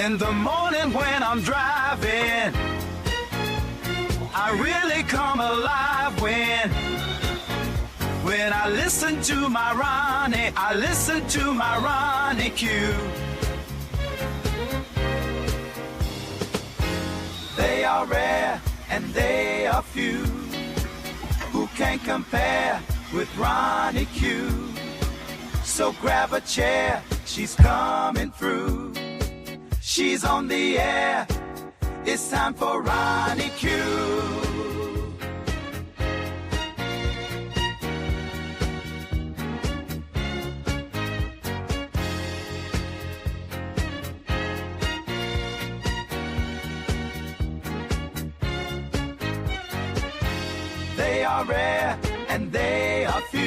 In the morning when I'm driving, I really come alive when I listen to my Ronnie, I listen to my Ronnie Q. They are rare and they are few who can compare with Ronnie Q. So grab a chair, she's coming through. She's on the air, it's time for Ronnie Q. They are rare and they are few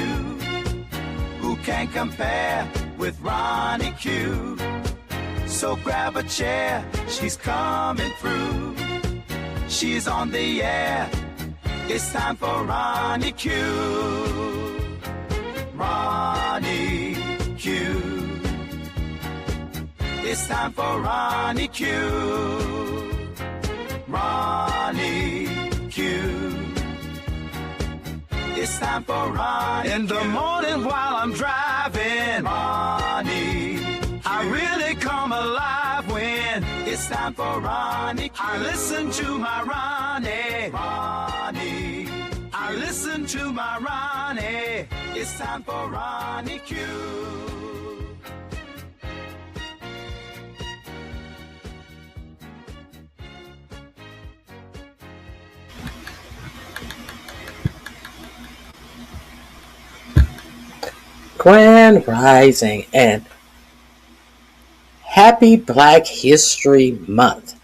who can compare with Ronnie Q. So grab a chair, she's coming through. She's on the air, it's time for Ronnie Q. Ronnie Q. It's time for Ronnie Q. Ronnie Q. It's time for Ronnie Q. In the morning while I'm driving, Ronnie Q. I really come alive when it's time for Ronnie Q. I listen to my Ronnie. Ronnie Q. I listen to my Ronnie. It's time for Ronnie Q. Grand Rising and Happy Black History Month.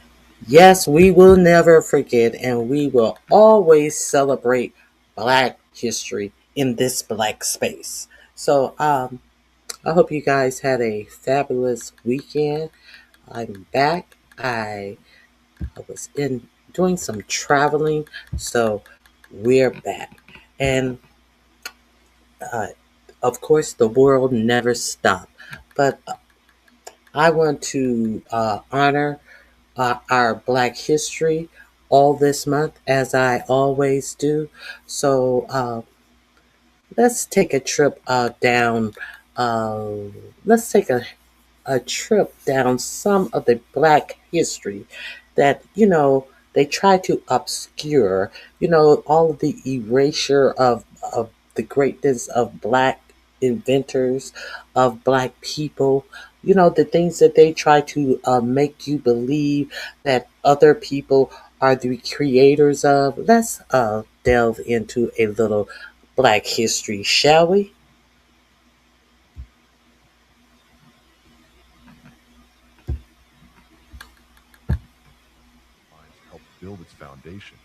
Yes, we will never forget and we will always celebrate Black history in this Black space. So I hope you guys had a fabulous weekend. I'm back. I was doing some traveling, so we're back. And of course, the world never stopped. But I want to honor our Black history all this month, as I always do. So let's take a trip down. Let's take a trip down some of the Black history that, they try to obscure, all of the erasure of the greatness of Black inventors, of Black people, the things that they try to make you believe that other people are the creators of. Let's delve into a little Black history, shall we? Helped build its foundation.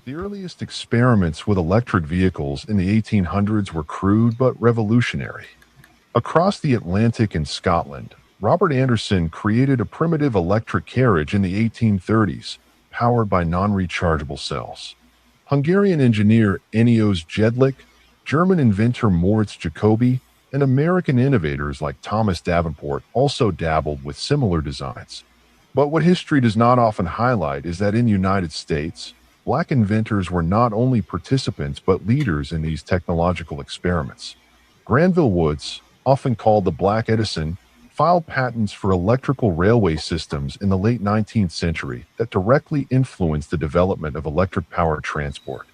The earliest experiments with electric vehicles in the 1800s were crude but revolutionary. Across the Atlantic in Scotland, Robert Anderson created a primitive electric carriage in the 1830s, powered by non-rechargeable cells. Hungarian engineer Enyos Jedlik, German inventor Moritz Jacobi, and American innovators like Thomas Davenport also dabbled with similar designs. But what history does not often highlight is that in the United States, Black inventors were not only participants but leaders in these technological experiments. Granville Woods, often called the Black Edison, filed patents for electrical railway systems in the late 19th century that directly influenced the development of electric power transport.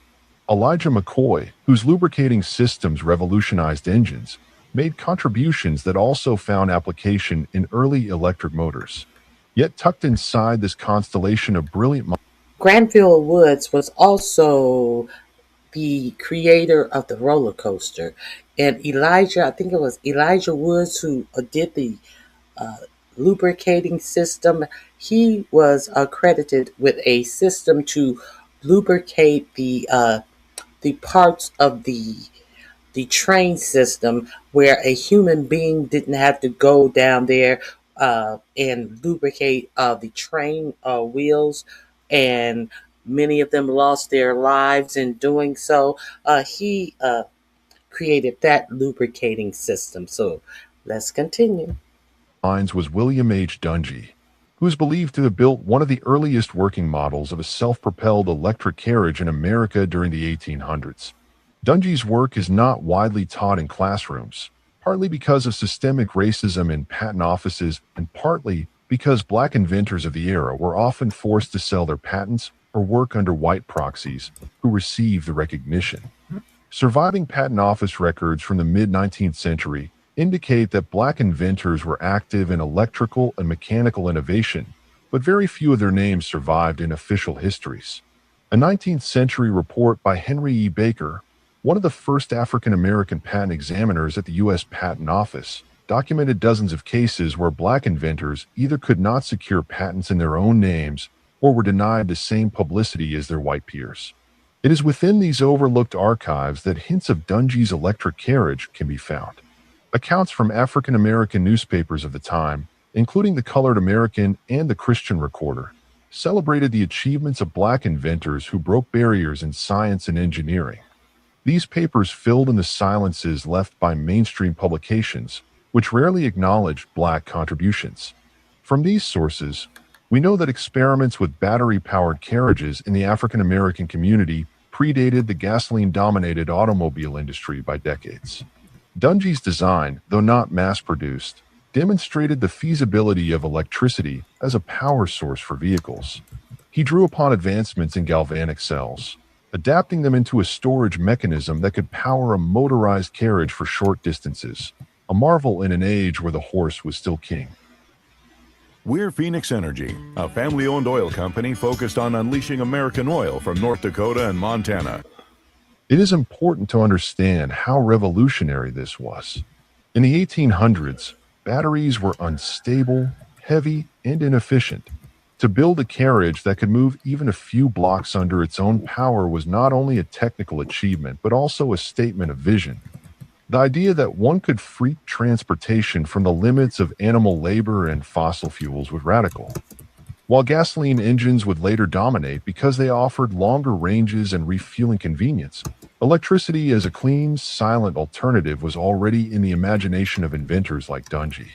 Elijah McCoy, whose lubricating systems revolutionized engines, made contributions that also found application in early electric motors. Yet tucked inside this constellation of brilliant minds, Granville Woods was also the creator of the roller coaster. And I think it was Elijah Woods who did the lubricating system. He was accredited with a system to lubricate the parts of the train system where a human being didn't have to go down there and lubricate the train wheels, and many of them lost their lives in doing so. He created that lubricating system. So let's continue. was William H. Dungy, who is believed to have built one of the earliest working models of a self-propelled electric carriage in America during the 1800s. Dungy's work is not widely taught in classrooms, partly because of systemic racism in patent offices and partly because black inventors of the era were often forced to sell their patents or work under white proxies who received the recognition. Surviving patent office records from the mid-19th century indicate that black inventors were active in electrical and mechanical innovation, but very few of their names survived in official histories. A 19th century report by Henry E. Baker, one of the first African-American patent examiners at the U.S. Patent Office, documented dozens of cases where black inventors either could not secure patents in their own names or were denied the same publicity as their white peers. It is within these overlooked archives that hints of Dungy's electric carriage can be found. Accounts from African-American newspapers of the time, including the Colored American and the Christian Recorder, celebrated the achievements of black inventors who broke barriers in science and engineering. These papers filled in the silences left by mainstream publications, which rarely acknowledged black contributions. From these sources, we know that experiments with battery-powered carriages in the African-American community predated the gasoline-dominated automobile industry by decades. Dungy's design, though not mass-produced, demonstrated the feasibility of electricity as a power source for vehicles. He drew upon advancements in galvanic cells, adapting them into a storage mechanism that could power a motorized carriage for short distances, a marvel in an age where the horse was still king. We're Phoenix Energy, a family-owned oil company focused on unleashing American oil from North Dakota and Montana. It is important to understand how revolutionary this was. In the 1800s, batteries were unstable, heavy, and inefficient. To build a carriage that could move even a few blocks under its own power was not only a technical achievement, but also a statement of vision. The idea that one could free transportation from the limits of animal labor and fossil fuels was radical. While gasoline engines would later dominate because they offered longer ranges and refueling convenience, electricity as a clean, silent alternative was already in the imagination of inventors like Dungy.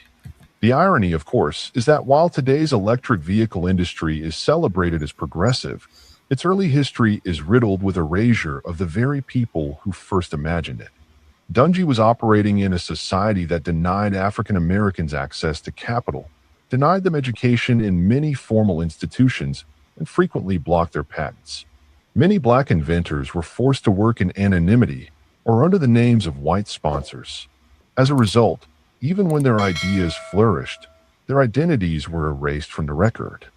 The irony, of course, is that while today's electric vehicle industry is celebrated as progressive, its early history is riddled with erasure of the very people who first imagined it. Dungy was operating in a society that denied African Americans access to capital, denied them education in many formal institutions, and frequently blocked their patents. Many black inventors were forced to work in anonymity or under the names of white sponsors. As a result, even when their ideas flourished, their identities were erased from the record.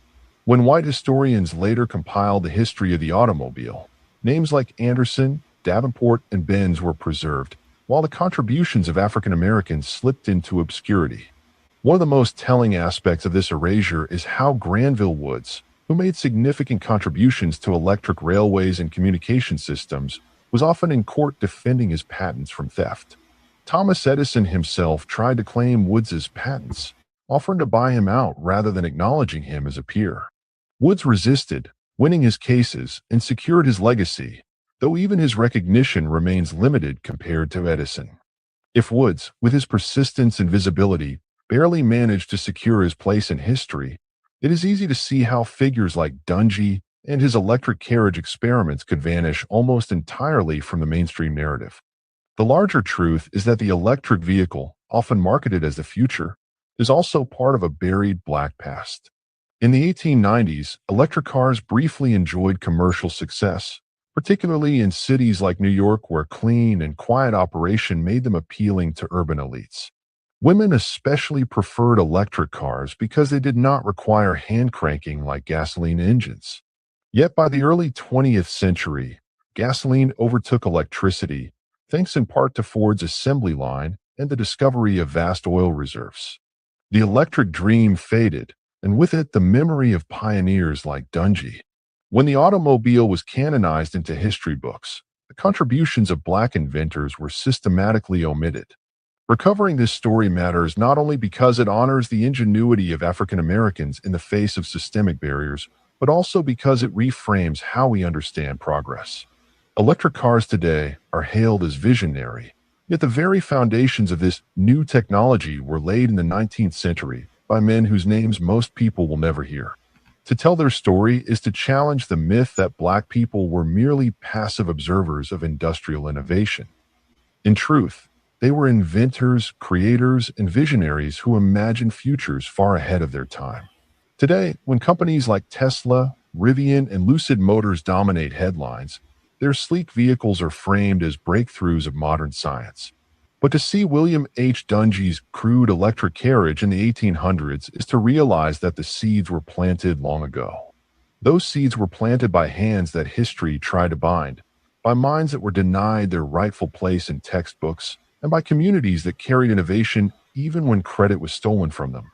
When white historians later compiled the history of the automobile, names like Anderson, Davenport, and Benz were preserved, while the contributions of African Americans slipped into obscurity. One of the most telling aspects of this erasure is how Granville Woods, who made significant contributions to electric railways and communication systems, was often in court defending his patents from theft. Thomas Edison himself tried to claim Woods's patents, offering to buy him out rather than acknowledging him as a peer. Woods resisted, winning his cases, and secured his legacy, though even his recognition remains limited compared to Edison. If Woods, with his persistence and visibility, barely managed to secure his place in history, it is easy to see how figures like Dungy and his electric carriage experiments could vanish almost entirely from the mainstream narrative. The larger truth is that the electric vehicle, often marketed as the future, is also part of a buried black past. In the 1890s, electric cars briefly enjoyed commercial success, particularly in cities like New York, where clean and quiet operation made them appealing to urban elites. Women especially preferred electric cars because they did not require hand cranking like gasoline engines. Yet by the early 20th century, gasoline overtook electricity, thanks in part to Ford's assembly line and the discovery of vast oil reserves. The electric dream faded, and with it the memory of pioneers like Dungy. When the automobile was canonized into history books, the contributions of black inventors were systematically omitted. Recovering this story matters not only because it honors the ingenuity of African Americans in the face of systemic barriers, but also because it reframes how we understand progress. Electric cars today are hailed as visionary, yet the very foundations of this new technology were laid in the 19th century by men whose names most people will never hear. To tell their story is to challenge the myth that Black people were merely passive observers of industrial innovation. In truth, they were inventors, creators, and visionaries who imagined futures far ahead of their time. Today, when companies like Tesla, Rivian, and Lucid Motors dominate headlines, their sleek vehicles are framed as breakthroughs of modern science. But to see William H. Dungy's crude electric carriage in the 1800s is to realize that the seeds were planted long ago. Those seeds were planted by hands that history tried to bind, by minds that were denied their rightful place in textbooks, and by communities that carried innovation even when credit was stolen from them.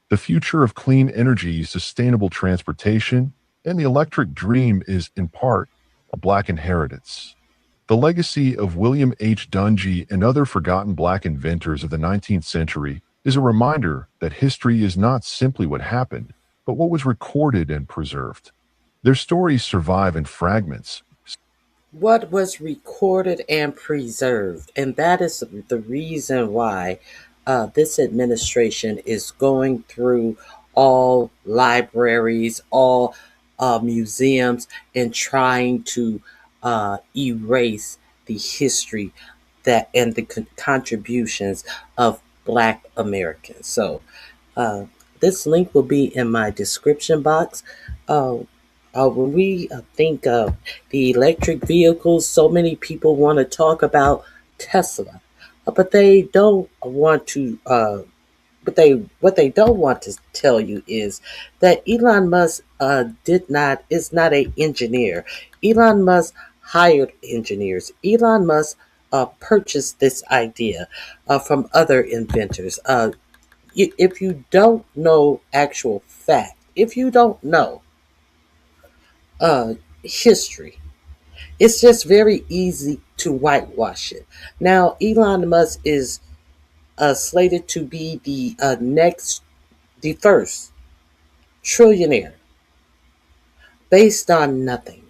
The future of clean energy, sustainable transportation, and the electric dream is, in part, a Black inheritance. The legacy of William H. Dungy and other forgotten Black inventors of the 19th century is a reminder that history is not simply what happened, but what was recorded and preserved. Their stories survive in fragments. What was recorded and preserved. And that is the reason why this administration is going through all libraries, all museums, and trying to erase the history that and the contributions of Black Americans. So this link will be in my description box. Uh, when we think of the electric vehicles, so many people want to talk about Tesla, but they don't want to. But they what they don't want to tell you is that Elon Musk is not an engineer. Elon Musk hired engineers. Elon Musk purchased this idea from other inventors. If you don't know actual fact, if you don't know uh, history, it's just very easy to whitewash it. Now, Elon Musk is slated to be the first trillionaire based on nothing,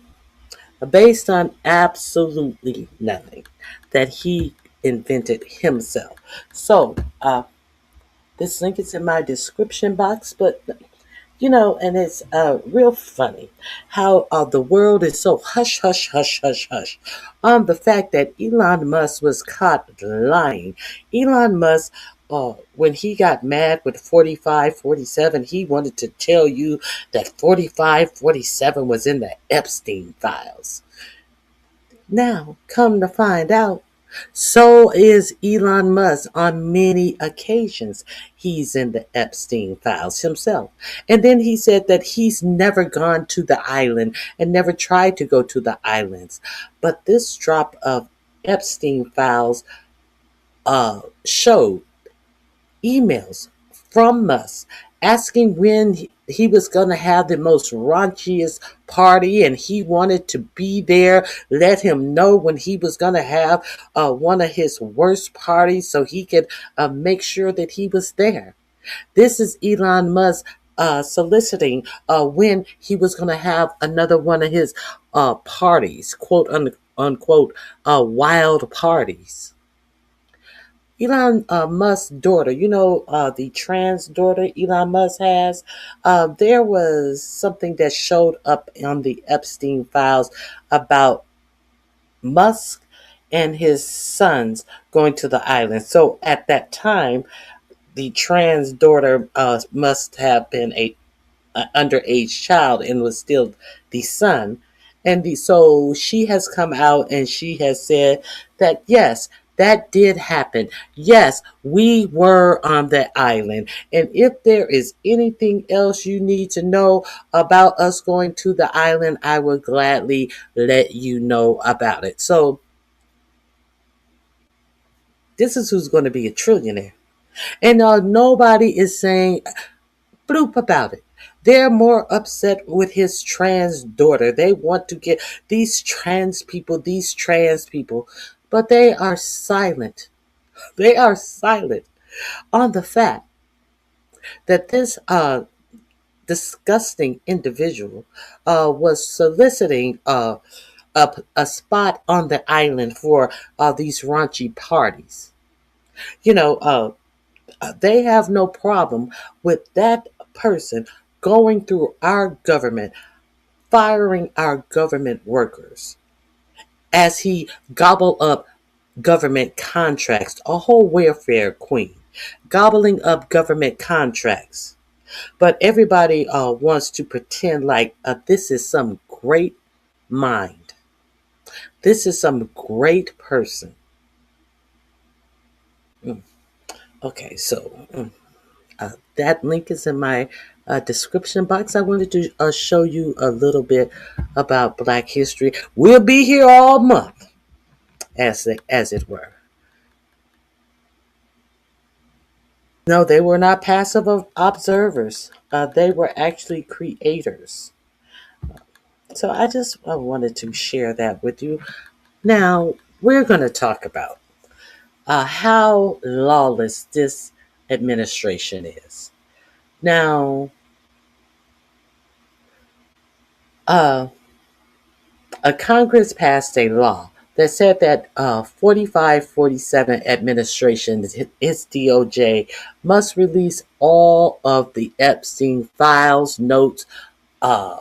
based on absolutely nothing that he invented himself. So, this link is in my description box, but and it's real funny how the world is so hush, hush, hush, hush, hush on the fact that Elon Musk was caught lying. Elon Musk, when he got mad with 4547, he wanted to tell you that 4547 was in the Epstein files. Now, come to find out, so is Elon Musk on many occasions. He's in the Epstein files himself. And then he said that he's never gone to the island and never tried to go to the islands. But this drop of Epstein files showed emails from Musk asking when he was going to have the most raunchiest party, and he wanted to be there. Let him know when he was going to have one of his worst parties so he could make sure that he was there. This is Elon Musk soliciting when he was going to have another one of his parties, quote unquote, wild parties. Elon Musk's daughter, the trans daughter Elon Musk has, there was something that showed up on the Epstein files about Musk and his sons going to the island. So at that time, the trans daughter must have been an underage child and was still the son. So she has come out and she has said that yes, that did happen. Yes, we were on that island. And if there is anything else you need to know about us going to the island, I will gladly let you know about it. So this is who's going to be a trillionaire. And nobody is saying bloop about it. They're more upset with his trans daughter. They want to get these trans people, but they are silent. They are silent on the fact that this disgusting individual was soliciting a spot on the island for these raunchy parties. You know, They have no problem with that person going through our government, firing our government workers as he gobble up government contracts, a whole welfare queen, gobbling up government contracts. But everybody wants to pretend like this is some great mind. This is some great person. Mm. Okay, so that link is in my description box. I wanted to show you a little bit about Black history. We'll be here all month, as it were. No, they were not passive observers. They were actually creators. So I just wanted to share that with you. Now, we're going to talk about how lawless this administration is. Now, uh, a Congress passed a law that said that 4547 administration, its DOJ, must release all of the Epstein files, notes, uh,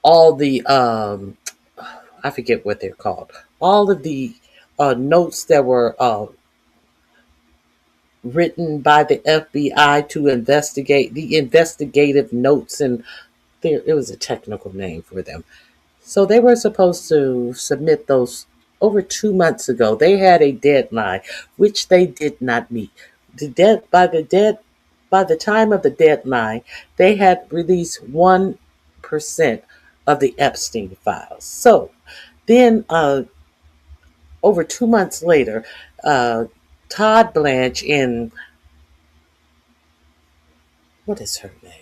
all the I forget what they're called, all of the notes that were written by the FBI to investigate, the investigative notes, and there it was a technical name for them. So they were supposed to submit those over 2 months ago. They had a deadline which they did not meet. By the time of the deadline, they had released 1% of the Epstein files. So then, over 2 months later, uh, Todd Blanche and what is her name?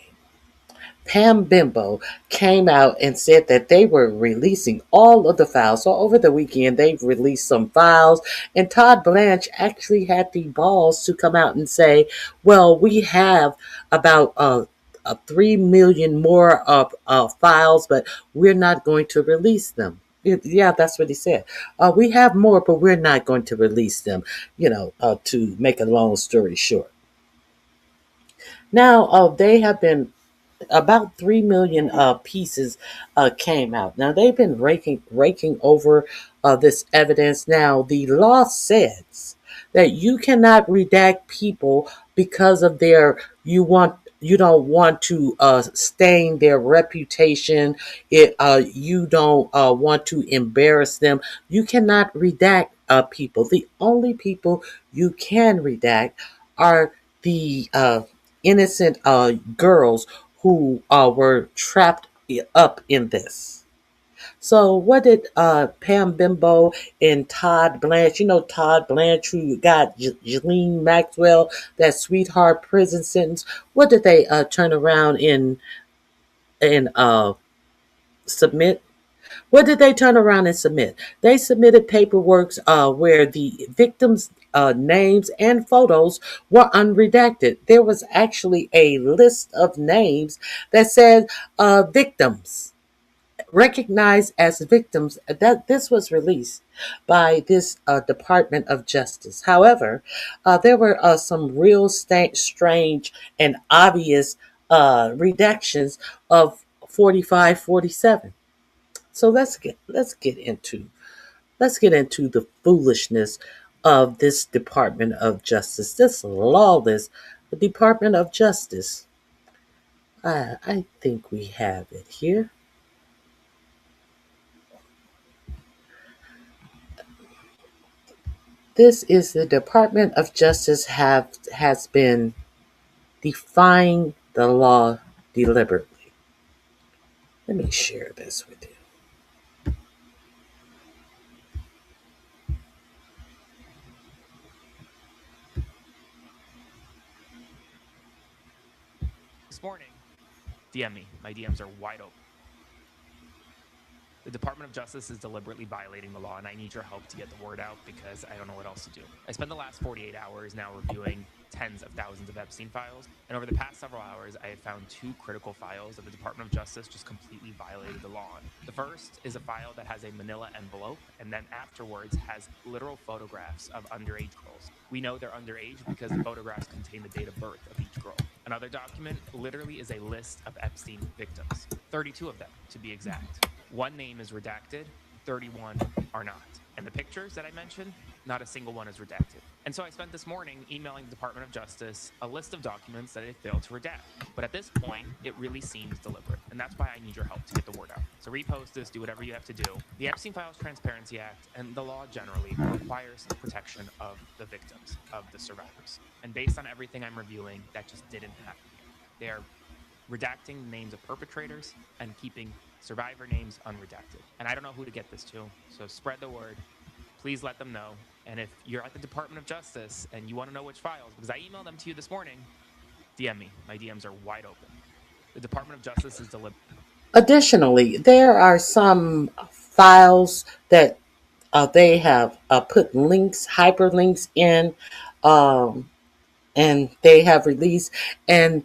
Pam Bimbo came out and said that they were releasing all of the files. So over the weekend, they've released some files, and Todd Blanche actually had the balls to come out and say, "Well, we have about 3 million more of files, but we're not going to release them." Yeah, that's what he said. We have more, but we're not going to release them. To make a long story short. Now, they have been about 3 million pieces came out. Now they've been raking over this evidence. Now the law says that you cannot redact people because of their you don't want to stain their reputation. You don't want to embarrass them. You cannot redact people. The only people you can redact are the innocent girls who were trapped up in this. So what did Pam Bimbo and Todd Blanche, Todd Blanche who got Ghislaine Maxwell, that sweetheart prison sentence, what did they turn around and submit? What did they turn around and submit? They submitted paperwork where the victims' names and photos were unredacted. There was actually a list of names that said victims, recognized as victims. That this was released by this Department of Justice. However, there were some real strange and obvious redactions of 4547. So let's get into the foolishness of this Department of Justice, this lawless Department of Justice. I think we have it here. This is the Department of Justice has been defying the law deliberately. Let me share this with you. This morning, DM me. My DMs are wide open. The Department of Justice is deliberately violating the law, and I need your help to get the word out because I don't know what else to do. I spent the last 48 hours now reviewing tens of thousands of Epstein files, and over the past several hours, I have found two critical files that the Department of Justice just completely violated the law on. The first is a file that has a manila envelope, and then afterwards has literal photographs of underage girls. We know they're underage because the photographs contain the date of birth of each girl. Another document literally is a list of Epstein victims, 32 of them to be exact. One name is redacted, 31 are not. And the pictures that I mentioned, not a single one is redacted. And so I spent this morning emailing the Department of Justice a list of documents that they failed to redact. But at this point, it really seems deliberate. And that's why I need your help to get the word out. So repost this, do whatever you have to do. The Epstein Files Transparency Act and the law generally requires the protection of the victims, of the survivors. And based on everything I'm reviewing, that just didn't happen here. They are redacting the names of perpetrators and keeping survivor names unredacted. And I don't know who to get this to, so spread the word. Please let them know. And if you're at the Department of Justice and you want to know which files, because I emailed them to you this morning, DM me. My DMs are wide open. The Department of Justice is deliberate. Additionally, there are some files that they have put links, hyperlinks in, um, and they have released. And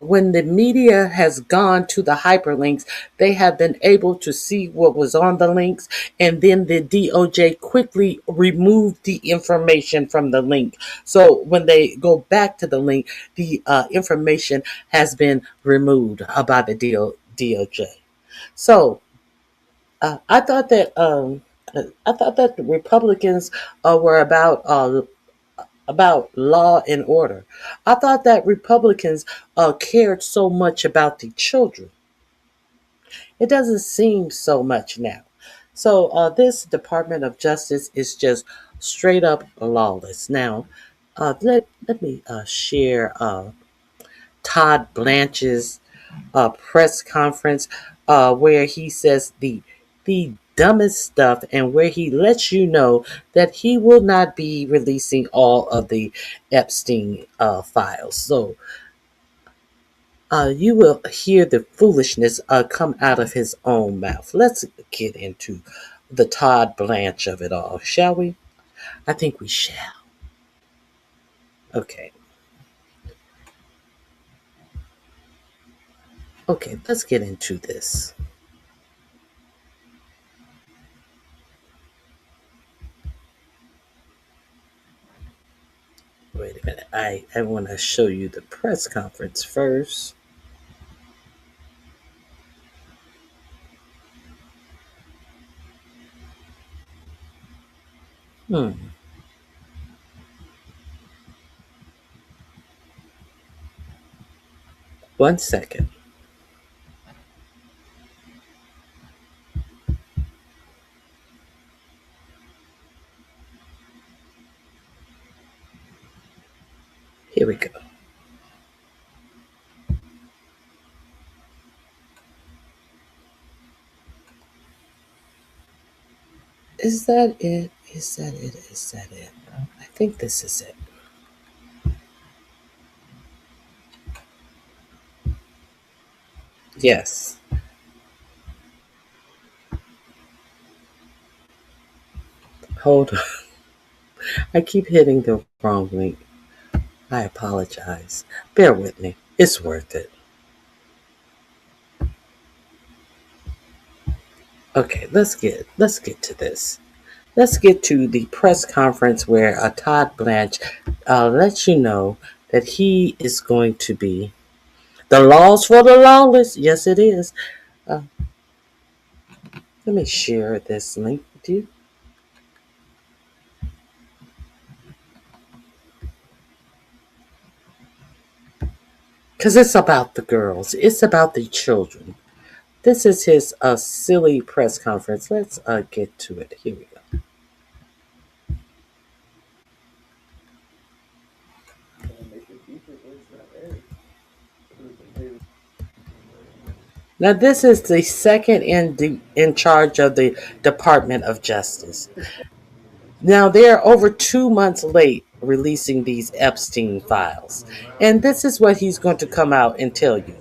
when the media has gone to the hyperlinks, they have been able to see what was on the links, and then the DOJ quickly removed the information from the link. So when they go back to the link, the information has been removed by the DOJ. So I thought that the Republicans were about law and order. I thought that Republicans cared so much about the children. It doesn't seem so much now. So this Department of Justice is just straight up lawless. Now, let me share Todd Blanche's press conference where he says the dumbest stuff, and where he lets you know that he will not be releasing all of the Epstein files. So you will hear the foolishness come out of his own mouth. Let's get into the Todd Blanche of it all, shall we? I think we shall. Okay. Okay, let's get into this. Wait a minute. I want to show you the press conference first. Hmm. One second. Here we go. Is that it? Is that it? Is that it? I think this is it. Yes. Hold on. I keep hitting the wrong link. I apologize. Bear with me. It's worth it. Okay, let's get to this. Let's get to the press conference where Todd Blanche lets you know that he is going to be the laws for the lawless. Yes, it is. Uh, Let me share this link with you. Because it's about the girls. It's about the children. This is his silly press conference. Let's get to it. Here we go. Now, this is the second in charge of the Department of Justice. Now, they're over 2 months late releasing these Epstein files. And this is what he's going to come out and tell you.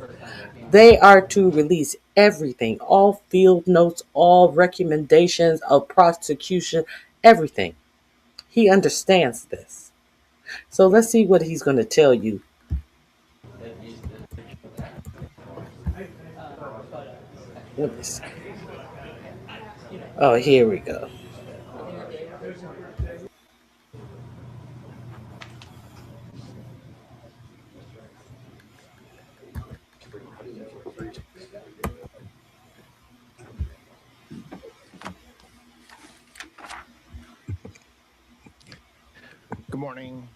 They are to release everything, all field notes, all recommendations of prosecution, everything. He understands this. So let's see what he's going to tell you. Let me see. Oh, here we go. Good morning.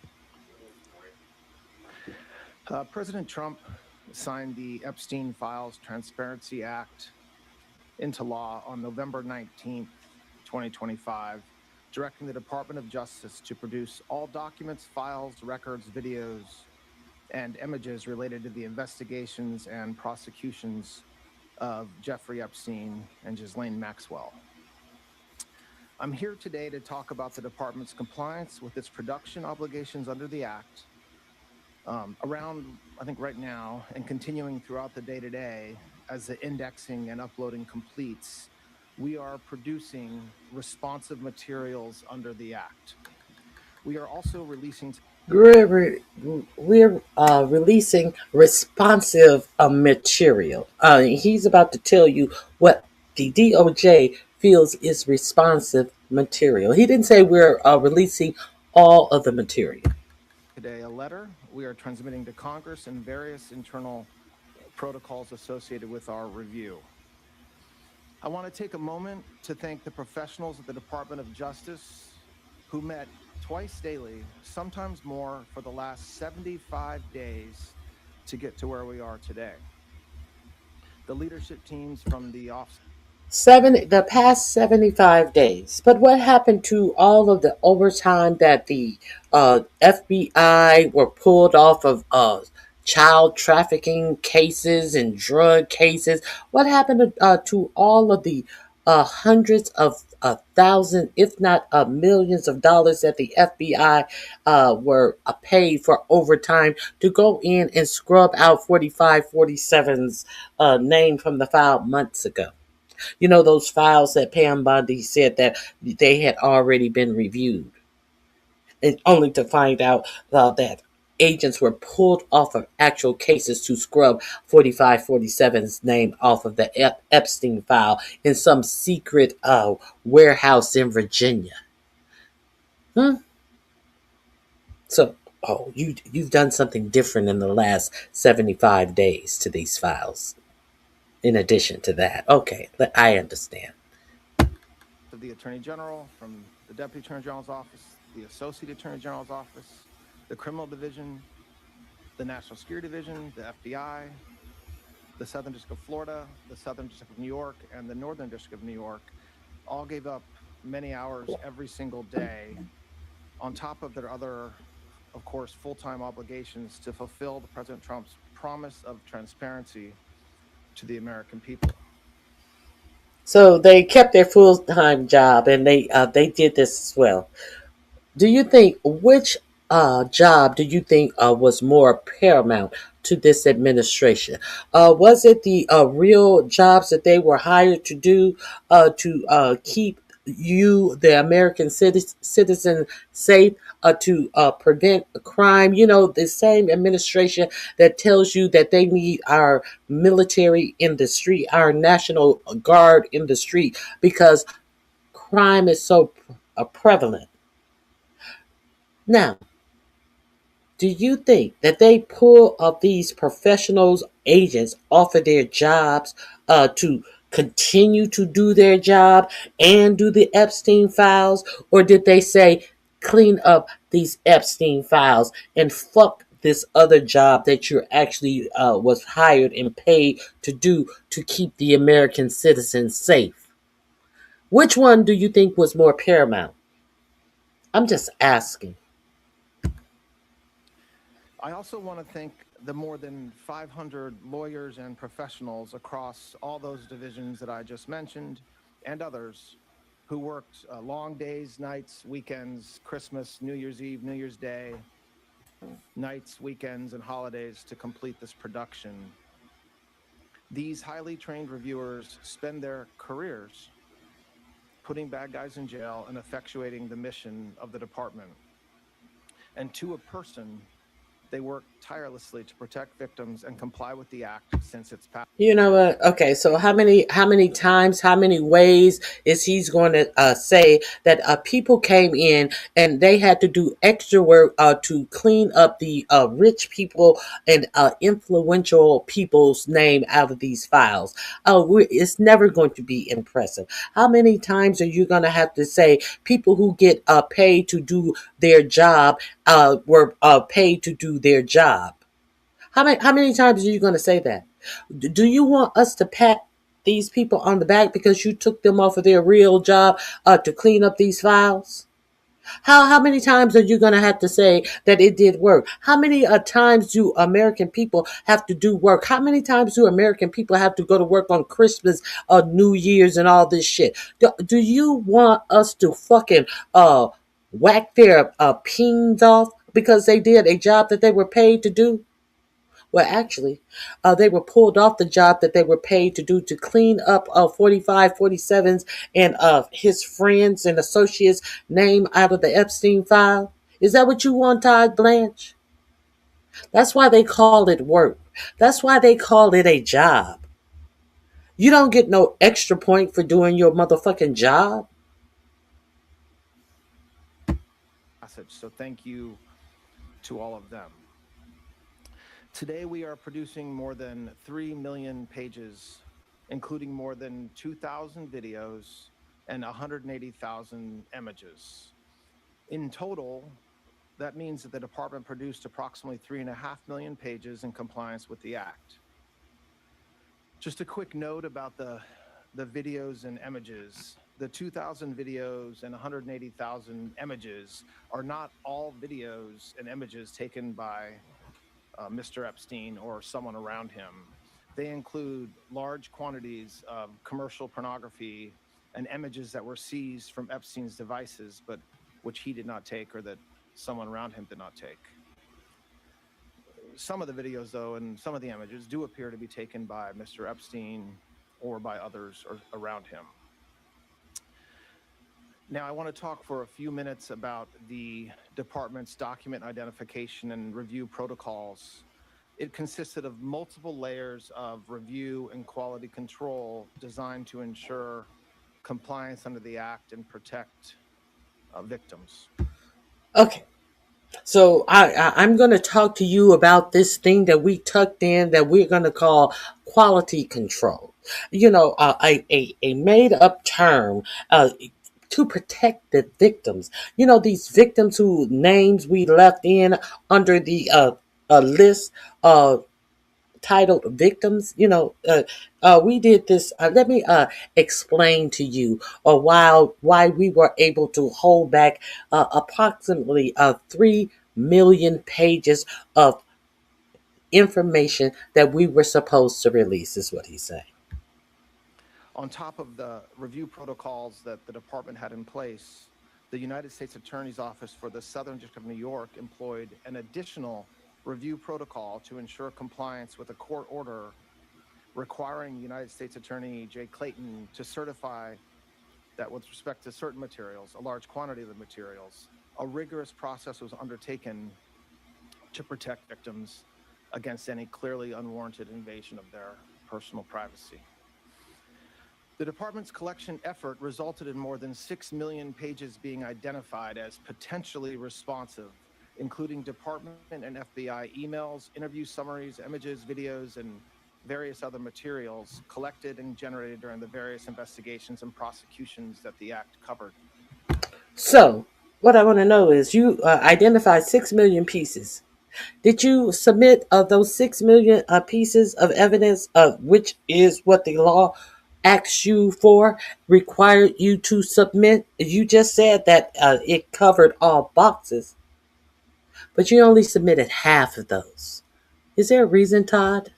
President Trump signed the Epstein Files Transparency Act into law on November 19th, 2025, directing the Department of Justice to produce all documents, files, records, videos, and images related to the investigations and prosecutions of Jeffrey Epstein and Ghislaine Maxwell. I'm here today to talk about the department's compliance with its production obligations under the Act. Around, I think right now, and continuing throughout the day-to-day, as the indexing and uploading completes, we are producing responsive materials under the Act. We are also releasing... We're releasing responsive material. He's about to tell you what the DOJ feels is responsive material. He didn't say we're releasing all of the material. Today, a letter we are transmitting to Congress and various internal protocols associated with our review. I want to take a moment to thank the professionals at the Department of Justice who met twice daily, sometimes more, for the last 75 days to get to where we are today. The leadership teams from the office... The past 75 days. But what happened to all of the overtime that the FBI were pulled off of child trafficking cases and drug cases? What happened to all of the hundreds of thousands, if not millions of dollars that the FBI were paid for overtime to go in and scrub out 4547's name from the file months ago? You know, those files that Pam Bondi said that they had already been reviewed, and only to find out that agents were pulled off of actual cases to scrub 4547's name off of the Epstein file in some secret warehouse in Virginia. So, you've done something different in the last 75 days to these files. In addition to that, okay, I understand. Of the Attorney General, from the Deputy Attorney General's office, the Associate Attorney General's office, the Criminal Division, the National Security Division, the FBI, the Southern District of Florida, the Southern District of New York, and the Northern District of New York all gave up many hours every single day on top of their other, of course, full-time obligations to fulfill President Trump's promise of transparency to the American people. So they kept their full-time job, and they did this as well. Do you think which job do you think was more paramount to this administration? Was it the real jobs that they were hired to do to keep you, the American citizen, safe, to prevent crime? You know, the same administration that tells you that they need our military in the street, our National Guard in the street, because crime is so prevalent. Now, do you think that they pull up these professionals, agents, off of their jobs to continue to do their job and do the Epstein files? Or did they say, clean up these Epstein files and fuck this other job that you're actually was hired and paid to do to keep the American citizens safe? Which one do you think was more paramount? I'm just asking. I also want to thank the more than 500 lawyers and professionals across all those divisions that I just mentioned and others who worked long days, nights, weekends, Christmas, New Year's Eve, New Year's Day, nights, weekends, and holidays to complete this production. These highly trained reviewers spend their careers putting bad guys in jail and effectuating the mission of the department. And to a person, they work tirelessly to protect victims and comply with the act since its passage. You know what? Okay, so how many times, how many ways is he's going to say that people came in and they had to do extra work to clean up the rich people and influential people's name out of these files? It's never going to be impressive. How many times are you going to have to say people who get paid to do their job were paid to do their job? How many times are you going to say that? Do you want us to pat these people on the back because you took them off of their real job to clean up these files? How many times are you going to have to say that it did work? How many times do American people have to do work? How many times do American people have to go to work on Christmas, New Year's, and all this shit? Do you want us to fucking whack their pings off because they did a job that they were paid to do? Well, actually, they were pulled off the job that they were paid to do to clean up 45, 47's and his friends and associates' name out of the Epstein file. Is that what you want, Todd Blanche? That's why they call it work. That's why they call it a job. You don't get no extra point for doing your motherfucking job. So thank you to all of them. Today, we are producing more than 3 million pages, including more than 2,000 videos and 180,000 images. In total, that means that the department produced approximately 3.5 million pages in compliance with the Act. Just a quick note about the videos and images. The 2,000 videos and 180,000 images are not all videos and images taken by Mr. Epstein or someone around him. They include large quantities of commercial pornography and images that were seized from Epstein's devices, but which he did not take or that someone around him did not take. Some of the videos, though, and some of the images do appear to be taken by Mr. Epstein or by others around him. Now, I want to talk for a few minutes about the department's document identification and review protocols. It consisted of multiple layers of review and quality control designed to ensure compliance under the Act and protect victims. Okay. So I'm going to talk to you about this thing that we tucked in that we're going to call quality control. You know, a made up term to protect the victims. You know, these victims whose names we left in under the list titled victims. You know, we did this. Let me explain to you why we were able to hold back approximately 3 million pages of information that we were supposed to release, is what he's saying. On top of the review protocols that the department had in place, the United States Attorney's Office for the Southern District of New York employed an additional review protocol to ensure compliance with a court order requiring United States Attorney Jay Clayton to certify that with respect to certain materials, a large quantity of the materials, a rigorous process was undertaken to protect victims against any clearly unwarranted invasion of their personal privacy. The department's collection effort resulted in more than 6 million pages being identified as potentially responsive, including department and FBI emails, interview summaries, images, videos, and various other materials collected and generated during the various investigations and prosecutions that the Act covered. So, what I want to know is you identified 6 million pieces. Did you submit those 6 million pieces of evidence, which is what the law asks you for, required you to submit? You just said that it covered all boxes, but you only submitted half of those. Is there a reason, Todd?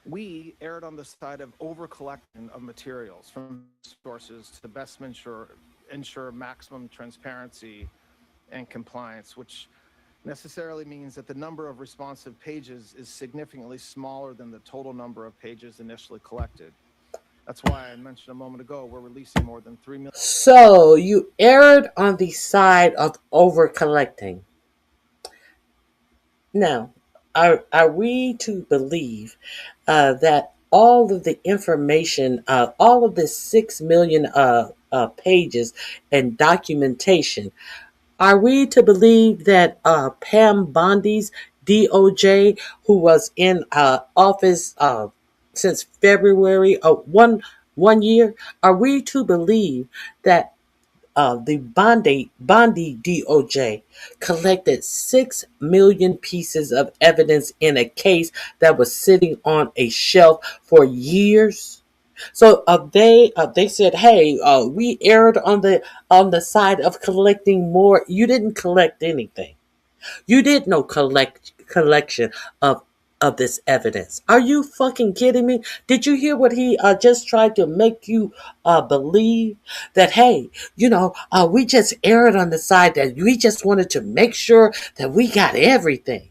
We erred on the side of over-collection of materials from sources to best ensure maximum transparency and compliance, which necessarily means that the number of responsive pages is significantly smaller than the total number of pages initially collected. That's why I mentioned a moment ago we're releasing more than 3 million. So you erred on the side of over collecting. Now, are we to believe that all of the information, all of the 6 million pages and documentation, are we to believe that Pam Bondi's DOJ, who was in office since February of one year, are we to believe that the Bondi DOJ collected 6 million pieces of evidence in a case that was sitting on a shelf for years? So they said, "Hey, we erred on the side of collecting more." You didn't collect anything. You did no collection of this evidence. Are you fucking kidding me? Did you hear what he just tried to make you believe? That, hey, we just erred on the side that we just wanted to make sure that we got everything.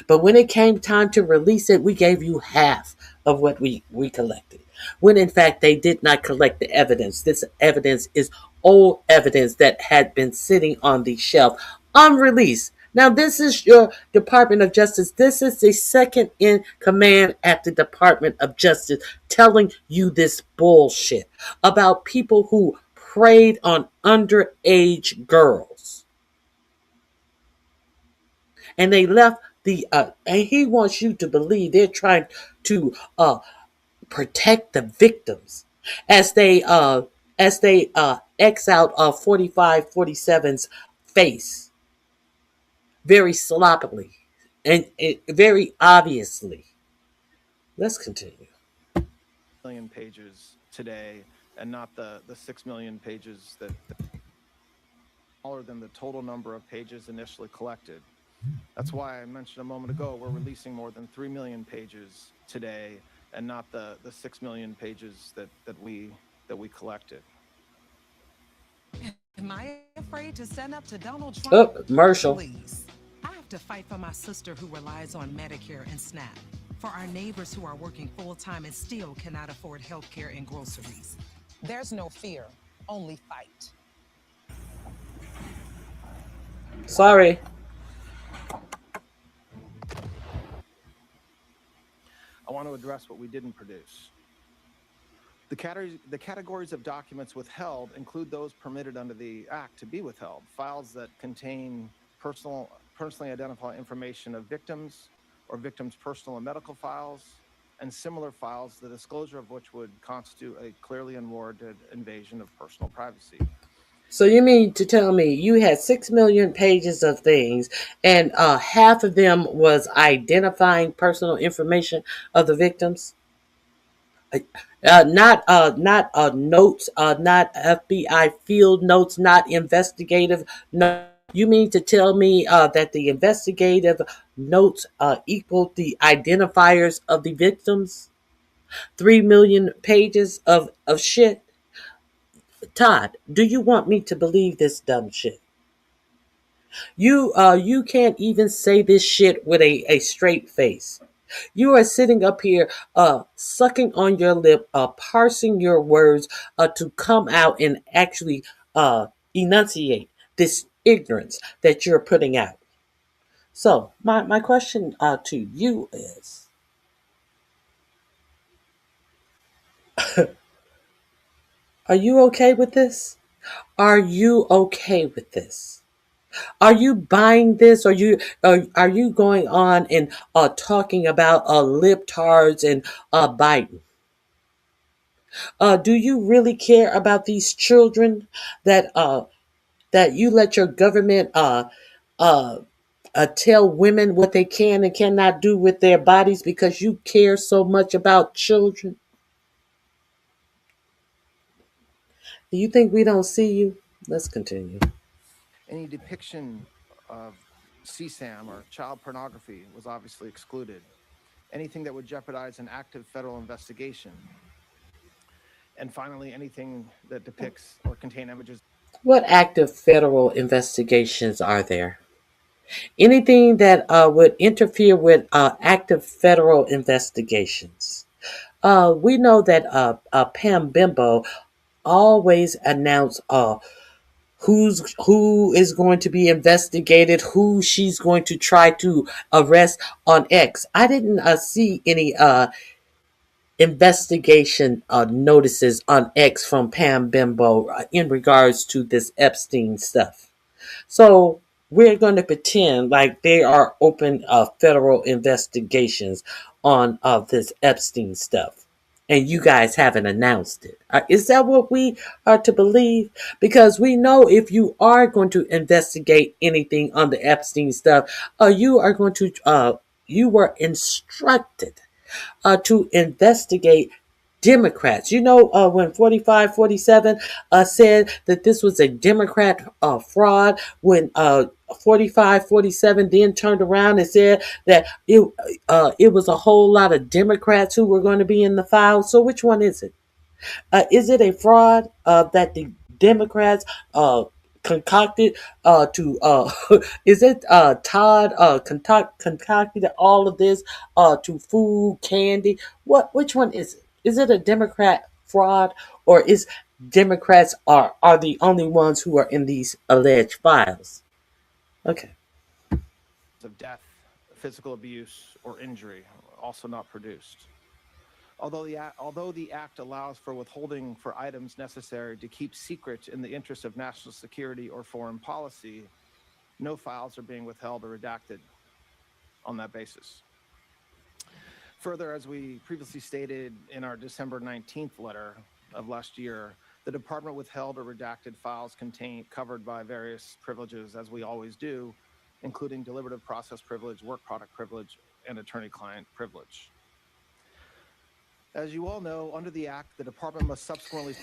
But when it came time to release it, we gave you half of what we collected. When in fact they did not collect the evidence. This evidence is old evidence that had been sitting on the shelf unreleased. Now, this is your Department of Justice. This is the second in command at the Department of Justice telling you this bullshit about people who preyed on underage girls. And they left and he wants you to believe they're trying to protect the victims as they X out 4547's face very sloppily and very obviously. Let's continue. Million pages today, and not the 6 million pages that smaller than the total number of pages initially collected. That's why I mentioned a moment ago we're releasing more than 3 million pages today, and not the 6 million pages that we collected. Am I afraid to stand up to Donald Trump? Oh, Marshall. Please. I have to fight for my sister who relies on Medicare and SNAP, for our neighbors who are working full-time and still cannot afford health care and groceries. There's no fear, only fight. Sorry. I want to address what we didn't produce. The categories of documents withheld include those permitted under the Act to be withheld: files that contain personally identifiable information of victims, or victims' personal and medical files, and similar files, the disclosure of which would constitute a clearly unwarranted invasion of personal privacy. So you mean to tell me you had 6 million pages of things, and half of them was identifying personal information of the victims? Not notes, not FBI field notes, not investigative notes. You mean to tell me that the investigative notes equal the identifiers of the victims? 3 million pages of shit? Todd, do you want me to believe this dumb shit? You can't even say this shit with a straight face. You are sitting up here sucking on your lip, parsing your words to come out and actually enunciate this ignorance that you're putting out. So my question to you is, are you okay with this? Are you okay with this? Are you buying this? Are you going on and talking about libtards and Biden? Do you really care about these children that you let your government uh, tell women what they can and cannot do with their bodies because you care so much about children? Do you think we don't see you? Let's continue. Any depiction of CSAM or child pornography was obviously excluded. Anything that would jeopardize an active federal investigation. And finally, anything that depicts or contain images. What active federal investigations are there? Anything that would interfere with active federal investigations. We know that Pam Bimbo always announce who is going to be investigated, who she's going to try to arrest on X. I didn't see any investigation notices on X from Pam Bimbo in regards to this Epstein stuff. So we're going to pretend like they are open federal investigations on this Epstein stuff. And you guys haven't announced it. Is that what we are to believe? Because we know if you are going to investigate anything on the Epstein stuff, you were instructed to investigate Democrats. You know, when 4547 said that this was a Democrat fraud, when 4547 then turned around and said that it was a whole lot of Democrats who were going to be in the file. So which one is it? Is it a fraud that the Democrats concocted to? Is it Todd concocted all of this to food, candy? Which one is it? Is it a Democrat fraud, or is Democrats are the only ones who are in these alleged files? Okay. Of death, physical abuse, or injury, also not produced. Although the act allows for withholding for items necessary to keep secret in the interest of national security or foreign policy, no files are being withheld or redacted on that basis. Further, as we previously stated in our December 19th letter of last year, the department withheld or redacted files covered by various privileges, as we always do, including deliberative process privilege, work product privilege, and attorney-client privilege. As you all know, under the Act, the department must subsequently...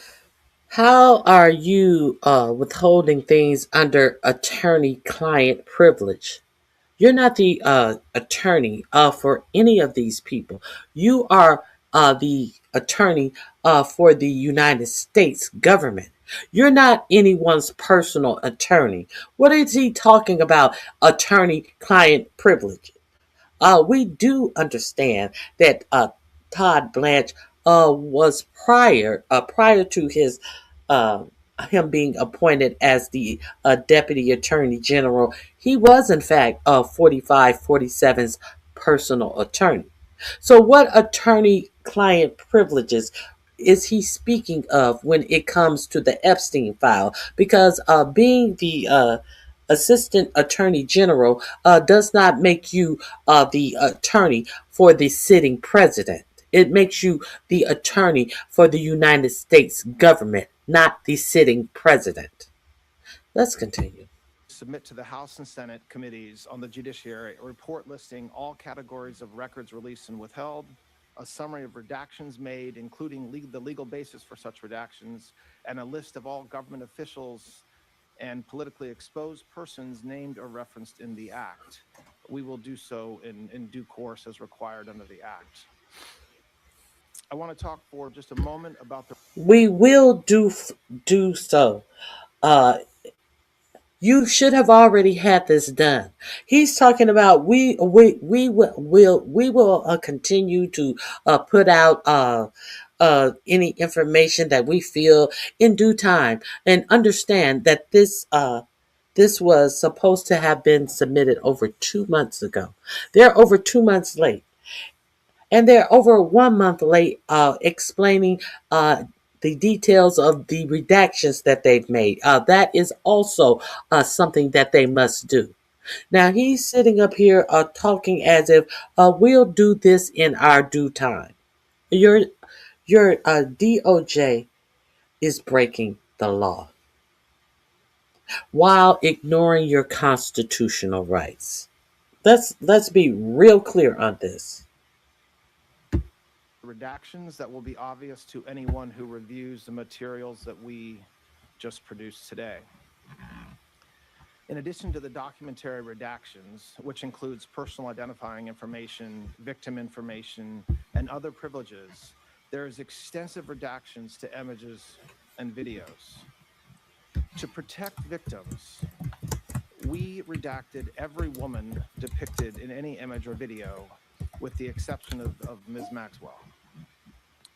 How are you withholding things under attorney-client privilege? You're not the attorney for any of these people. You are the attorney for the United States government. You're not anyone's personal attorney. What is he talking about, attorney-client privilege? We do understand that Todd Blanche was prior to his uh, him being appointed as the Deputy Attorney General. He was in fact 4547's personal attorney. So, what attorney-client privileges is he speaking of when it comes to the Epstein file? Because being the Assistant Attorney General does not make you the attorney for the sitting president. It makes you the attorney for the United States government, not the sitting president. Let's continue. submit to the House and Senate committees on the judiciary a report listing all categories of records released and withheld, a summary of redactions made, including the legal basis for such redactions, and a list of all government officials and politically exposed persons named or referenced in the Act. We will do so in due course as required under the Act. I want to talk for just a moment about the... We will do so. Uh, You should have already had this done. He's talking about we will continue to put out any information that we feel in due time, and understand that this was supposed to have been submitted over 2 months ago. They're over 2 months late. And they're over 1 month late explaining the details of the redactions that they've made. That is also something that they must do. Now he's sitting up here talking as if we'll do this in our due time. Your DOJ is breaking the law while ignoring your constitutional rights. Let's be real clear on this. redactions that will be obvious to anyone who reviews the materials that we just produced today. In addition to the documentary redactions, which includes personal identifying information, victim information, and other privileges, there is extensive redactions to images and videos. To protect victims, We redacted every woman depicted in any image or video, with the exception of Ms. Maxwell.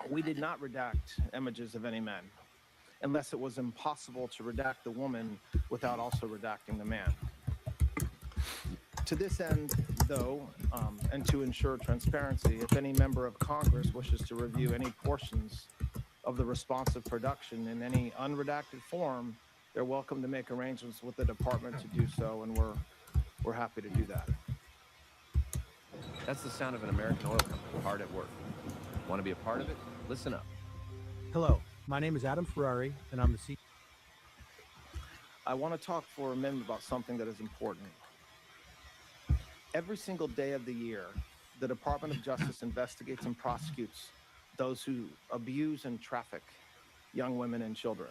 We did not redact images of any men, unless it was impossible to redact the woman without also redacting the man. To this end, though, and to ensure transparency, if any member of Congress wishes to review any portions of the responsive production in any unredacted form, they're welcome to make arrangements with the department to do so, and we're happy to do that. That's the sound of an American oil company hard at work. Want to be a part of it? Listen up. Hello, my name is Adam Ferrari, and I'm the CEO. I want to talk for a minute about something that is important. Every single day of the year, the Department of Justice investigates and prosecutes those who abuse and traffic young women and children.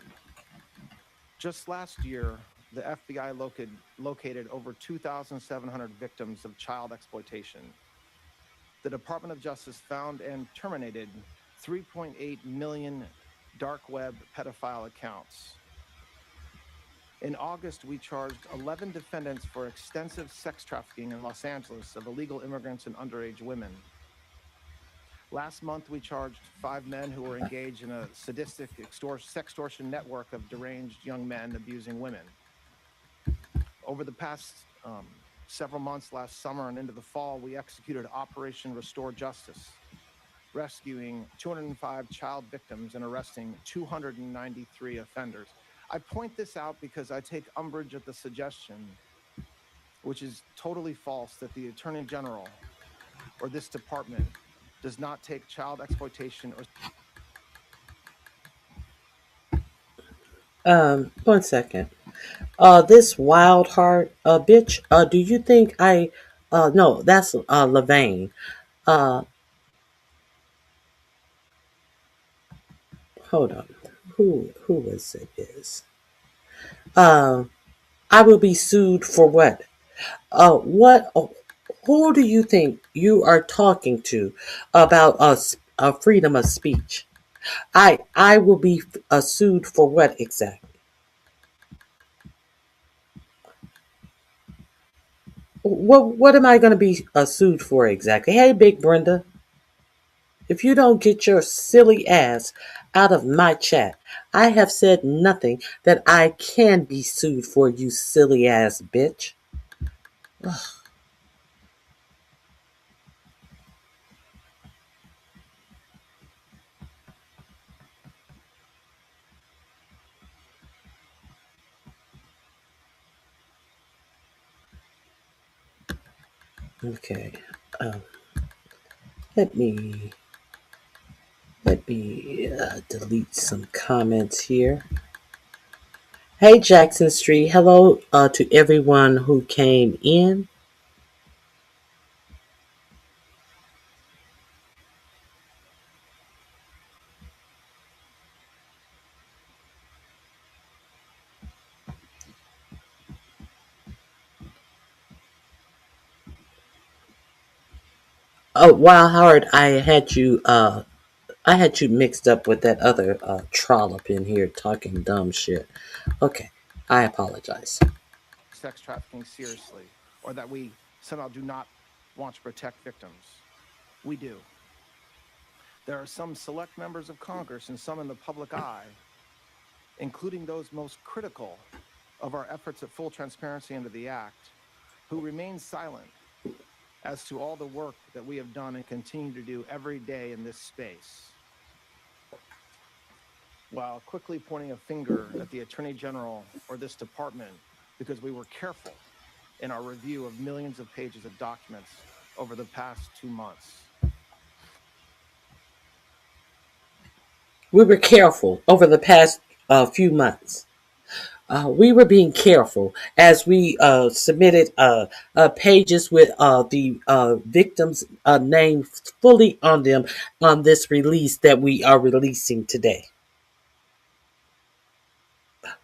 Just last year, the FBI located over 2,700 victims of child exploitation. The Department of Justice found and terminated 3.8 million dark web pedophile accounts. In August, we charged 11 defendants for extensive sex trafficking in Los Angeles of illegal immigrants and underage women. Last month, we charged 5 men who were engaged in a sadistic sextortion network of deranged young men abusing women. Over the past several months, last summer and into the fall, we executed Operation Restore Justice, rescuing 205 child victims and arresting 293 offenders. I point this out because I take umbrage at the suggestion, which is totally false, that the Attorney General or this department does not take child exploitation or... 1 second. This wild heart, bitch, do you think no, that's, Levain. Hold on. Who was it is? I will be sued for what? Who do you think you are talking to about freedom of speech? I will be sued for what exactly? What am I going to be sued for exactly? Hey, Big Brenda, if you don't get your silly ass out of my chat, I have said nothing that I can be sued for, you silly ass bitch. Ugh. Okay. Let me delete some comments here. Hey, Jackson Street. Hello to everyone who came in. Oh, wow, Howard, I had you mixed up with that other trollop in here talking dumb shit. Okay, I apologize. sex trafficking seriously, or that we somehow do not want to protect victims. We do. There are some select members of Congress and some in the public eye, including those most critical of our efforts at full transparency under the Act, who remain silent as to all the work that we have done and continue to do every day in this space, while quickly pointing a finger at the Attorney General or this department because we were careful in our review of millions of pages of documents over the past 2 months. We were careful over the past few months. We were being careful as we submitted pages with the victims' names fully on them on this release that we are releasing today.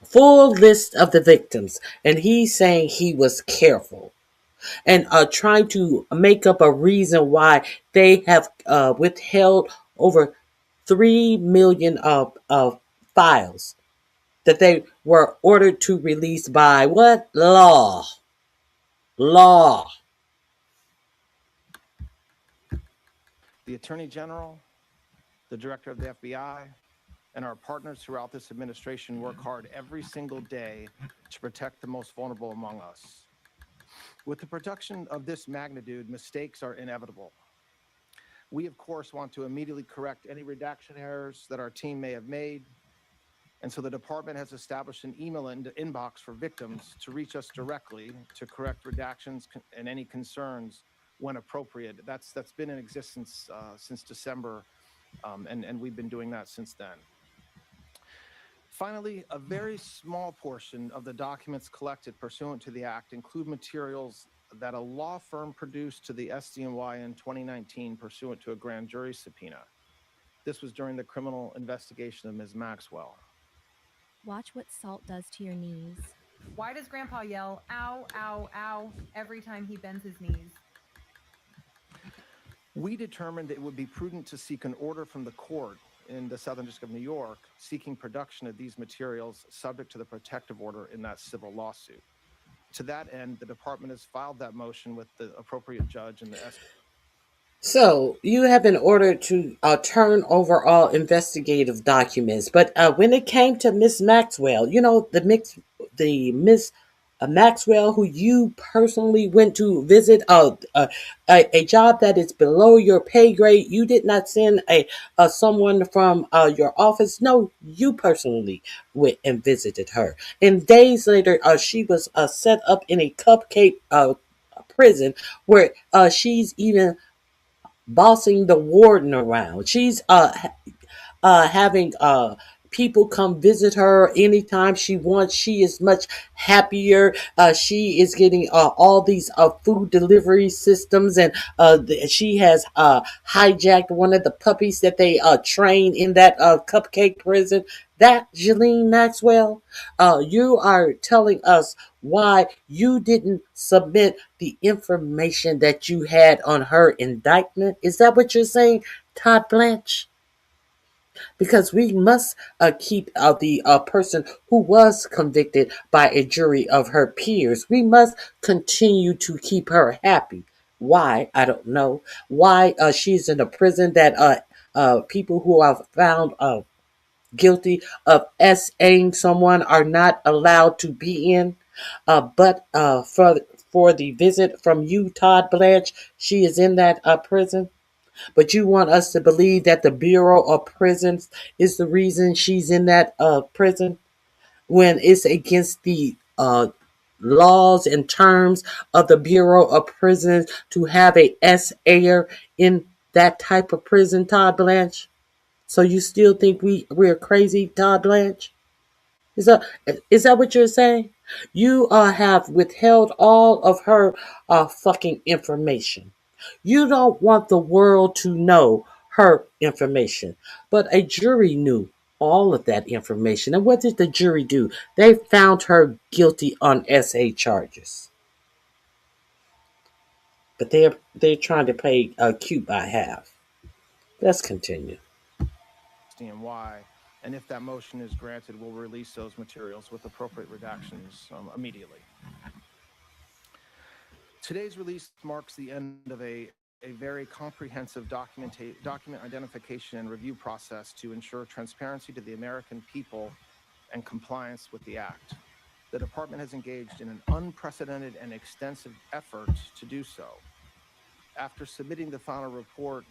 Full list of the victims, and he's saying he was careful and trying to make up a reason why they have withheld over 3 million files that they were ordered to release by what law? Law. The Attorney General, the Director of the FBI, and our partners throughout this administration work hard every single day to protect the most vulnerable among us. With the production of this magnitude, mistakes are inevitable. We, of course, want to immediately correct any redaction errors that our team may have made. And so the department has established an email inbox for victims to reach us directly to correct redactions and any concerns when appropriate. That's been in existence since December, and we've been doing that since then. Finally, a very small portion of the documents collected pursuant to the Act include materials that a law firm produced to the SDNY in 2019 pursuant to a grand jury subpoena. This was during the criminal investigation of Ms. Maxwell. Watch what salt does to your knees. Why does Grandpa yell, ow, ow, ow, every time he bends his knees? We determined it would be prudent to seek an order from the court in the Southern District of New York seeking production of these materials subject to the protective order in that civil lawsuit. To that end, the department has filed that motion with the appropriate judge in the So you have been ordered to turn over all investigative documents, but when it came to Miss Maxwell, the Miss Maxwell who you personally went to visit, a job that is below your pay grade, you did not send a someone from your office. No, you personally went and visited her. And days later, she was set up in a cupcake prison where she's even bossing the warden around. She's having people come visit her anytime she wants. She is much happier. She is getting all these food delivery systems, and she has hijacked one of the puppies that they train in that cupcake prison. That Ghislaine Maxwell, you are telling us why you didn't submit the information that you had on her indictment. Is that what you're saying, Todd Blanche? Because we must keep the person who was convicted by a jury of her peers. We must continue to keep her happy. Why? I don't know. Why she's in a prison that people who are found guilty of SAing someone are not allowed to be in. But for the visit from you, Todd Blanche, she is in that prison. But you want us to believe that the Bureau of Prisons is the reason she's in that prison when it's against the laws and terms of the Bureau of Prisons to have a SAer in that type of prison, Todd Blanche? So you still think we're crazy, Todd Blanche? Is that what you're saying? You have withheld all of her fucking information. You don't want the world to know her information. But a jury knew all of that information. And what did the jury do? They found her guilty on SA charges. But they're trying to pay Q by half. Let's continue. SDNY. And if that motion is granted, we'll release those materials with appropriate redactions immediately. Today's release marks the end of a very comprehensive document identification and review process to ensure transparency to the American people and compliance with the Act. The department has engaged in an unprecedented and extensive effort to do so. After submitting the final report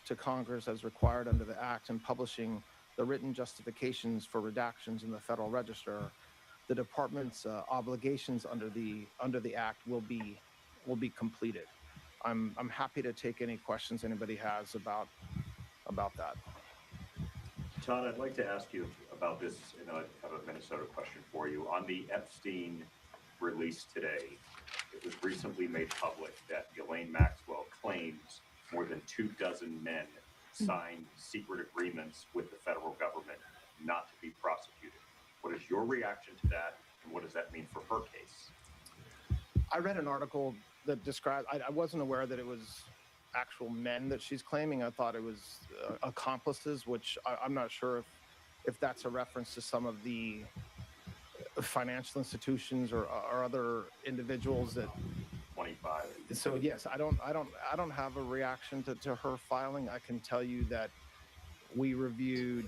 to Congress as required under the Act and publishing the written justifications for redactions in the Federal Register, the department's obligations under the Act will be completed. I'm happy to take any questions anybody has about that. Todd, I'd like to ask you about this, and I have a Minnesota question for you. On the Epstein release today, it was recently made public that Ghislaine Maxwell claims more than 24 men signed secret agreements with the federal government not to be prosecuted. What is your reaction to that, and what does that mean for her case? I read an article that described, I wasn't aware that it was actual men that she's claiming. I thought it was accomplices, which I'm not sure if that's a reference to some of the financial institutions or other individuals that 2025. So yes, I don't have a reaction to her filing. I can tell you that we reviewed,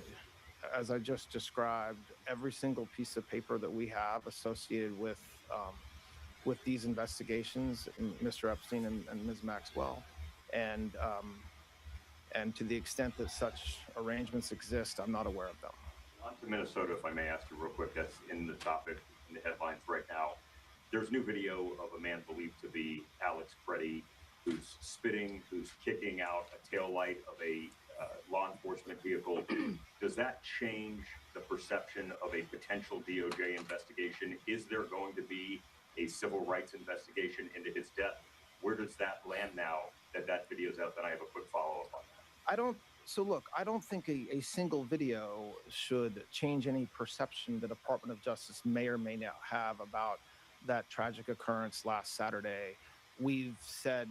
as I just described, every single piece of paper that we have associated with these investigations, Mr. Epstein and Ms. Maxwell, and to the extent that such arrangements exist, I'm not aware of them. On to Minnesota, if I may ask you real quick. That's in the topic, in the headlines right now. There's new video of a man believed to be Alex Preddy, who's spitting, who's kicking out a taillight of a law enforcement vehicle. Does that change the perception of a potential DOJ investigation? Is there going to be a civil rights investigation into his death? Where does that land now that video's out? Then I have a quick follow-up on that. So look, I don't think a single video should change any perception the Department of Justice may or may not have about that tragic occurrence last Saturday. We've said...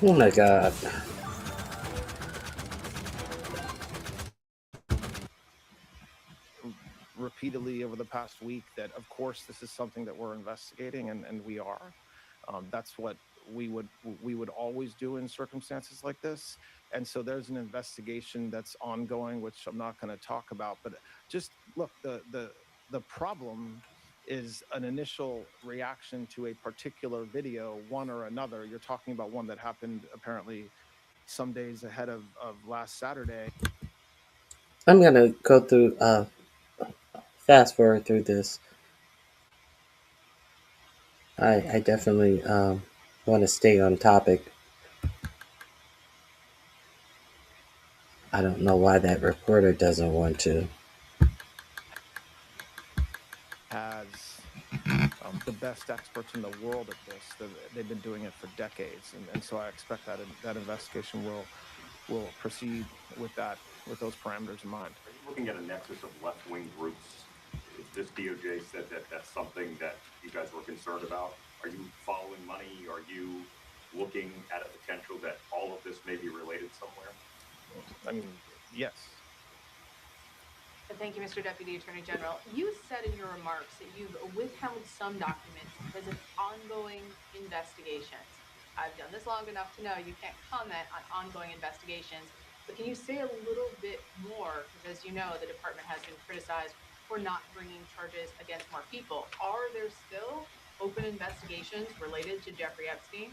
Oh my God. Repeatedly over the past week that, of course, this is something that we're investigating, and we are. That's what we would always do in circumstances like this. And so there's an investigation that's ongoing, which I'm not going to talk about. But just look, the problem is an initial reaction to a particular video, one or another. You're talking about one that happened apparently some days ahead of last Saturday. I'm going to go through, fast forward through this. I definitely want to stay on topic. I don't know why that reporter doesn't want to. Has the best experts in the world at this. They've been doing it for decades, and so I expect that investigation will proceed with those parameters in mind. Are you looking at a nexus of left-wing groups? This DOJ said that's something that you guys were concerned about. Are you following money? Are you looking at a potential that all of this may be related somewhere? I mean, yes. Thank you, Mr. Deputy Attorney General. You said in your remarks that you've withheld some documents because of ongoing investigations. I've done this long enough to know you can't comment on ongoing investigations, but can you say a little bit more? Because as you know, the department has been criticized for not bringing charges against more people. Are there still open investigations related to Jeffrey Epstein?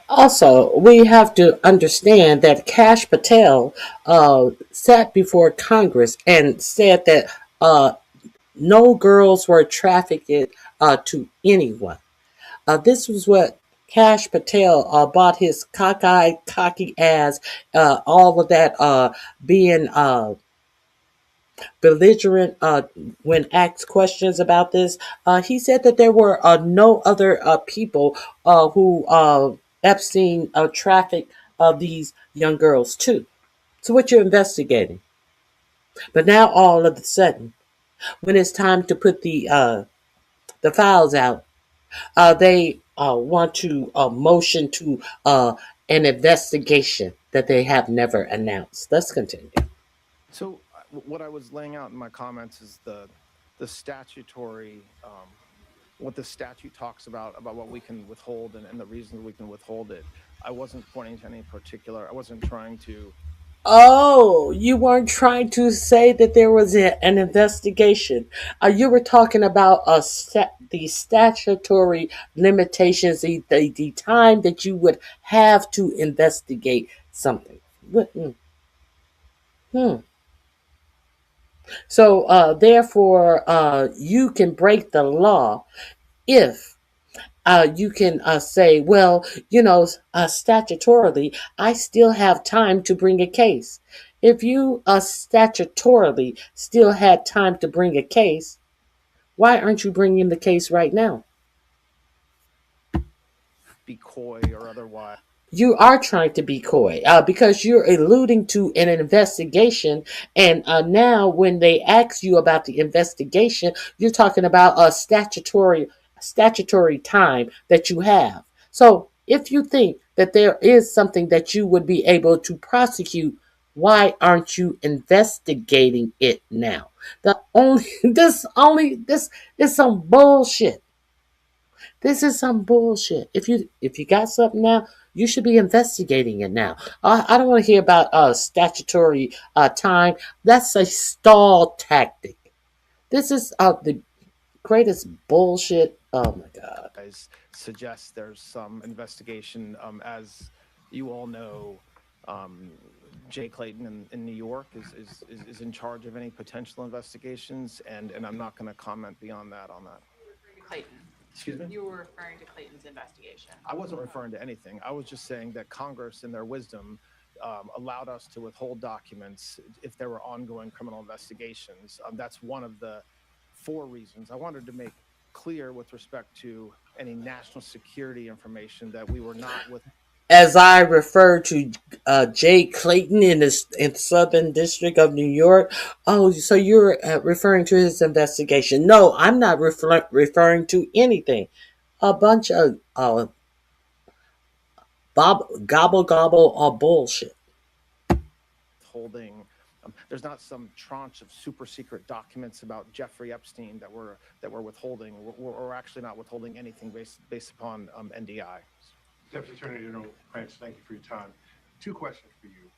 Also, we have to understand that Kash Patel sat before Congress and said that no girls were trafficked to anyone. This was what Kash Patel bought his cocky ass, all of that being belligerent when asked questions about this. He said that there were no other people who Epstein trafficked these young girls too. So what you're investigating. But now all of a sudden, when it's time to put the files out, they want to motion to an investigation that they have never announced. Let's continue. So what I was laying out in my comments is the statutory, what the statute talks about what we can withhold and the reasons we can withhold it. I wasn't pointing to any particular, I wasn't trying to. Oh, you weren't trying to say that there was an investigation. You were talking about the statutory limitations, the time that you would have to investigate something. So, therefore, you can break the law if you can say, well, statutorily, I still have time to bring a case. If you statutorily still had time to bring a case, why aren't you bringing the case right now? Be coy or otherwise. You are trying to be coy because you're alluding to an investigation. And now when they ask you about the investigation, you're talking about a statutory time that you have. So if you think that there is something that you would be able to prosecute, why aren't you investigating it now? This is some bullshit. This is some bullshit. If you got something now, you should be investigating it now. I don't want to hear about statutory time. That's a stall tactic. This is the greatest bullshit. Oh my god. Guys suggest there's some investigation. As you all know, Jay Clayton in New York is in charge of any potential investigations, and I'm not going to comment beyond that on that. Clayton. Excuse me? You were referring to Clayton's investigation. I wasn't referring to anything. I was just saying that Congress, in their wisdom, allowed us to withhold documents if there were ongoing criminal investigations. That's one of the 4 reasons. I wanted to make clear with respect to any national security information that we were not with. As I refer to Jay Clayton in the Southern District of New York. Oh, so you're referring to his investigation? No, I'm not referring to anything. A bunch of gobble of bullshit. Holding. There's not some tranche of super secret documents about Jeffrey Epstein that we're withholding. We're actually not withholding anything based upon NDI. Deputy Attorney General Prince, thank you for your time. 2 questions for you.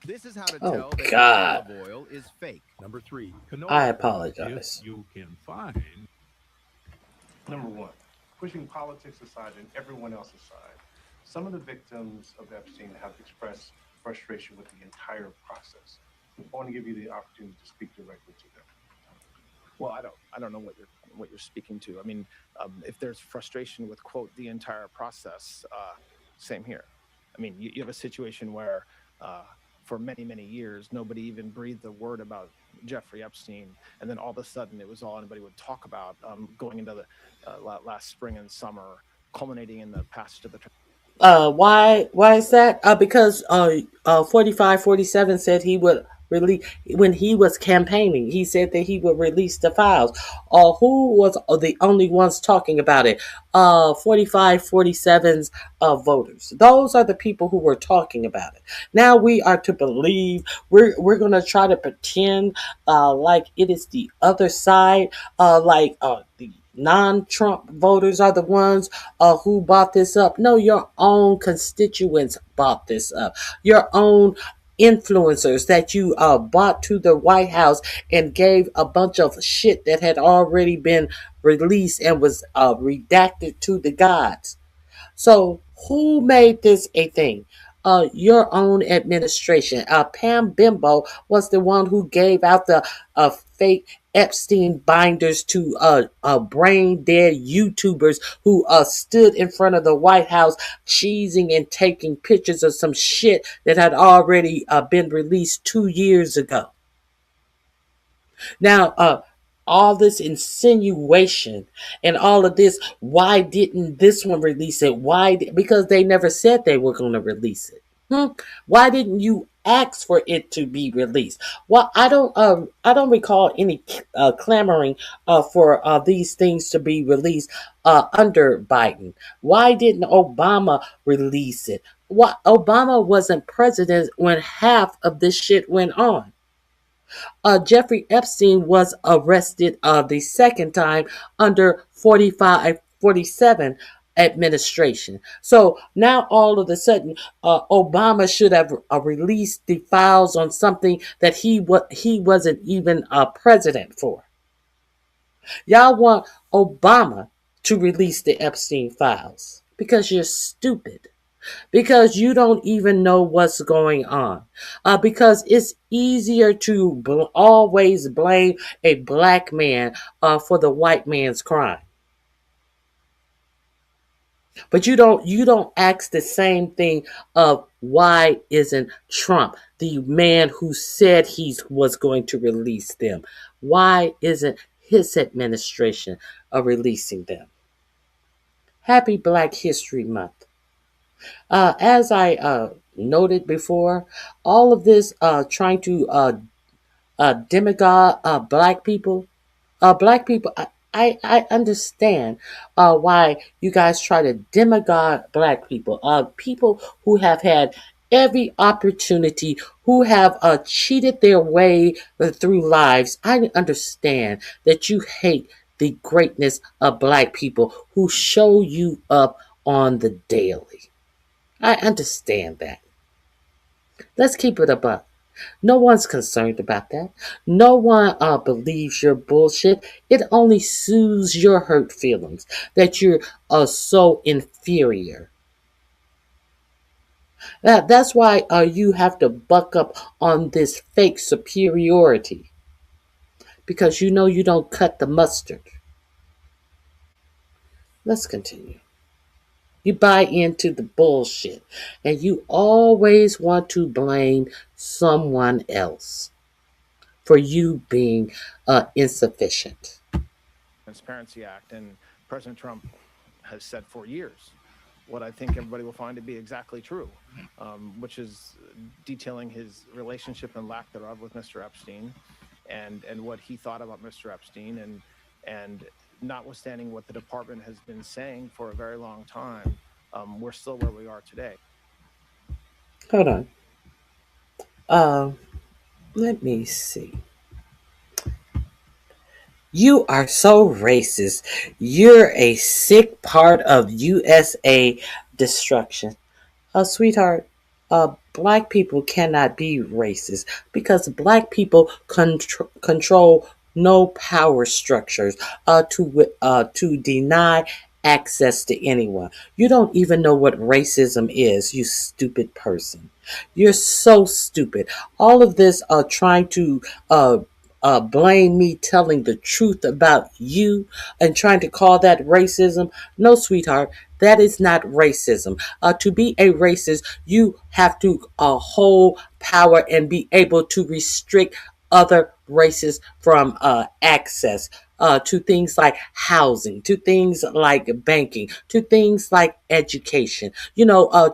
This is how to Oh, tell that God. olive oil is fake. Number 3, I apologize. If you can find. Number 1, pushing politics aside and everyone else aside, some of the victims of Epstein have expressed frustration with the entire process. I want to give you the opportunity to speak directly to them. Well, I don't know what you're speaking to. I mean, if there's frustration with, quote, the entire process, same here. I mean, you have a situation where for many years nobody even breathed a word about Jeffrey Epstein, and then all of a sudden it was all anybody would talk about going into the last spring and summer, culminating in the passage of the. Why is that? Because 4547 said he would release when he was campaigning. He said that he would release the files. Who was the only ones talking about it? 4547's voters. Those are the people who were talking about it. Now we are to believe. We're gonna try to pretend like it is the other side. The non-Trump voters are the ones who bought this up. No, your own constituents bought this up. Your own influencers that you bought to the White House and gave a bunch of shit that had already been released and was redacted to the gods. So who made this a thing? Your own administration. Pam Bimbo was the one who gave out the fake Epstein binders to brain dead YouTubers who stood in front of the White House cheesing and taking pictures of some shit that had already been released 2 years ago. Now, all this insinuation and all of this, why didn't this one release it? Because they never said they were going to release it. Why didn't you ask for it to be released? Well, I don't recall any clamoring for these things to be released under Biden. Why didn't Obama release it? What Obama wasn't president when half of this shit went on. Jeffrey Epstein was arrested the second time under 4547 administration. So now all of a sudden, Obama should have released the files on something that he wasn't even a president for. Y'all want Obama to release the Epstein files because you're stupid. Because you don't even know what's going on. Because it's easier to always blame a black man for the white man's crime. But you don't ask the same thing of why isn't Trump, the man who said he was going to release them, why isn't his administration releasing them? Happy Black History Month. As I noted before, all of this trying to demagogue black people, I understand why you guys try to demagogue black people, people who have had every opportunity, who have cheated their way through lives. I understand that you hate the greatness of black people who show you up on the daily. I understand that. Let's keep it a buck. No one's concerned about that. No one believes your bullshit. It only soothes your hurt feelings that you're so inferior. That's why you have to buck up on this fake superiority because you know you don't cut the mustard. Let's continue. You buy into the bullshit and you always want to blame someone else for you being insufficient. Transparency Act, and President Trump has said for years what I think everybody will find to be exactly true, which is detailing his relationship and lack thereof with Mr. Epstein, and what he thought about Mr. Epstein, and notwithstanding what the department has been saying for a very long time, we're still where we are today. Hold on. Let me see. You are so racist. You're a sick part of USA destruction. Sweetheart, black people cannot be racist because black people control no power structures to deny access to anyone. You don't even know what racism is, you stupid person. You're so stupid. All of this trying to blame me telling the truth about you and trying to call that racism. No, sweetheart, that is not racism. To be a racist, you have to hold power and be able to restrict other races from access to things like housing, to things like banking, to things like education.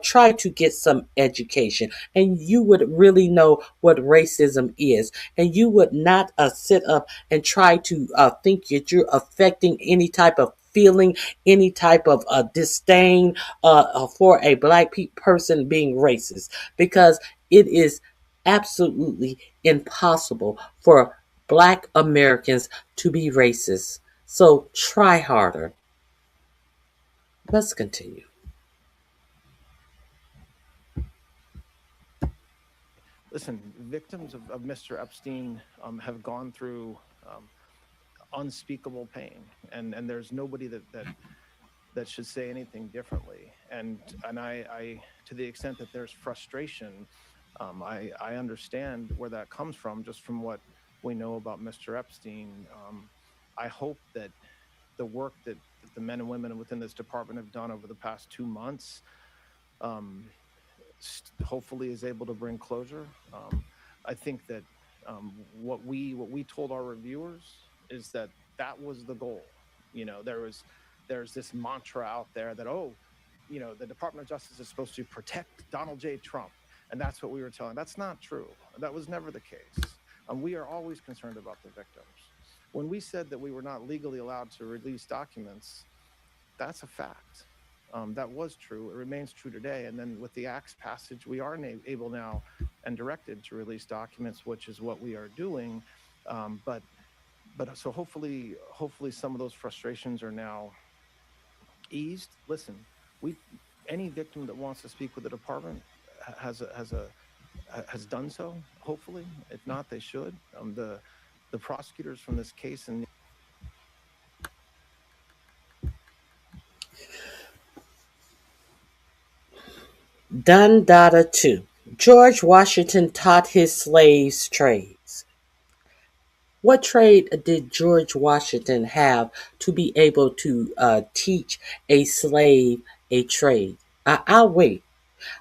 Try to get some education and you would really know what racism is. And you would not sit up and try to think that you're affecting any type of feeling, any type of disdain for a black person being racist, because it is absolutely impossible for black Americans to be racist. So try harder. Let's continue. Listen, victims of Mr. Epstein have gone through unspeakable pain, and there's nobody that should say anything differently. And I to the extent that there's frustration, I understand where that comes from, just from what we know about Mr. Epstein. I hope that the work that the men and women within this department have done over the past 2 months hopefully is able to bring closure. I think that what we told our reviewers is that was the goal. There's this mantra out there that the Department of Justice is supposed to protect Donald J. Trump, and that's what we were telling. That's not true. That was never the case. We are always concerned about the victims. When we said that we were not legally allowed to release documents, that's a fact. That was true. It remains true today. And then with the Act's passage, we are able now and directed to release documents, which is what we are doing. But so hopefully some of those frustrations are now eased. Listen, any victim that wants to speak with the department has done so. Hopefully, if not, they should. The prosecutors from this case and Dun Dada 2. George Washington taught his slaves trades. What trade did George Washington have to be able to teach a slave a trade? I'll wait.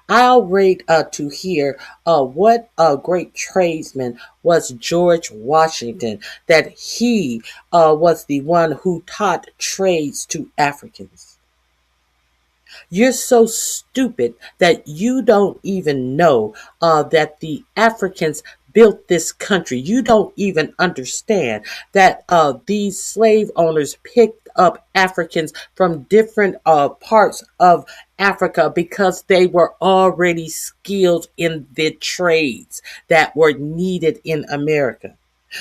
I'll wait to hear what great tradesman was George Washington, that he was the one who taught trades to Africans. You're so stupid that you don't even know that the Africans built this country. You don't even understand that these slave owners picked up Africans from different parts of Africa because they were already skilled in the trades that were needed in America.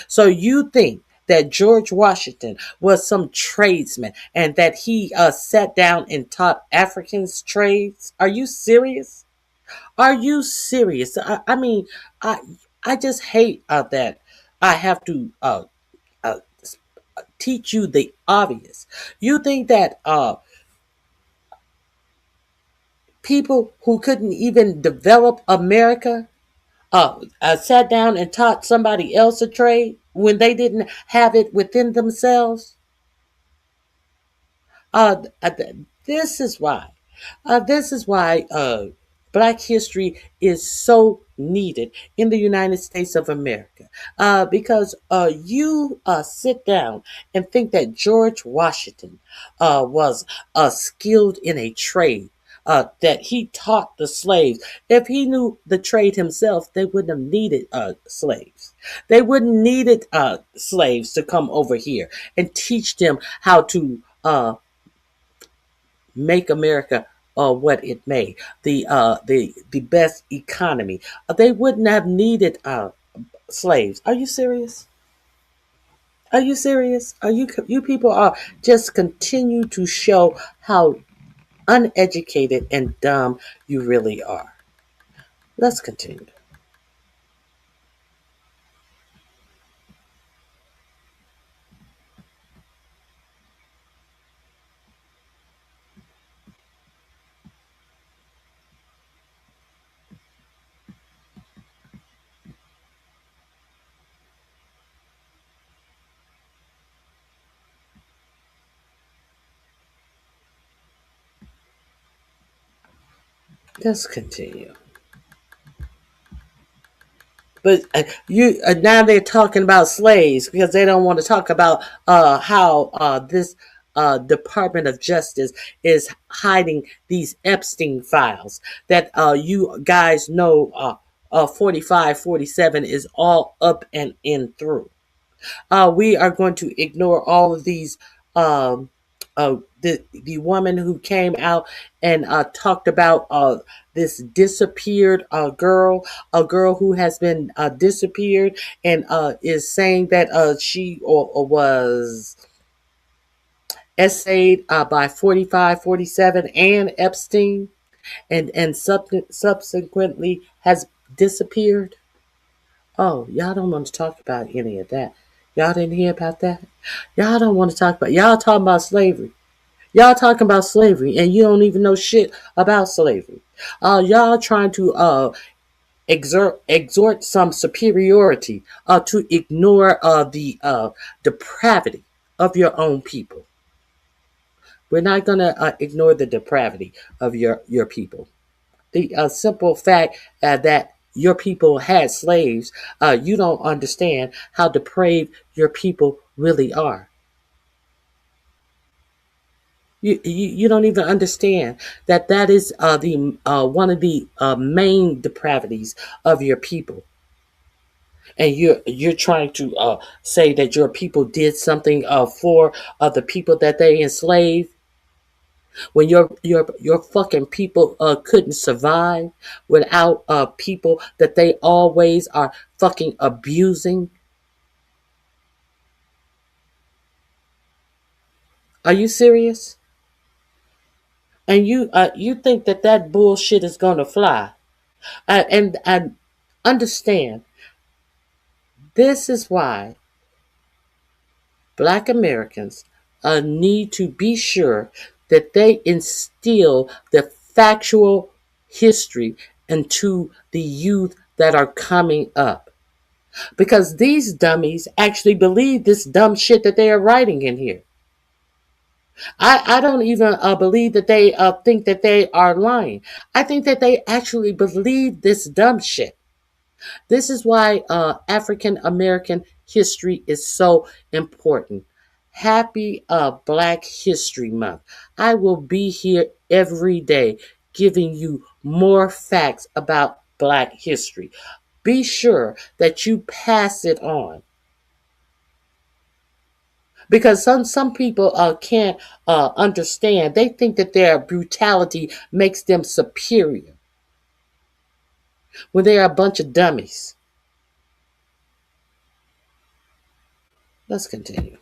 So you think that George Washington was some tradesman and that he sat down and taught Africans trades? Are you serious? Are you serious? I mean, I I just hate that I have to uh, teach you the obvious. You think that people who couldn't even develop America sat down and taught somebody else a trade when they didn't have it within themselves? Uh, uh, this is why. This is why Black history is so needed in the United States of America. Because you sit down and think that George Washington was skilled in a trade. That he taught the slaves. If he knew the trade himself, they wouldn't have needed slaves. They wouldn't needed slaves to come over here and teach them how to make America what it may, the best economy. They wouldn't have needed slaves. Are you serious? Are you serious? Are you people are just continue to show how uneducated and dumb you really are. Let's continue. Let's continue. But you now they're talking about slaves because they don't want to talk about how this Department of Justice is hiding these Epstein files that you guys know 45, 47 is all up and in through. We are going to ignore all of these. The woman who came out and talked about this disappeared girl, a girl who has been disappeared, and is saying that she was essayed by 45, 47, and Epstein, and subsequently has disappeared. Oh, y'all don't want to talk about any of that. Y'all didn't hear about that? Y'all don't want to talk about, y'all talking about slavery. Y'all talking about slavery and you don't even know shit about slavery. Y'all trying to exhort some superiority to ignore the depravity of your own people. We're not gonna ignore the depravity of your people. The simple fact that your people had slaves, you don't understand how depraved your people really are. You don't even understand that that is the one of the main depravities of your people, and you're trying to say that your people did something for the people that they enslaved when your fucking people couldn't survive without people that they always are fucking abusing. Are you serious? And you think that that bullshit is gonna fly? And understand, this is why Black Americans need to be sure that they instill the factual history into the youth that are coming up. Because these dummies actually believe this dumb shit that they are writing in here. I don't even believe that they think that they are lying. I think that they actually believe this dumb shit. This is why African American history is so important. Happy Black History Month. I will be here every day giving you more facts about Black history. Be sure that you pass it on. Because some people can't understand. They think that their brutality makes them superior when they are a bunch of dummies. Let's continue.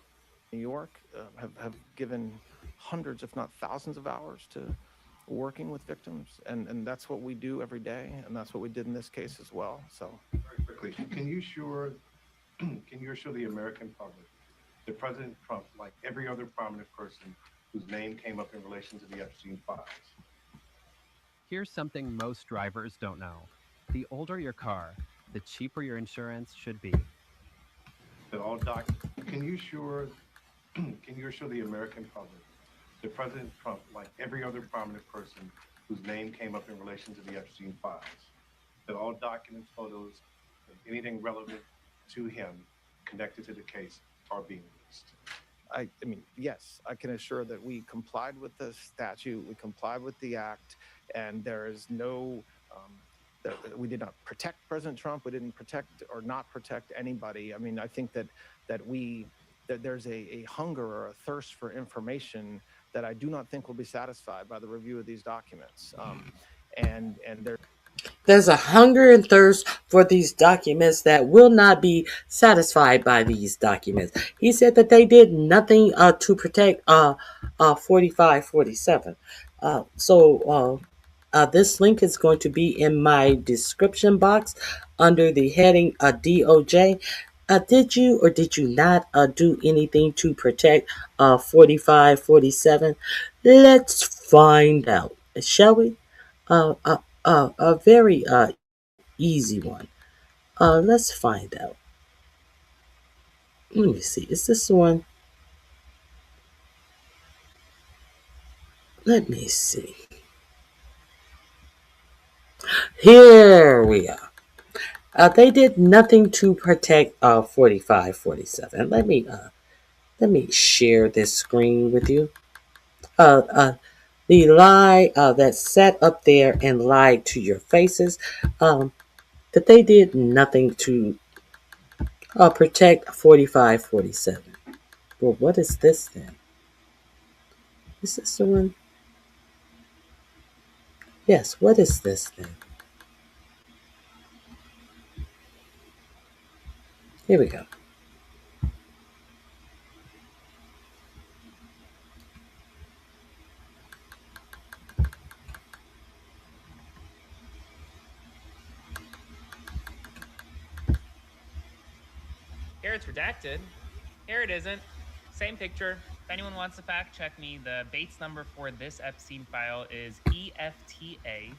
New York have given hundreds, if not thousands, of hours to working with victims, and that's what we do every day, and that's what we did in this case as well. So, very quickly, can you assure the American public that President Trump, like every other prominent person whose name came up in relation to the Epstein files? Here's something most drivers don't know. The older your car, the cheaper your insurance should be. That all can you assure the American public that President Trump, like every other prominent person whose name came up in relation to the Epstein files, that all documents, photos, and anything relevant to him connected to the case are being released? I mean, yes, I can assure that we complied with the statute, we complied with the act, and there is no, that we did not protect President Trump. We didn't protect or not protect anybody. I mean, I think that there's a hunger or a thirst for information that I do not think will be satisfied by the review of these documents. And There's a hunger and thirst for these documents that will not be satisfied by these documents. He said that they did nothing to protect 4547. This link is going to be in my description box under the heading DOJ. Did you or did you not do anything to protect 4547? Let's find out, shall we? A very easy one. Let's find out. Let me see. Is this the one? Let me see. Here we are. They did nothing to protect 4547. Let me share this screen with you. The lie that sat up there and lied to your faces, that they did nothing to protect 4547. Well, what is this then? Is this the one? Yes, what is this then? Here we go. Here it's redacted. Here it isn't. Same picture. If anyone wants to fact check me, the Bates number for this Epstein file is EFTA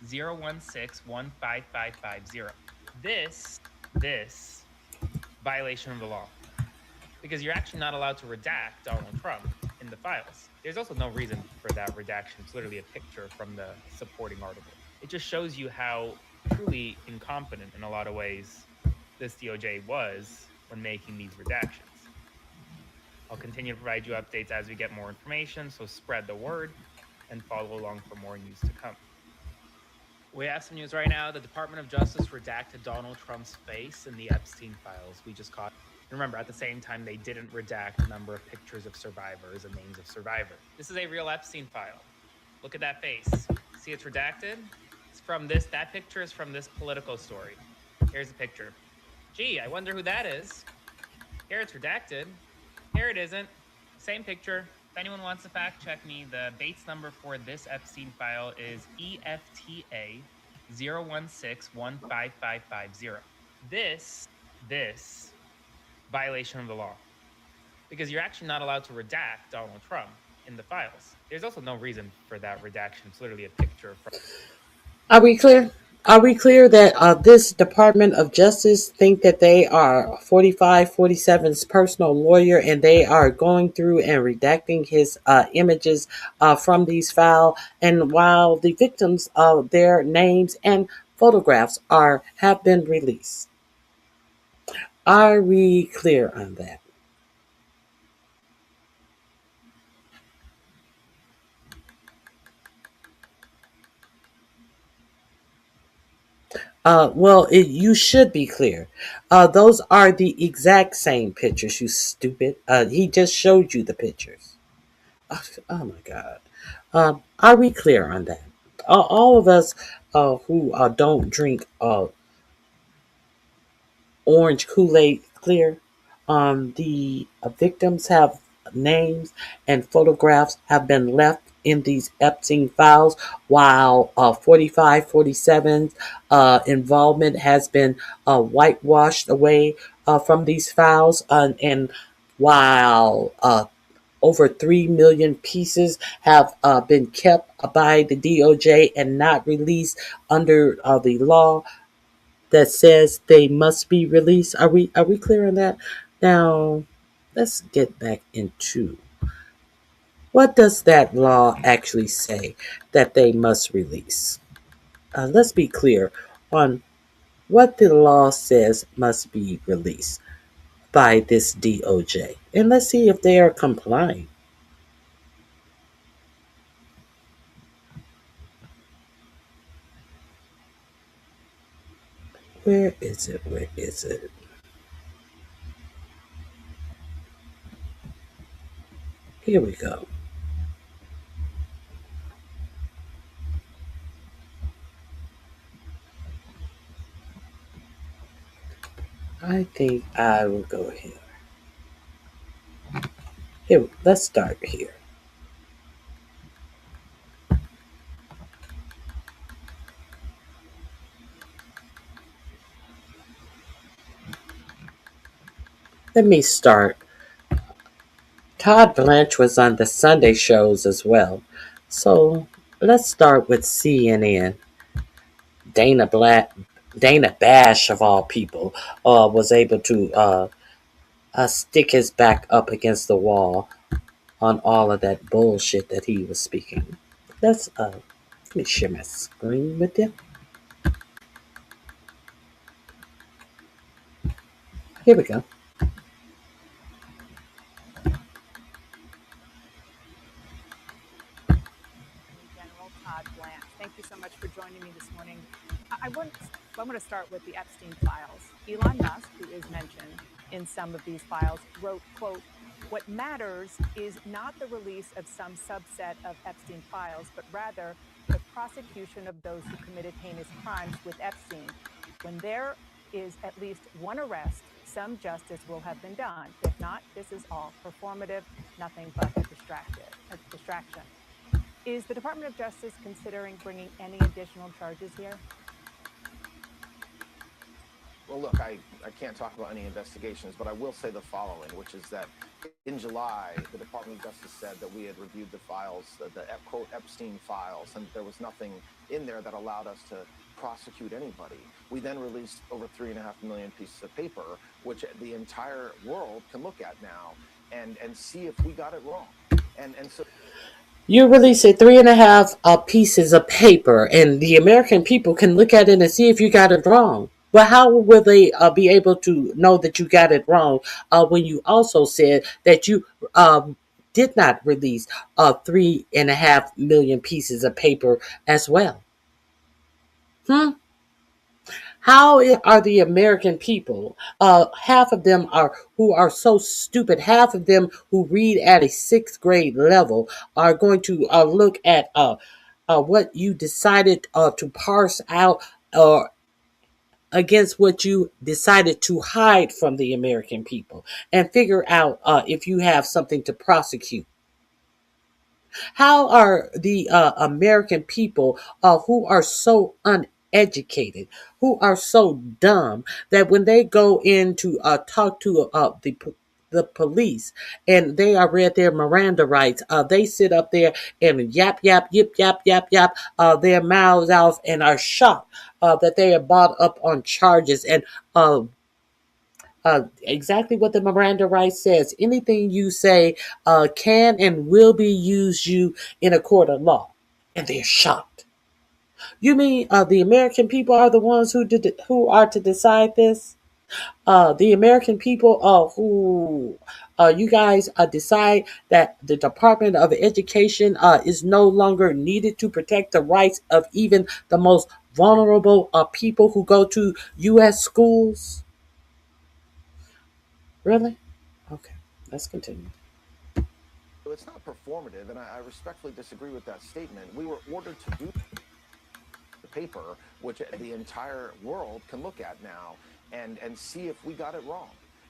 016155550. This violation of the law. Because you're actually not allowed to redact Donald Trump in the files. There's also no reason for that redaction. It's literally a picture from the supporting article. It just shows you how truly incompetent in a lot of ways this DOJ was when making these redactions. I'll continue to provide you updates as we get more information, so spread the word and follow along for more news to come. We have some news right now. The Department of Justice redacted Donald Trump's face in the Epstein files we just caught. Remember, at the same time, they didn't redact a number of pictures of survivors and names of survivors. This is a real Epstein file. Look at that face. See, it's redacted? It's from this. That picture is from this Politico story. Here's the picture. Gee, I wonder who that is. Here it's redacted. Here it isn't. Same picture. If anyone wants to fact check me, the Bates number for this Epstein file is EFTA 016155550. This violation of the law. Because you're actually not allowed to redact Donald Trump in the files. There's also no reason for that redaction. It's literally a picture from... Are we clear? Are we clear that this Department of Justice think that they are 4547's personal lawyer and they are going through and redacting his images from these files, and while the victims of their names and photographs have been released? Are we clear on that? You should be clear. Those are the exact same pictures, you stupid. He just showed you the pictures. Oh my God. Are we clear on that? All of us who don't drink orange Kool-Aid clear? The victims have names and photographs have been left in these Epstein files, while 45, 47's involvement has been whitewashed away from these files, and while over 3 million pieces have been kept by the DOJ and not released under the law that says they must be released. Are we clear on that? Now, let's get back into what does that law actually say that they must release. Let's be clear on what the law says must be released by this DOJ, and let's see if they are complying. Where is it? Where is it? Here we go. I think I will go here. Here, let's start here. Let me start. Todd Blanche was on the Sunday shows as well. So let's start with CNN. Dana Black, Dana Bash of all people, was able to stick his back up against the wall on all of that bullshit that he was speaking. Let me share my screen with you. Here we go. General Todd Blanche. Thank you so much for joining me this morning. I want to start with the Epstein files. Elon Musk, who is mentioned in some of these files, wrote, quote, "What matters is not the release of some subset of Epstein files, but rather the prosecution of those who committed heinous crimes with Epstein. When there is at least one arrest, some justice will have been done. If not, this is all performative, nothing but a distraction." Is the Department of Justice considering bringing any additional charges here? Well, look, I can't talk about any investigations, but I will say the following, which is that in July, the Department of Justice said that we had reviewed the files, the quote Epstein files, and there was nothing in there that allowed us to prosecute anybody. We then released over 3.5 million pieces of paper, which the entire world can look at now and see if we got it wrong. And so You release 3.5 pieces of paper, and the American people can look at it and see if you got it wrong. But how will they be able to know that you got it wrong when you also said that you did not release 3.5 million pieces of paper as well? How are the American people, half of them are who are so stupid, half of them who read at a sixth grade level, are going to look at what you decided to parse out against what you decided to hide from the American people and figure out if you have something to prosecute? How are the American people who are so uneducated, who are so dumb that when they go in to talk to the police and they are read their Miranda rights, they sit up there and yap, yap, yip, yap, yap, yap, their mouths off and are shocked that they are brought up on charges and exactly what the Miranda rights says. Anything you say can and will be used you in a court of law, and they're shocked. You mean the American people are the ones who are to decide this? The American people who you guys decide that the Department of Education is no longer needed to protect the rights of even the most vulnerable people who go to U.S. schools? Really? Okay, let's continue. it's not performative, and I respectfully disagree with that statement. We were ordered to do the paper, which the entire world can look at now and see if we got it wrong.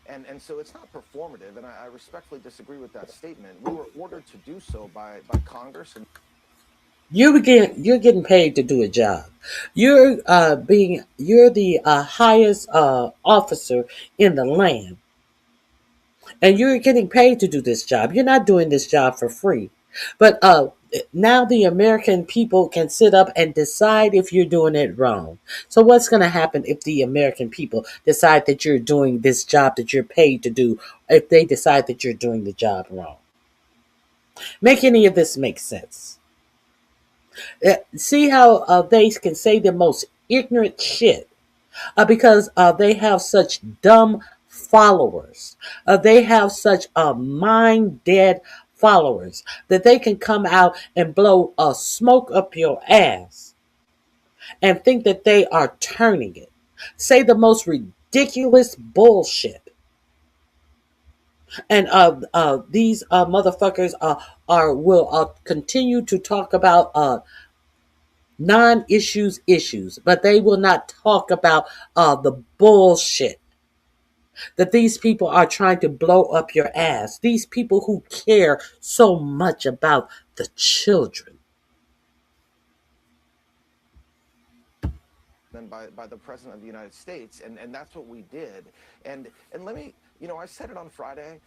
And so it's not performative, and I respectfully disagree with that statement. We were ordered to do so by Congress. And you're getting paid to do a job. You're the highest officer in the land, and you're getting paid to do this job. You're not doing this job for free. But now the American people can sit up and decide if you're doing it wrong. So what's going to happen if the American people decide that you're doing this job that you're paid to do, if they decide that you're doing the job wrong? Make any of this make sense? See how they can say the most ignorant shit because they have such dumb followers. They have such mind dead followers that they can come out and blow smoke up your ass and think that they are turning it. Say the most ridiculous bullshit. And these motherfuckers will continue to talk about issues, but they will not talk about the bullshit that these people are trying to blow up your ass. These people who care so much about the children. then by the President of the United States, and that's what we did. And let me, I said it on Friday.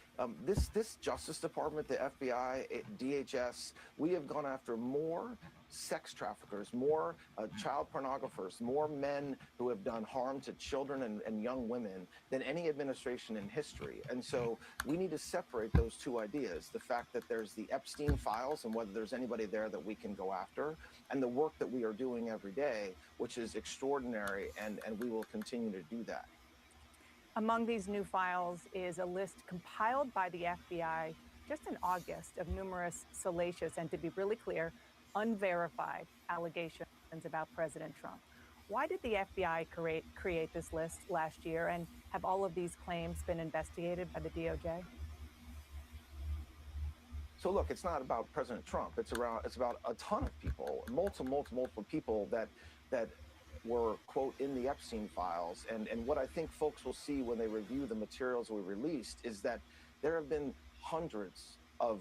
This Justice Department, the FBI, DHS, we have gone after more sex traffickers, more child pornographers, more men who have done harm to children and young women than any administration in history. And so we need to separate those two ideas, the fact that there's the Epstein files and whether there's anybody there that we can go after, and the work that we are doing every day, which is extraordinary, and we will continue to do that. Among these new files is a list compiled by the FBI just in August of numerous salacious and, to be really clear, unverified allegations about President Trump. Why did the FBI create this list last year, and have all of these claims been investigated by the DOJ? So look, it's not about President Trump. It's about a ton of people, multiple people that were, quote, in the Epstein files. And what I think folks will see when they review the materials we released is that there have been hundreds of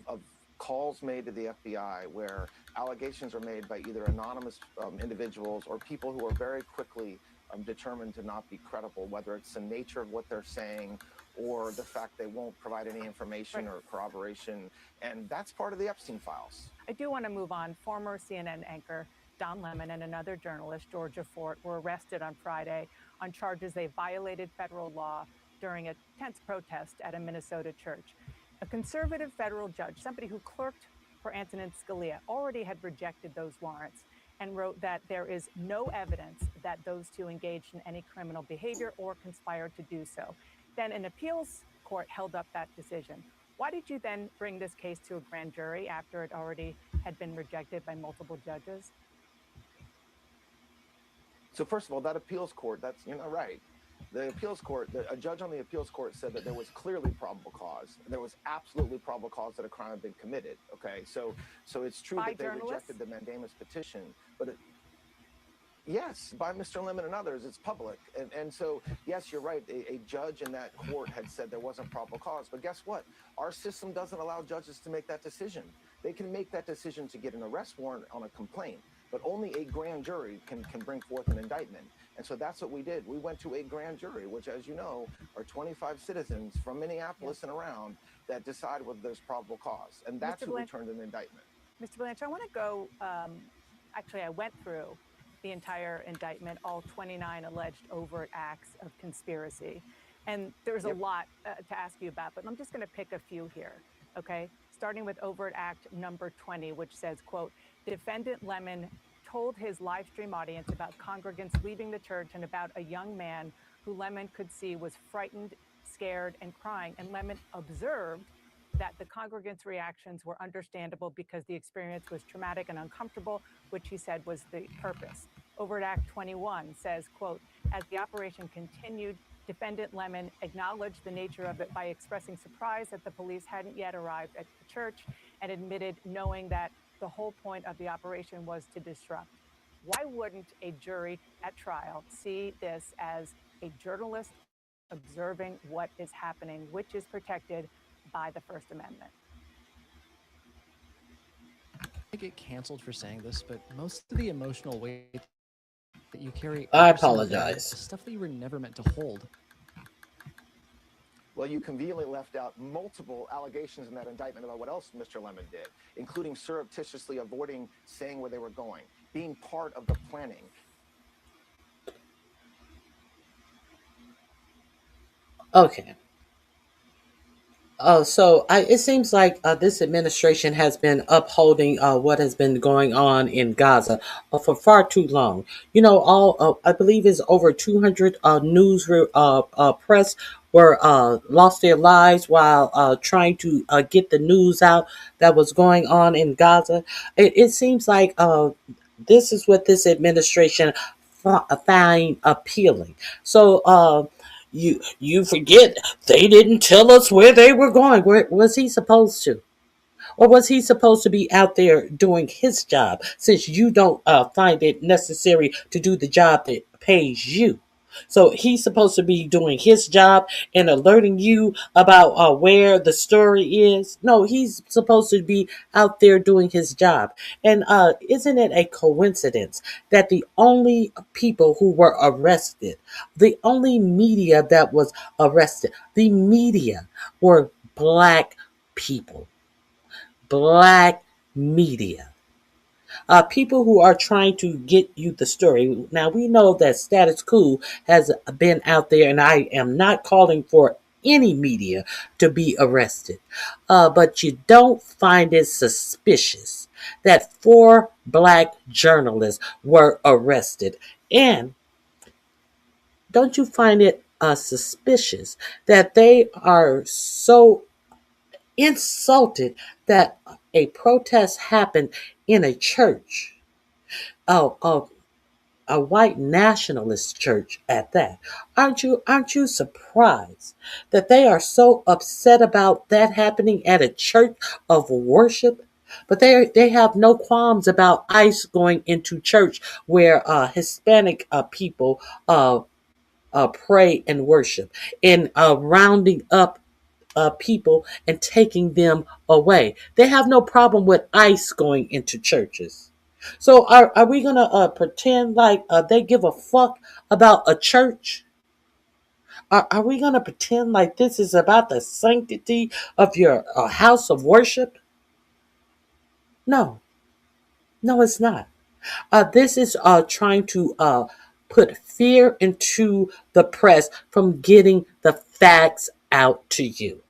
calls made to the FBI where allegations are made by either anonymous individuals or people who are very quickly determined to not be credible, whether it's the nature of what they're saying or the fact they won't provide any information or corroboration. And that's part of the Epstein files. I do want to move on. Former CNN anchor Don Lemon and another journalist, Georgia Fort, were arrested on Friday on charges they violated federal law during a tense protest at a Minnesota church. A conservative federal judge, somebody who clerked for Antonin Scalia, already had rejected those warrants and wrote that there is no evidence that those two engaged in any criminal behavior or conspired to do so. Then an appeals court held up that decision. Why did you then bring this case to a grand jury after it already had been rejected by multiple judges? So first of all, that appeals court, that's, right. The appeals court, a judge on the appeals court said that there was clearly probable cause. There was absolutely probable cause that a crime had been committed. Okay, so it's true that they rejected the mandamus petition, but yes, by Mr. Lemon and others, it's public. And so, yes, you're right. A judge in that court had said there wasn't probable cause. But guess what? Our system doesn't allow judges to make that decision. They can make that decision to get an arrest warrant on a complaint, but only a grand jury can bring forth an indictment. And so that's what we did. We went to a grand jury, which, as you know, are 25 citizens from Minneapolis and around that decide whether there's probable cause. And that's who returned an indictment. Mr. Blanchard, I want to go, actually, I went through the entire indictment, all 29 alleged overt acts of conspiracy. And there's a lot to ask you about, but I'm just going to pick a few here, okay? Starting with overt act number 20, which says, quote, defendant Lemon told his live stream audience about congregants leaving the church and about a young man who Lemon could see was frightened, scared, and crying. And Lemon observed that the congregants' reactions were understandable because the experience was traumatic and uncomfortable, which he said was the purpose. Overt Act 21 says, quote, as the operation continued, defendant Lemon acknowledged the nature of it by expressing surprise that the police hadn't yet arrived at the church and admitted knowing that the whole point of the operation was to disrupt. Why wouldn't a jury at trial see this as a journalist observing what is happening, which is protected by the First Amendment. I get canceled for saying this, but most of the emotional weight that you carry I every single day apologize. is stuff that you were never meant to hold. Well, you conveniently left out multiple allegations in that indictment about what else Mr. Lemon did, including surreptitiously avoiding saying where they were going, being part of the planning. Okay. So it seems like this administration has been upholding what has been going on in Gaza for far too long. You know, I believe it's over 200 press were lost their lives while trying to get the news out that was going on in Gaza. It seems like this is what this administration find appealing. So. You forget they didn't tell us where they were going. Where was he supposed to? Or was he supposed to be out there doing his job since you don't find it necessary to do the job that pays you? So he's supposed to be doing his job and alerting you about where the story is. No, he's supposed to be out there doing his job. And isn't it a coincidence that the only people who were arrested, the only media that was arrested, the media were black people? Black media. People who are trying to get you the story. Now, we know that Status Quo has been out there, and I am not calling for any media to be arrested. But you don't find it suspicious that 4 black journalists were arrested. And don't you find it suspicious that they are so insulted that a protest happened in a church, a white nationalist church at that? Aren't you surprised that they are so upset about that happening at a church of worship? But they have no qualms about ICE going into church where Hispanic people pray and worship, and rounding up people and taking them away. They have no problem with ICE going into churches. So are we going to pretend like they give a fuck about a church? Are we going to pretend like this is about the sanctity of your house of worship? No. No, it's not. This is trying to put fear into the press from getting the facts out to you.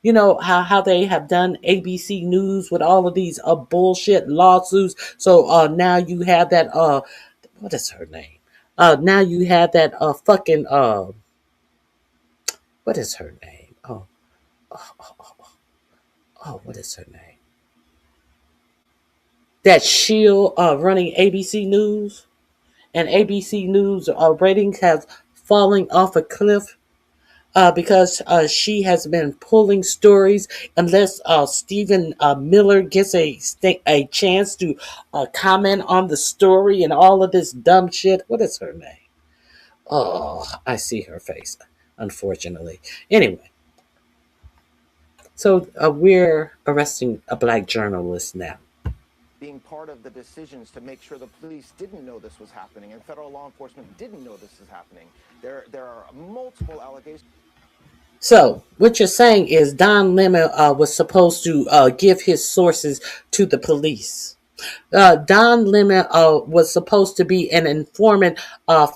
You know how they have done ABC News with all of these bullshit lawsuits. So now you have that what is her name? Now you have that fucking what is her name? What is her name? That Shield running ABC News, and ABC News ratings have fallen off a cliff because she has been pulling stories unless Stephen Miller gets a chance to comment on the story and all of this dumb shit. What is her name? Oh, I see her face, unfortunately. Anyway, so we're arresting a black journalist now. Being part of the decisions to make sure the police didn't know this was happening and federal law enforcement didn't know this is happening. There are multiple allegations. So what you're saying is Don Lemon was supposed to give his sources to the police. Don Lemon was supposed to be an informant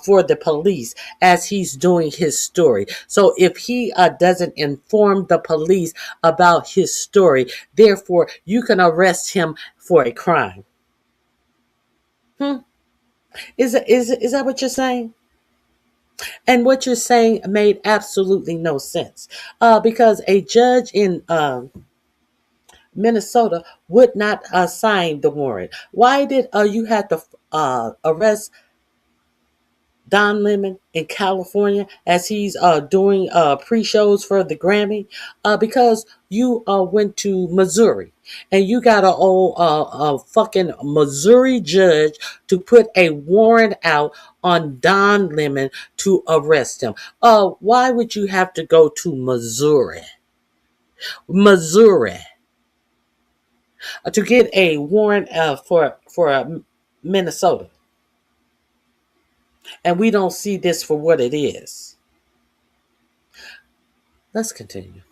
for the police as he's doing his story. So if he doesn't inform the police about his story, therefore you can arrest him for a crime. Is that what you're saying? And what you're saying made absolutely no sense because a judge in Minnesota would not sign the warrant. Why did you have to arrest Don Lemon in California as he's doing pre-shows for the Grammy because you went to Missouri and you got a fucking Missouri judge to put a warrant out on Don Lemon to arrest him. Why would you have to go to Missouri? Missouri to get a warrant for Minnesota, and we don't see this for what it is. Let's continue.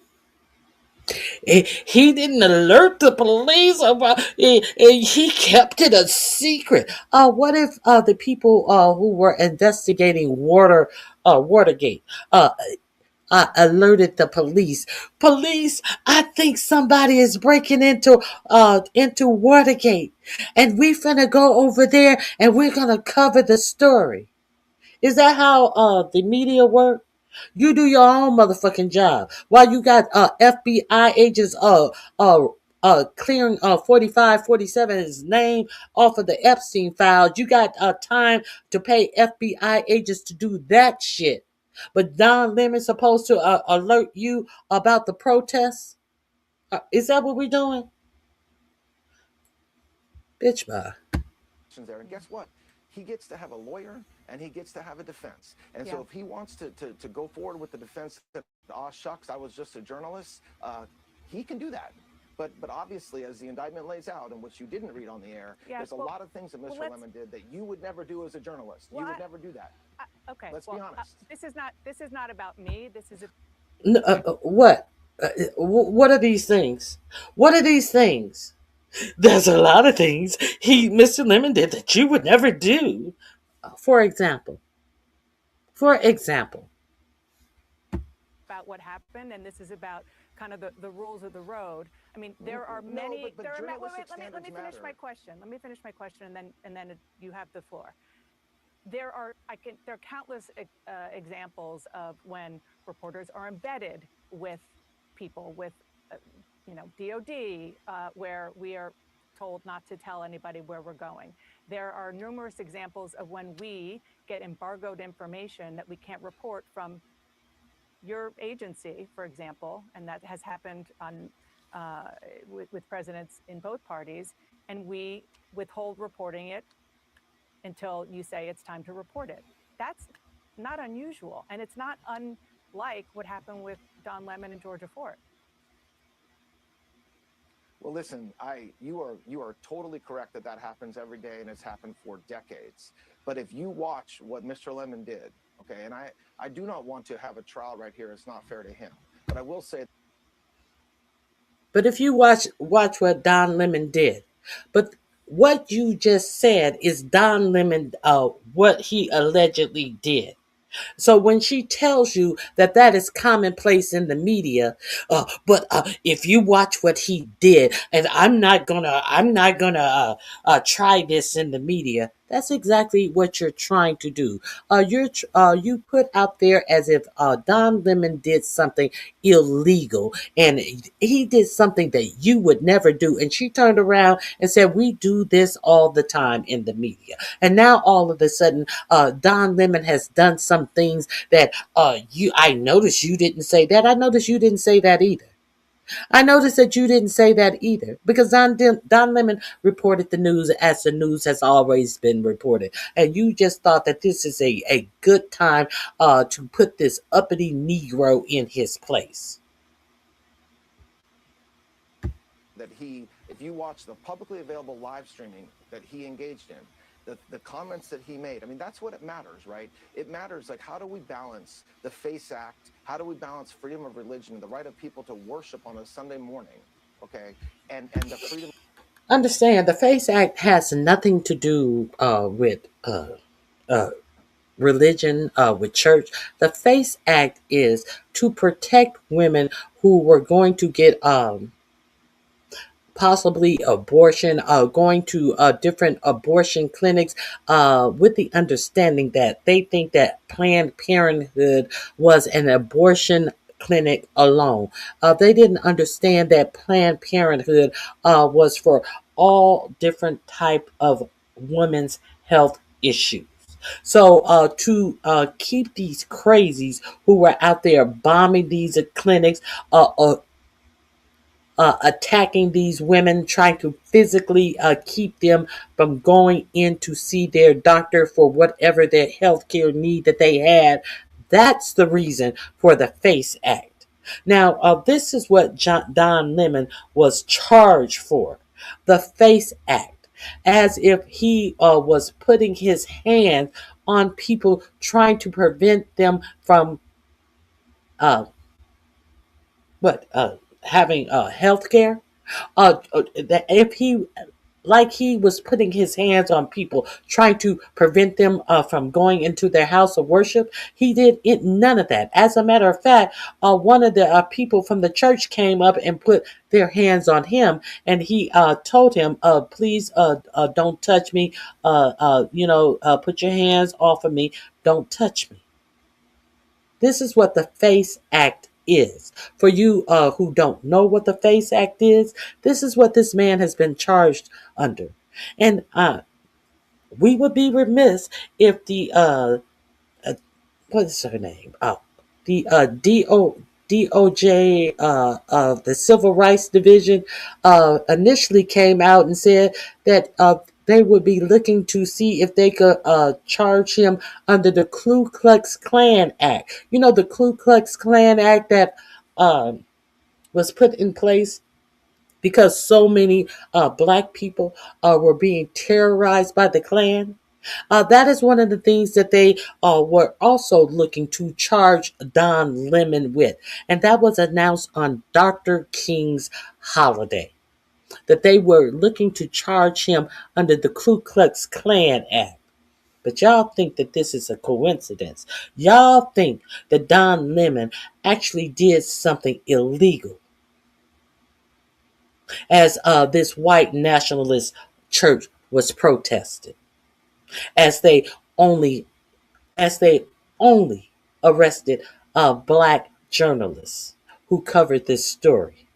He didn't alert the police about it. He kept it a secret. What if the people who were investigating Watergate alerted the police? Police, I think somebody is breaking into Watergate, and we finna go over there and we're gonna cover the story. Is that how the media work? You do your own motherfucking job. While you got FBI agents clearing 4547's name off of the Epstein files, you got time to pay FBI agents to do that shit. But Don Lemon's supposed to alert you about the protests? Is that what we're doing? Bitch, bye. There, and guess what? He gets to have a lawyer and he gets to have a defense. And so if he wants to go forward with the defense that, oh, shucks, I was just a journalist, he can do that. But obviously, as the indictment lays out, and which you didn't read on the air, there's a lot of things that Mr. Lemon did that you would never do as a journalist. You would never do that. Okay. Let's be honest. This is not about me. This is What? What are these things? What are these things? There's a lot of things Mr. Lemon did that you would never do. For example. about what happened, and this is about kind of the rules of the road. I mean, there are many. Wait, let me finish my question. Let me finish my question, and then you have the floor. There are countless examples of when reporters are embedded with people with, DOD, where we are told not to tell anybody where we're going. There are numerous examples of when we get embargoed information that we can't report from your agency, for example, and that has happened on with presidents in both parties, and we withhold reporting it until you say it's time to report it. That's not unusual, and it's not unlike what happened with Don Lemon and Georgia Fort. Well, listen, you are totally correct that happens every day, and it's happened for decades. But if you watch what Mr. Lemon did, okay, and I do not want to have a trial right here. It's not fair to him. But I will say. But if you watch what Don Lemon did, but what you just said is Don Lemon, what he allegedly did. So when she tells you that is commonplace in the media, but if you watch what he did, and I'm not gonna try this in the media. That's exactly what you're trying to do. You put out there as if Don Lemon did something illegal, and he did something that you would never do. And she turned around and said, "We do this all the time in the media." And now all of a sudden, Don Lemon has done some things that I noticed you didn't say that. I noticed you didn't say that either. I noticed that you didn't say that either, because Don Lemon reported the news as the news has always been reported. And you just thought that this is a good time to put this uppity Negro in his place. That if you watch the publicly available live streaming that he engaged in, the comments that he made, I mean, that's what it matters, right? It matters, like, how do we balance the FACE Act? How do we balance freedom of religion and the right of people to worship on a Sunday morning, okay? And the freedom... Understand, the FACE Act has nothing to do with religion, with church. The FACE Act is to protect women who were going to get possibly abortion, going to different abortion clinics with the understanding that they think that Planned Parenthood was an abortion clinic alone. They didn't understand that Planned Parenthood was for all different type of women's health issues. So to keep these crazies who were out there bombing these clinics, attacking these women, trying to physically keep them from going in to see their doctor for whatever their health care need that they had. That's the reason for the FACE Act. Now, this is what Don Lemon was charged for. The FACE Act. As if he was putting his hand on people, trying to prevent them from uh, having health care. That if he, like he was putting his hands on people, trying to prevent them from going into their house of worship. He did it, none of that. As a matter of fact, one of the people from the church came up and put their hands on him, and he told him, please don't touch me. Put your hands off of me. Don't touch me. This is what the FACE Act is. For you who don't know what the FACE Act is, this is what this man has been charged under. And we would be remiss if the what is her name? The DOJ of the Civil Rights Division initially came out and said that they would be looking to see if they could charge him under the Ku Klux Klan Act. You know, the Ku Klux Klan Act that was put in place because so many black people were being terrorized by the Klan. That is one of the things that they were also looking to charge Don Lemon with. And that was announced on Dr. King's holiday, that they were looking to charge him under the Ku Klux Klan Act. But y'all think that this is a coincidence. Y'all think that Don Lemon actually did something illegal, as this white nationalist church was protested, as they only as they only arrested black journalists who covered this story.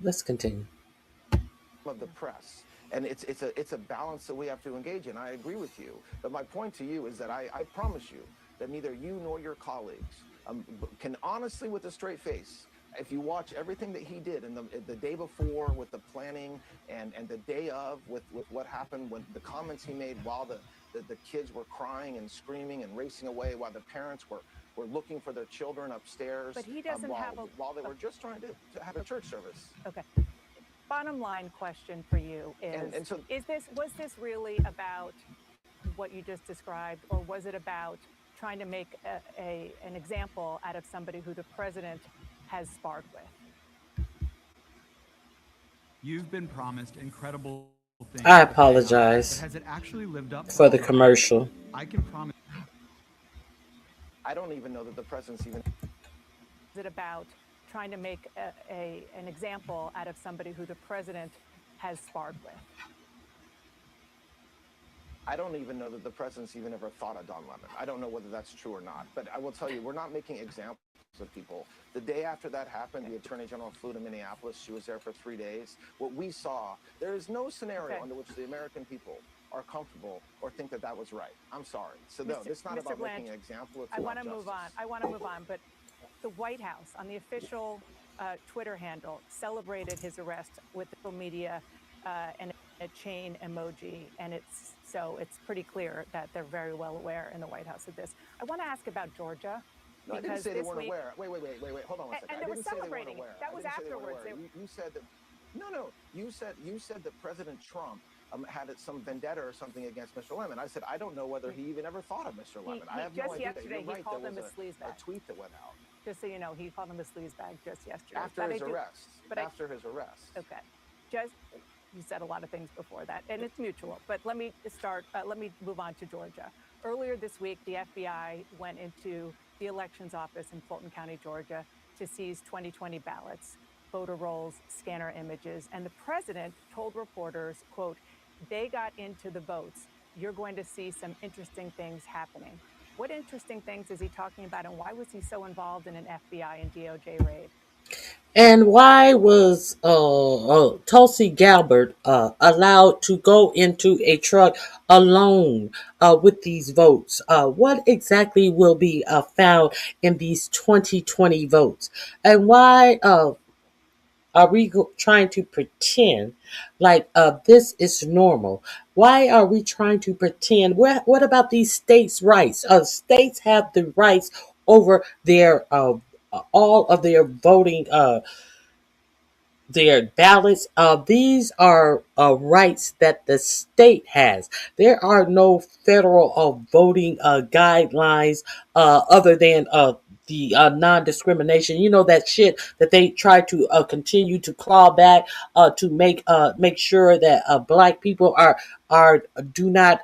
Let's continue. Of the press. And it's a balance that we have to engage in. I agree with you. But my point to you is that I promise you that neither you nor your colleagues can honestly, with a straight face, if you watch everything that he did in the day before with the planning and the day of with what happened, when the comments he made while the kids were crying and screaming and racing away, while the parents were looking for their children upstairs, But he doesn't while they were just trying to have a church service. Okay. Bottom line question for you is, was this really about what you just described, or was it about trying to make an example out of somebody who the president has sparred with? You've been promised incredible things. I apologize has it actually lived up for the commercial. I can promise. I don't even know that the president's even. Is it about trying to make an example out of somebody who the president has sparred with? I don't even know that the president's even ever thought of Don Lemon. I don't know whether that's true or not. But I will tell you, we're not making examples of people. The day after that happened, the Attorney General flew to Minneapolis. She was there for 3 days. What we saw, there is no scenario under which the American people are comfortable or think that that was right. I'm sorry. So no, it's not about making an example of. I want to move on. But the White House, on the official Twitter handle, celebrated his arrest with the social media and a chain emoji, and it's pretty clear that they're very well aware in the White House of this. I want to ask about Georgia. No, I didn't say they weren't aware. Wait. Hold on one second. And they were celebrating. That was afterwards. You said that. No. You said that President Trump had some vendetta or something against Mr. Lemon. I said I don't know whether he even ever thought of Mr. Lemon. I have no idea. Yesterday, he called him a sleazebag. A tweet that went out. Just so you know, he called him a sleazebag just yesterday. After his arrest. Okay. You said a lot of things before that, and it's mutual. But let me move on to Georgia. Earlier this week, the FBI went into the elections office in Fulton County, Georgia, to seize 2020 ballots, voter rolls, scanner images, and the president told reporters, quote, "They got into the votes. You're going to see some interesting things happening." What interesting things is he talking about, and why was he so involved in an FBI and DOJ raid? And why was Tulsi Gabbard allowed to go into a truck alone with these votes? What exactly will be found in these 2020 votes? And why are we trying to pretend like this is normal? Why are we trying to pretend? What about these states' rights? States have the rights over their all of their voting. Their ballots. These are rights that the state has. There are no federal voting guidelines other than the non-discrimination. You know that shit that they try to continue to claw back to make sure that black people are do not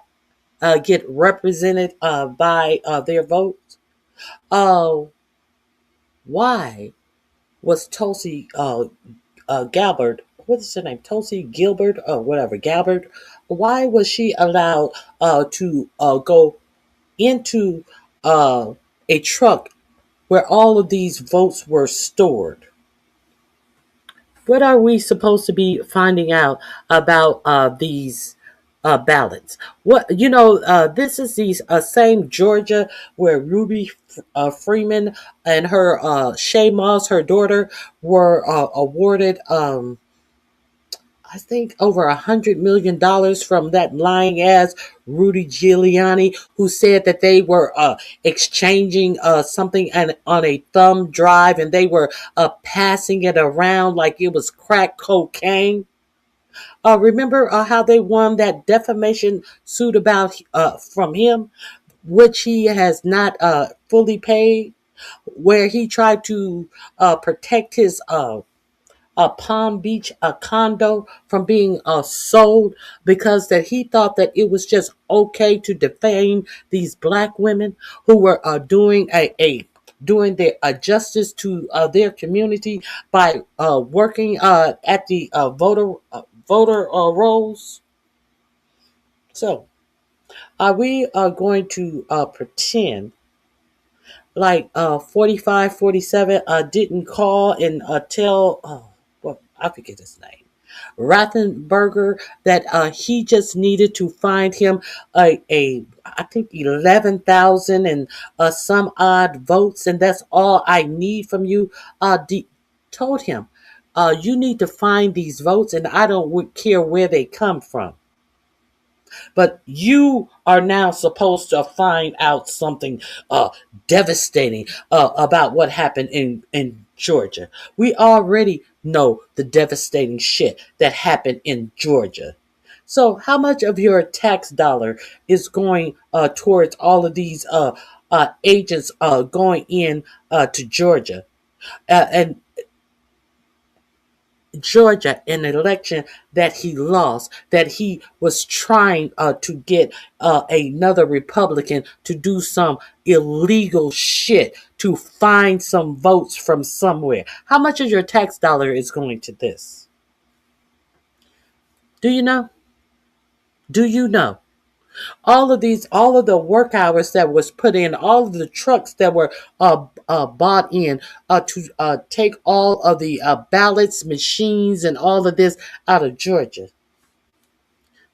get represented by their votes. Uh, why was Tulsi Gabbard, what is her name? Tulsi Gilbert or whatever, Gabbard. Why was she allowed to go into uh, a truck where all of these votes were stored? What are we supposed to be finding out about these ballots? What this is the same Georgia where Ruby Freeman and her Shay Moss, her daughter, were awarded. I think over $100 million from that lying ass Rudy Giuliani, who said that they were exchanging something on a thumb drive and they were passing it around like it was crack cocaine. Remember how they won that defamation suit about from him, which he has not fully paid, where he tried to protect his Palm Beach a condo from being sold because that he thought that it was just okay to defame these black women who were doing doing their justice to their community by working at the voter rolls. So are we going to pretend like 45, 47 didn't call and tell well, I forget his name, Rathenberger, that he just needed to find him a I think 11,000 and some odd votes, and that's all I need from you. Told him, you need to find these votes, and I don't care where they come from. But you are now supposed to find out something devastating about what happened in Georgia. We already know the devastating shit that happened in Georgia. So, how much of your tax dollar is going towards all of these agents going in to Georgia? And Georgia, an election that he lost, that he was trying to get another Republican to do some illegal shit to find some votes from somewhere. How much of your tax dollar is going to this? Do you know? Do you know? All of the work hours that was put in, all of the trucks that were bought in to take all of the ballots, machines, and all of this out of Georgia.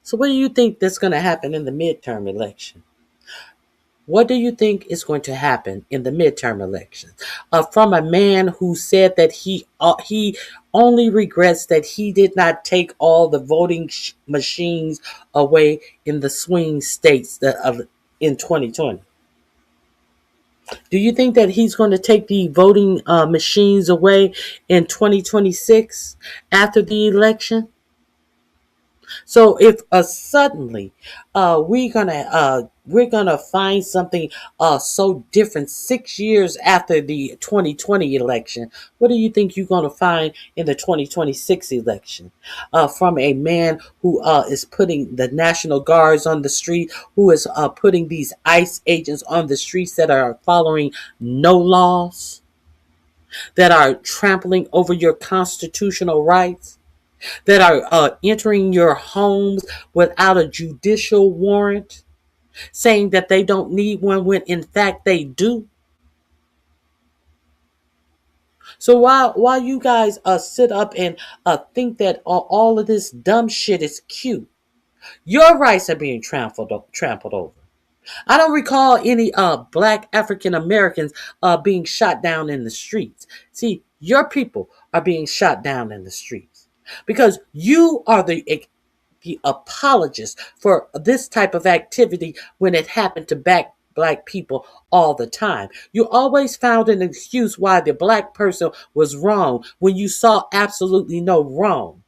So what do you think that's going to happen in the midterm election? What do you think is going to happen in the midterm elections? From a man who said that he only regrets that he did not take all the voting machines away in the swing states in 2020. Do you think that he's going to take the voting machines away in 2026 after the election? So if suddenly we're gonna find something so different 6 years after the 2020 election, what do you think you're gonna find in the 2026 election? From a man who is putting the National Guards on the street, who is putting these ICE agents on the streets that are following no laws, that are trampling over your constitutional rights, that are entering your homes without a judicial warrant, saying that they don't need one when in fact they do. So while you guys sit up and think that all of this dumb shit is cute, your rights are being trampled over. I don't recall any black African Americans being shot down in the streets. See, your people are being shot down in the streets because you are the apologist for this type of activity when it happened to black people all the time. You always found an excuse why the black person was wrong when you saw absolutely no wrong.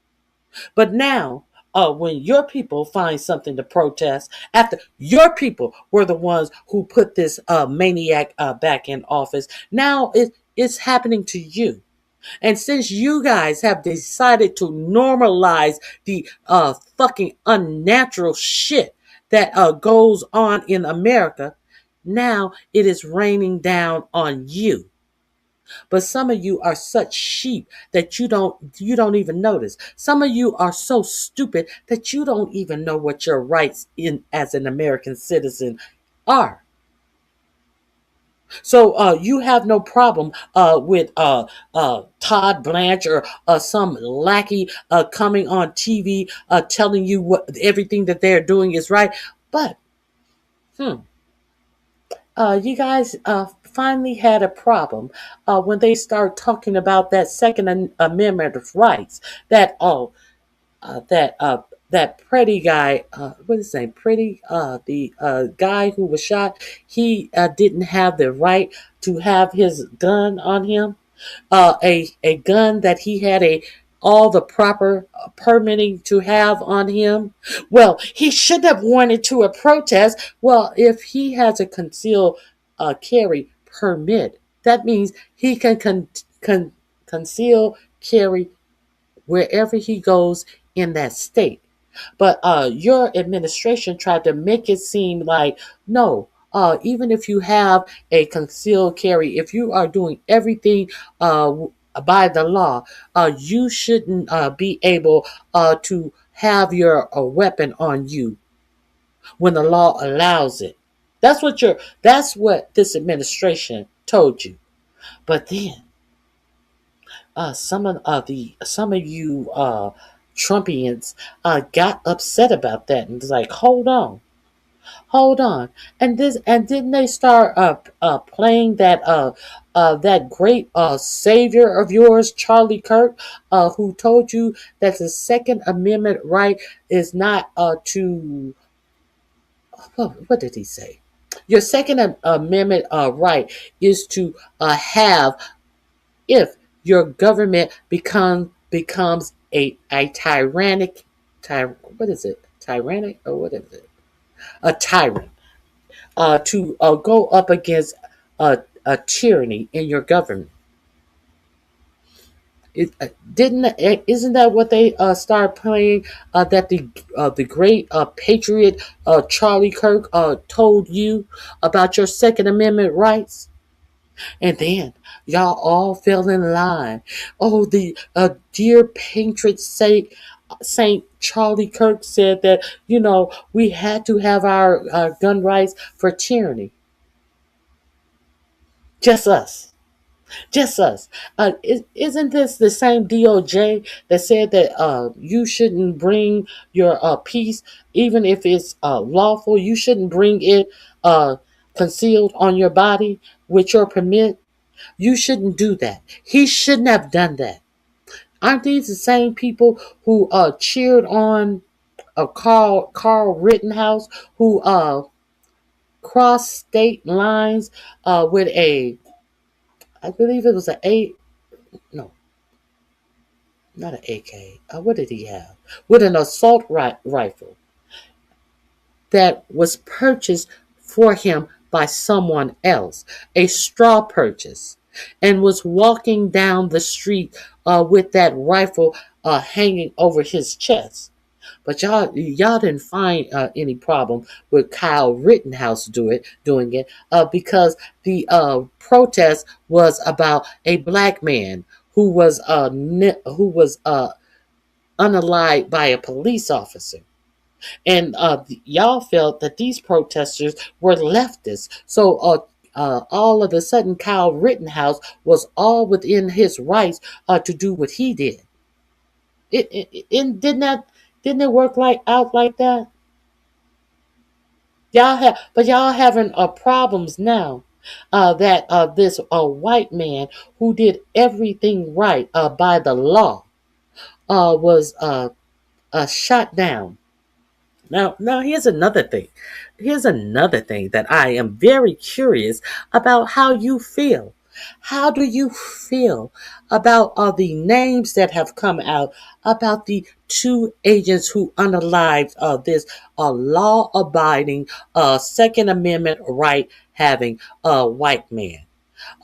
But now, when your people find something to protest, after your people were the ones who put this maniac back in office, now it's happening to you. And since you guys have decided to normalize the fucking unnatural shit that goes on in America, now it is raining down on you. But some of you are such sheep that you don't even notice. Some of you are so stupid that you don't even know what your rights in as an American citizen are. So you have no problem with Todd Blanche or some lackey coming on TV telling you what everything that they're doing is right. But you guys finally had a problem when they start talking about that Second Amendment of rights. That that pretty guy, what is his name? Pretty, the guy who was shot. He didn't have the right to have his gun on him. A gun that he had all the proper permitting to have on him. Well, he shouldn't have worn it to a protest. Well, if he has a concealed carry permit, that means he can conceal carry wherever he goes in that state. But your administration tried to make it seem like no. Even if you have a concealed carry, if you are doing everything by the law, you shouldn't be able to have your weapon on you when the law allows it. That's what this administration told you. But then some of you Trumpians got upset about that and was like, hold on, and didn't they start playing that great savior of yours, Charlie Kirk, who told you that the Second Amendment right is not to what did he say? Your Second Amendment right is to have if your government becomes a tyrannic what is it? Tyrannic or what is it? A tyrant to go up against a tyranny in your government. Isn't that what they started playing? That the great patriot Charlie Kirk told you about your Second Amendment rights. And then y'all all fell in line. Oh, the dear patriot Saint Charlie Kirk said that, we had to have our gun rights for tyranny. Just us. Just us. Isn't this the same DOJ that said that you shouldn't bring your piece, even if it's lawful, you shouldn't bring it concealed on your body with your permit? You shouldn't do that. He shouldn't have done that. Aren't these the same people who cheered on Carl Rittenhouse, who crossed state lines with I believe it was no, not an AK. What did he have? With an assault rifle that was purchased for him by someone else, a straw purchase, and was walking down the street with that rifle hanging over his chest. But y'all didn't find any problem with Kyle Rittenhouse doing it because the protest was about a black man who was unalived by a police officer. And y'all felt that these protesters were leftists. So all of a sudden Kyle Rittenhouse was all within his rights to do what he did. Didn't it work out like that? Y'all having problems now. That this white man who did everything right by the law was shot down. Now here's another thing. Here's another thing that I am very curious about how you feel. How do you feel about the names that have come out about the two agents who unalived this law-abiding, Second Amendment right having white man?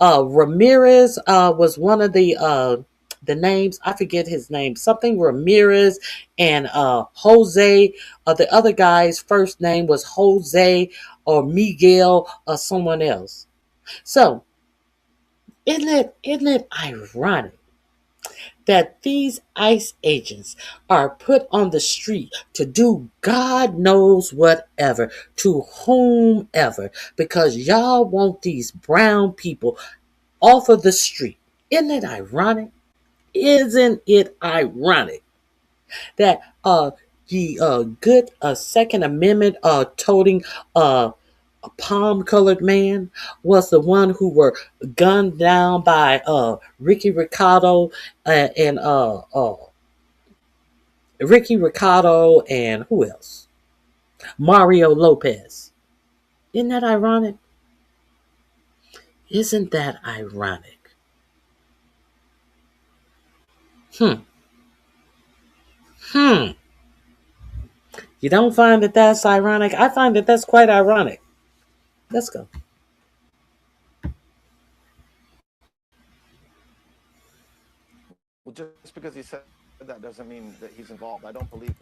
Ramirez was one of the names. I forget his name. Something Ramirez and Jose. The other guy's first name was Jose or Miguel or someone else. So isn't it ironic that these ICE agents are put on the street to do God knows whatever to whomever because y'all want these brown people off of the street? Isn't it ironic? Isn't it ironic that the good Second Amendment toting palm colored man was the one who were gunned down by Ricky Ricardo and Ricky Ricardo and who else? Mario Lopez. Isn't that ironic? Isn't that ironic? Hmm. You don't find that that's ironic? I find that that's quite ironic. Let's go. Well, just because he said that doesn't mean that he's involved. I don't believe.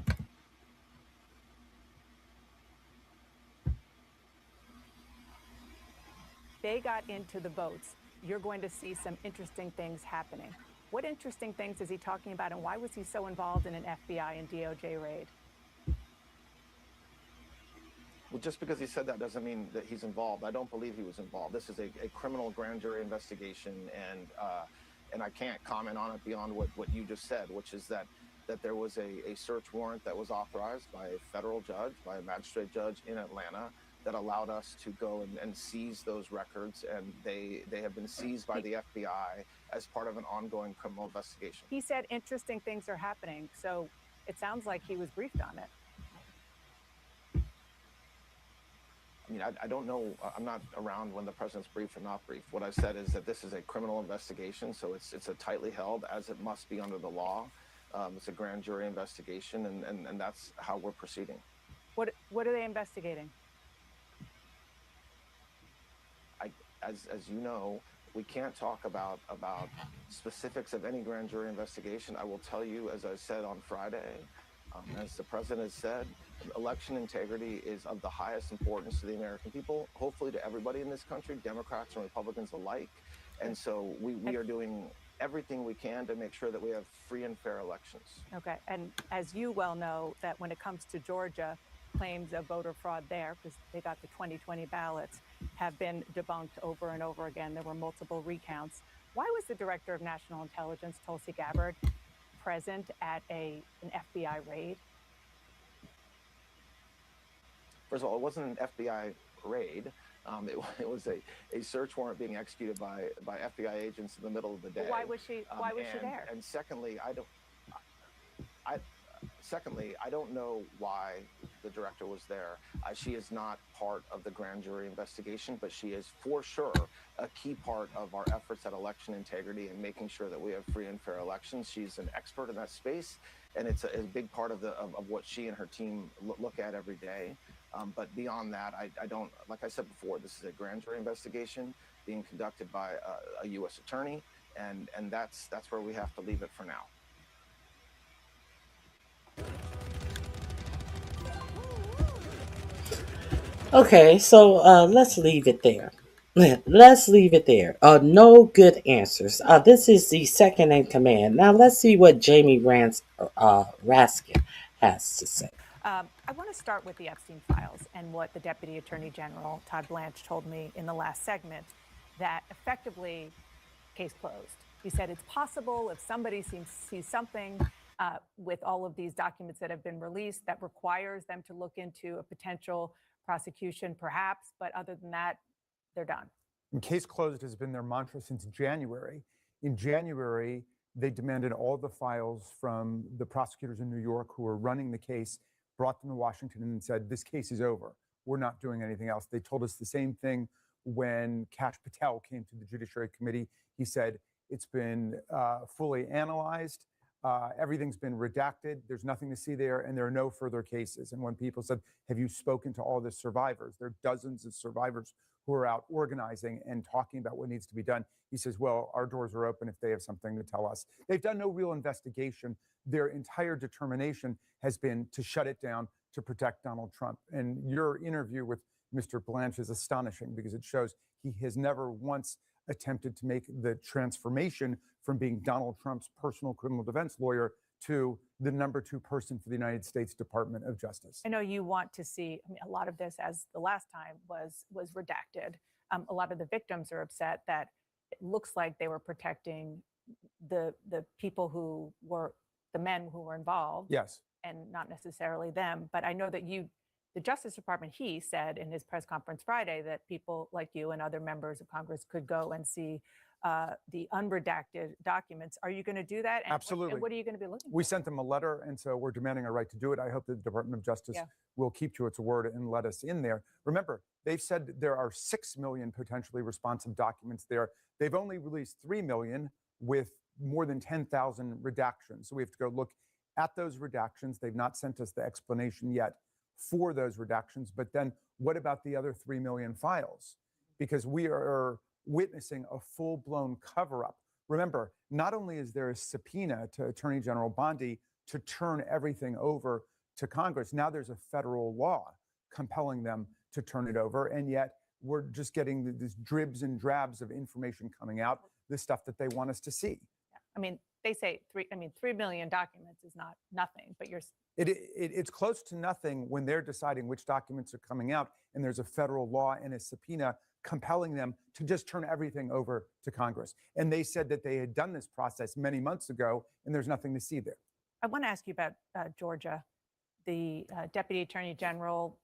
They got into the votes. You're going to see some interesting things happening. What interesting things is he talking about, and why was he so involved in an FBI and DOJ raid? Well, just because he said that doesn't mean that he's involved. I don't believe he was involved. This is a criminal grand jury investigation, and I can't comment on it beyond what you just said, which is that there was a search warrant that was authorized by a federal judge, by a magistrate judge in Atlanta, that allowed us to go and seize those records, and they have been seized by the FBI as part of an ongoing criminal investigation. He said interesting things are happening, so it sounds like he was briefed on it. I mean, I don't know. I'm not around when the president's briefed or not briefed. What I said is that this is a criminal investigation, so it's a tightly held, as it must be under the law. It's a grand jury investigation, and that's how we're proceeding. What are they investigating? As you know, we can't talk about specifics of any grand jury investigation. I will tell you, as I said on Friday, as the president has said, election integrity is of the highest importance to the American people, hopefully to everybody in this country, Democrats and Republicans alike. And so we are doing everything we can to make sure that we have free and fair elections. Okay, and as you well know, that when it comes to Georgia, claims of voter fraud there, because they got the 2020 ballots, have been debunked over and over again. There were multiple recounts. Why was the Director of National Intelligence, Tulsi Gabbard, present at an FBI raid? First of all, it wasn't an FBI raid. It was a search warrant being executed by FBI agents in the middle of the day. But why was she there? And secondly, I don't know why the director was there. She is not part of the grand jury investigation, but she is for sure a key part of our efforts at election integrity and making sure that we have free and fair elections. She's an expert in that space, and it's a big part of what she and her team look at every day. But beyond that, I don't, like I said before, this is a grand jury investigation being conducted by a U.S. attorney, and that's where we have to leave it for now. Okay, so let's leave it there. Let's leave it there. No good answers. This is the second in command. Now let's see what Jamie Raskin has to say. I want to start with the Epstein files and what the Deputy Attorney General, Todd Blanche, told me in the last segment, that effectively, case closed. He said it's possible if somebody sees something with all of these documents that have been released that requires them to look into a potential prosecution, perhaps, but other than that, they're done. And case closed has been their mantra since January. In January, they demanded all the files from the prosecutors in New York who were running the case, brought them to Washington and said, this case is over. We're not doing anything else. They told us the same thing when Kash Patel came to the Judiciary Committee. He said, it's been fully analyzed. Everything's been redacted. There's nothing to see there, and there are no further cases. And when people said, have you spoken to all the survivors? There are dozens of survivors who are out organizing and talking about what needs to be done. He says, well, our doors are open if they have something to tell us. They've done no real investigation. Their entire determination has been to shut it down to protect Donald Trump. And your interview with Mr. Blanche is astonishing because it shows he has never once attempted to make the transformation from being Donald Trump's personal criminal defense lawyer to the number 2 person for the United States Department of Justice. I know you want to see, a lot of this, as the last time was redacted. A lot of the victims are upset that it looks like they were protecting the people who were, the men who were involved. Yes. And not necessarily them. But I know that the Justice Department, he said in his press conference Friday that people like you and other members of Congress could go and see the unredacted documents. Are you going to do that? And Absolutely. What are you going to be looking for? We sent them a letter, and so we're demanding a right to do it. I hope that the Department of Justice will keep to its word and let us in there. Remember, they've said there are 6 million potentially responsive documents there. They've only released 3 million with more than 10,000 redactions. So we have to go look at those redactions. They've not sent us the explanation yet for those redactions. But then what about the other 3 million files? Because we are witnessing a full-blown cover-up. Remember, not only is there a subpoena to Attorney General Bondi to turn everything over to Congress, now there's a federal law compelling them to turn it over. And yet we're just getting these dribs and drabs of information coming out, the stuff that they want us to see. Yeah. I mean, they say 3 million documents is not nothing, but it's close to nothing when they're deciding which documents are coming out and there's a federal law and a subpoena compelling them to just turn everything over to Congress. And they said that they had done this process many months ago and there's nothing to see there. I want to ask you about Georgia. The Deputy Attorney General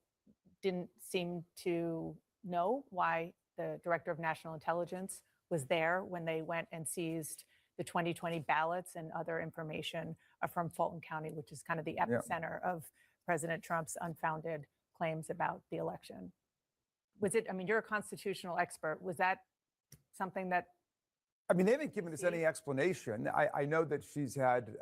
didn't seem to know why the Director of National Intelligence was there when they went and seized the 2020 ballots and other information from Fulton County, which is kind of the epicenter of President Trump's unfounded claims about the election. Was it, you're a constitutional expert. Was that something that? They haven't given us any explanation. I know that she's had,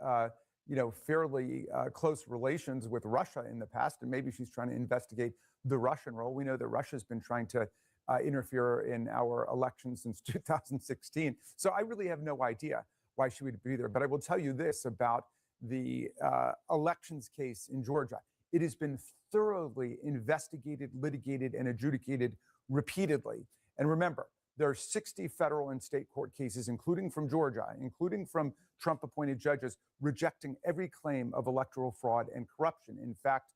fairly close relations with Russia in the past, and maybe she's trying to investigate the Russian role. We know that Russia's been trying to interfere in our elections since 2016. So I really have no idea why she would be there. But I will tell you this about the elections case in Georgia. It has been thoroughly investigated, litigated, and adjudicated repeatedly. And remember, there are 60 federal and state court cases, including from Georgia, including from Trump-appointed judges, rejecting every claim of electoral fraud and corruption. In fact,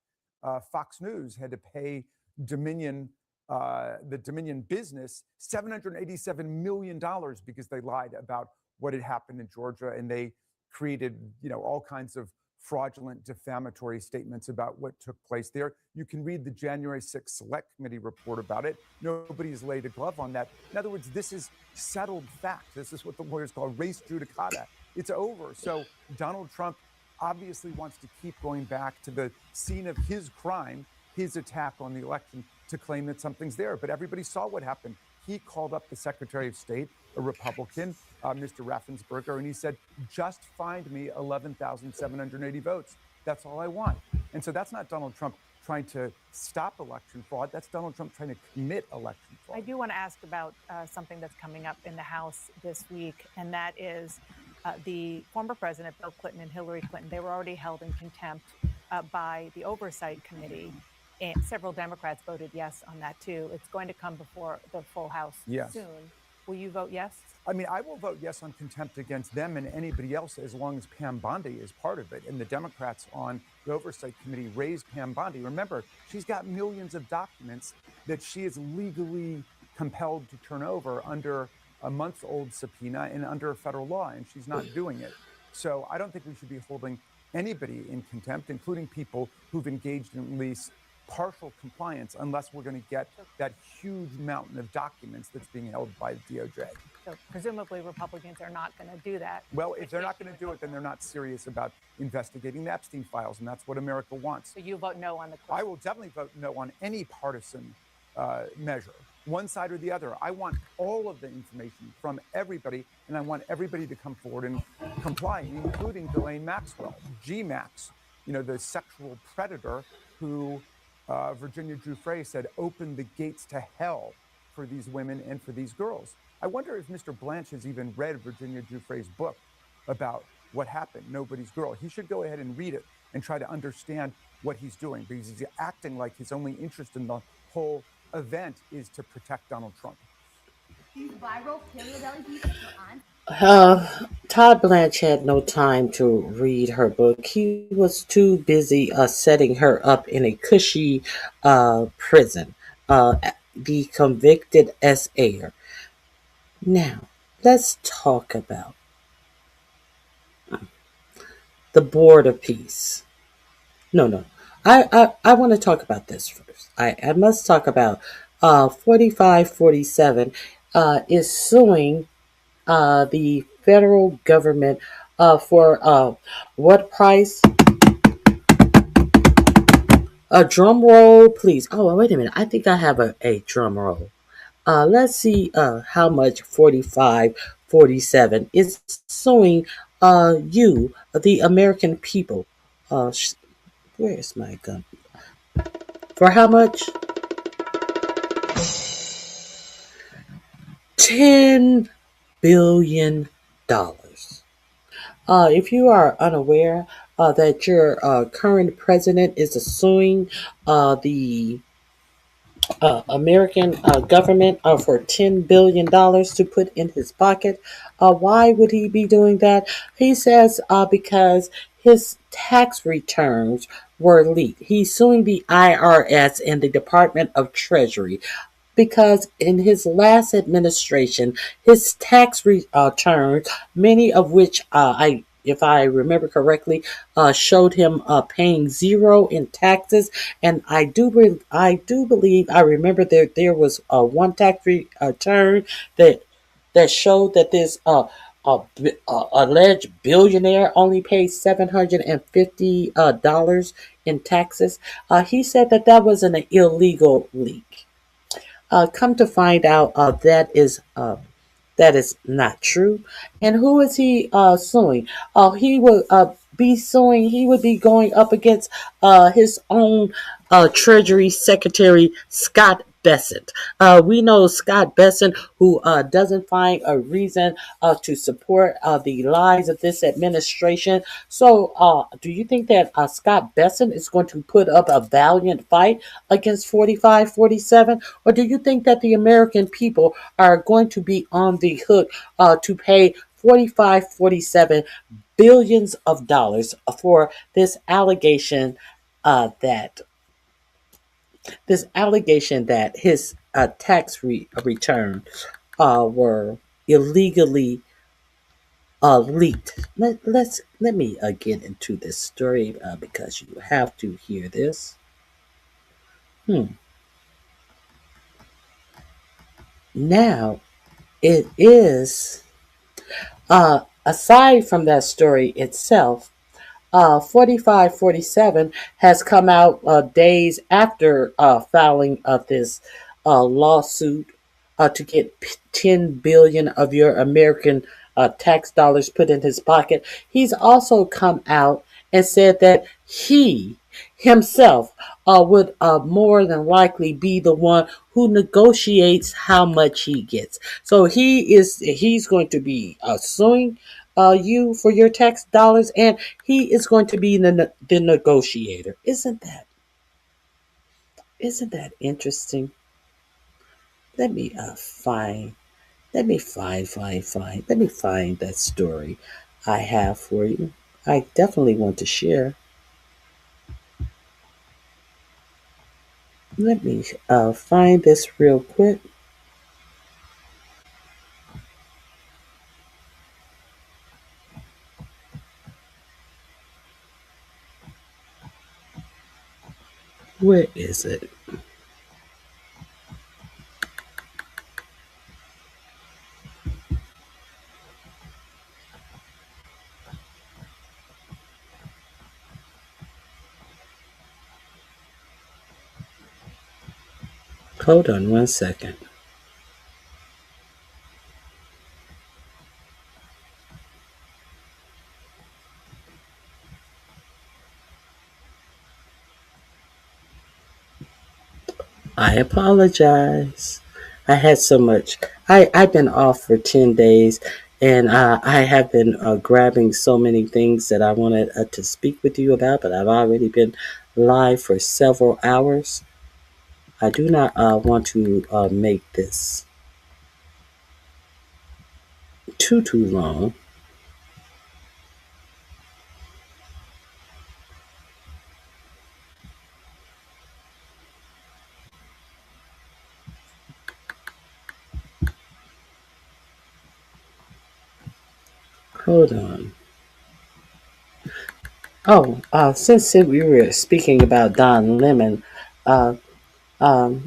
Fox News had to pay Dominion, the Dominion business, $787 million because they lied about what had happened in Georgia, and they created, all kinds of fraudulent, defamatory statements about what took place there. You can read the January 6th Select Committee report about it. Nobody's laid a glove on that. In other words, this is settled fact. This is what the lawyers call res judicata. It's over. So Donald Trump obviously wants to keep going back to the scene of his crime, his attack on the election, to claim that something's there. But everybody saw what happened. He called up the Secretary of State, a Republican, Mr. Raffensperger, and he said, just find me 11,780 votes. That's all I want. And so that's not Donald Trump trying to stop election fraud. That's Donald Trump trying to commit election fraud. I do want to ask about something that's coming up in the House this week, and that is the former President, Bill Clinton, and Hillary Clinton. They were already held in contempt by the Oversight Committee. And several Democrats voted yes on that, too. It's going to come before the full House soon. Will you vote yes? I mean, I will vote yes on contempt against them and anybody else as long as Pam Bondi is part of it. And the Democrats on the Oversight Committee raised Pam Bondi. Remember, she's got millions of documents that she is legally compelled to turn over under a month-old subpoena and under federal law, and she's not doing it. So I don't think we should be holding anybody in contempt, including people who've engaged in at least partial compliance, unless we're going to get that huge mountain of documents that's being held by the DOJ. So presumably Republicans are not going to do that. Well, if they're not going to do it, then they're not serious about investigating the Epstein files, and that's what America wants. So you vote no on the question? I will definitely vote no on any partisan measure, one side or the other. I want all of the information from everybody, and I want everybody to come forward and comply, including Ghislaine Maxwell, G-Max, the sexual predator who Virginia Giuffre said opened the gates to hell for these women and for these girls. I wonder if Mr. Blanche has even read Virginia Giuffre's book about what happened, Nobody's Girl. He should go ahead and read it and try to understand what he's doing, because he's acting like his only interest in the whole event is to protect Donald Trump. These viral paleo belly beats are on. Todd Blanche had no time to read her book. He was too busy setting her up in a cushy prison. The convicted S.A.er. Now, let's talk about the Board of Peace. No. I want to talk about this first. I must talk about 4547 is suing the federal government for what price? A drum roll, please. Oh, wait a minute. I think I have a drum roll. Let's see how much 4547 is suing you, the American people. Where is my gun? For how much? $10 billion. If you are unaware that your current president is suing the American government for $10 billion to put in his pocket. Why would he be doing that? He says because his tax returns were leaked. He's suing the IRS and the Department of Treasury because in his last administration, his tax returns, many of which if I remember correctly, showed him paying zero in taxes, and I do believe I remember there was one tax return that showed that this alleged billionaire only paid $750 in taxes. He said that was an illegal leak. Come to find out, that is not true. And who is he suing? He would be suing. He would be going up against his own Treasury Secretary Scott Bessent. We know Scott Bessent, who doesn't find a reason to support the lies of this administration. So, do you think that Scott Bessent is going to put up a valiant fight against 4547? Or do you think that the American people are going to be on the hook to pay 4547 billions of dollars for this allegation that his tax returns were illegally leaked? Let me get into this story because you have to hear this. Now, it is aside from that story itself, 4547 has come out days after filing of this lawsuit to get 10 billion of your American tax dollars put in his pocket. He's also come out and said that he himself would more than likely be the one who negotiates how much he gets. So he's going to be suing you for your tax dollars, and he is going to be the negotiator. Isn't that interesting? Let me find Let me Let me find that story I have for you. I definitely want to share. Let me find this real quick. Where is it? Hold on one second. I apologize. I had so much. I've been off for 10 days and I have been grabbing so many things that I wanted to speak with you about, but I've already been live for several hours. I do not want to make this too long. Hold on. Oh, since we were speaking about Don Lemon, uh,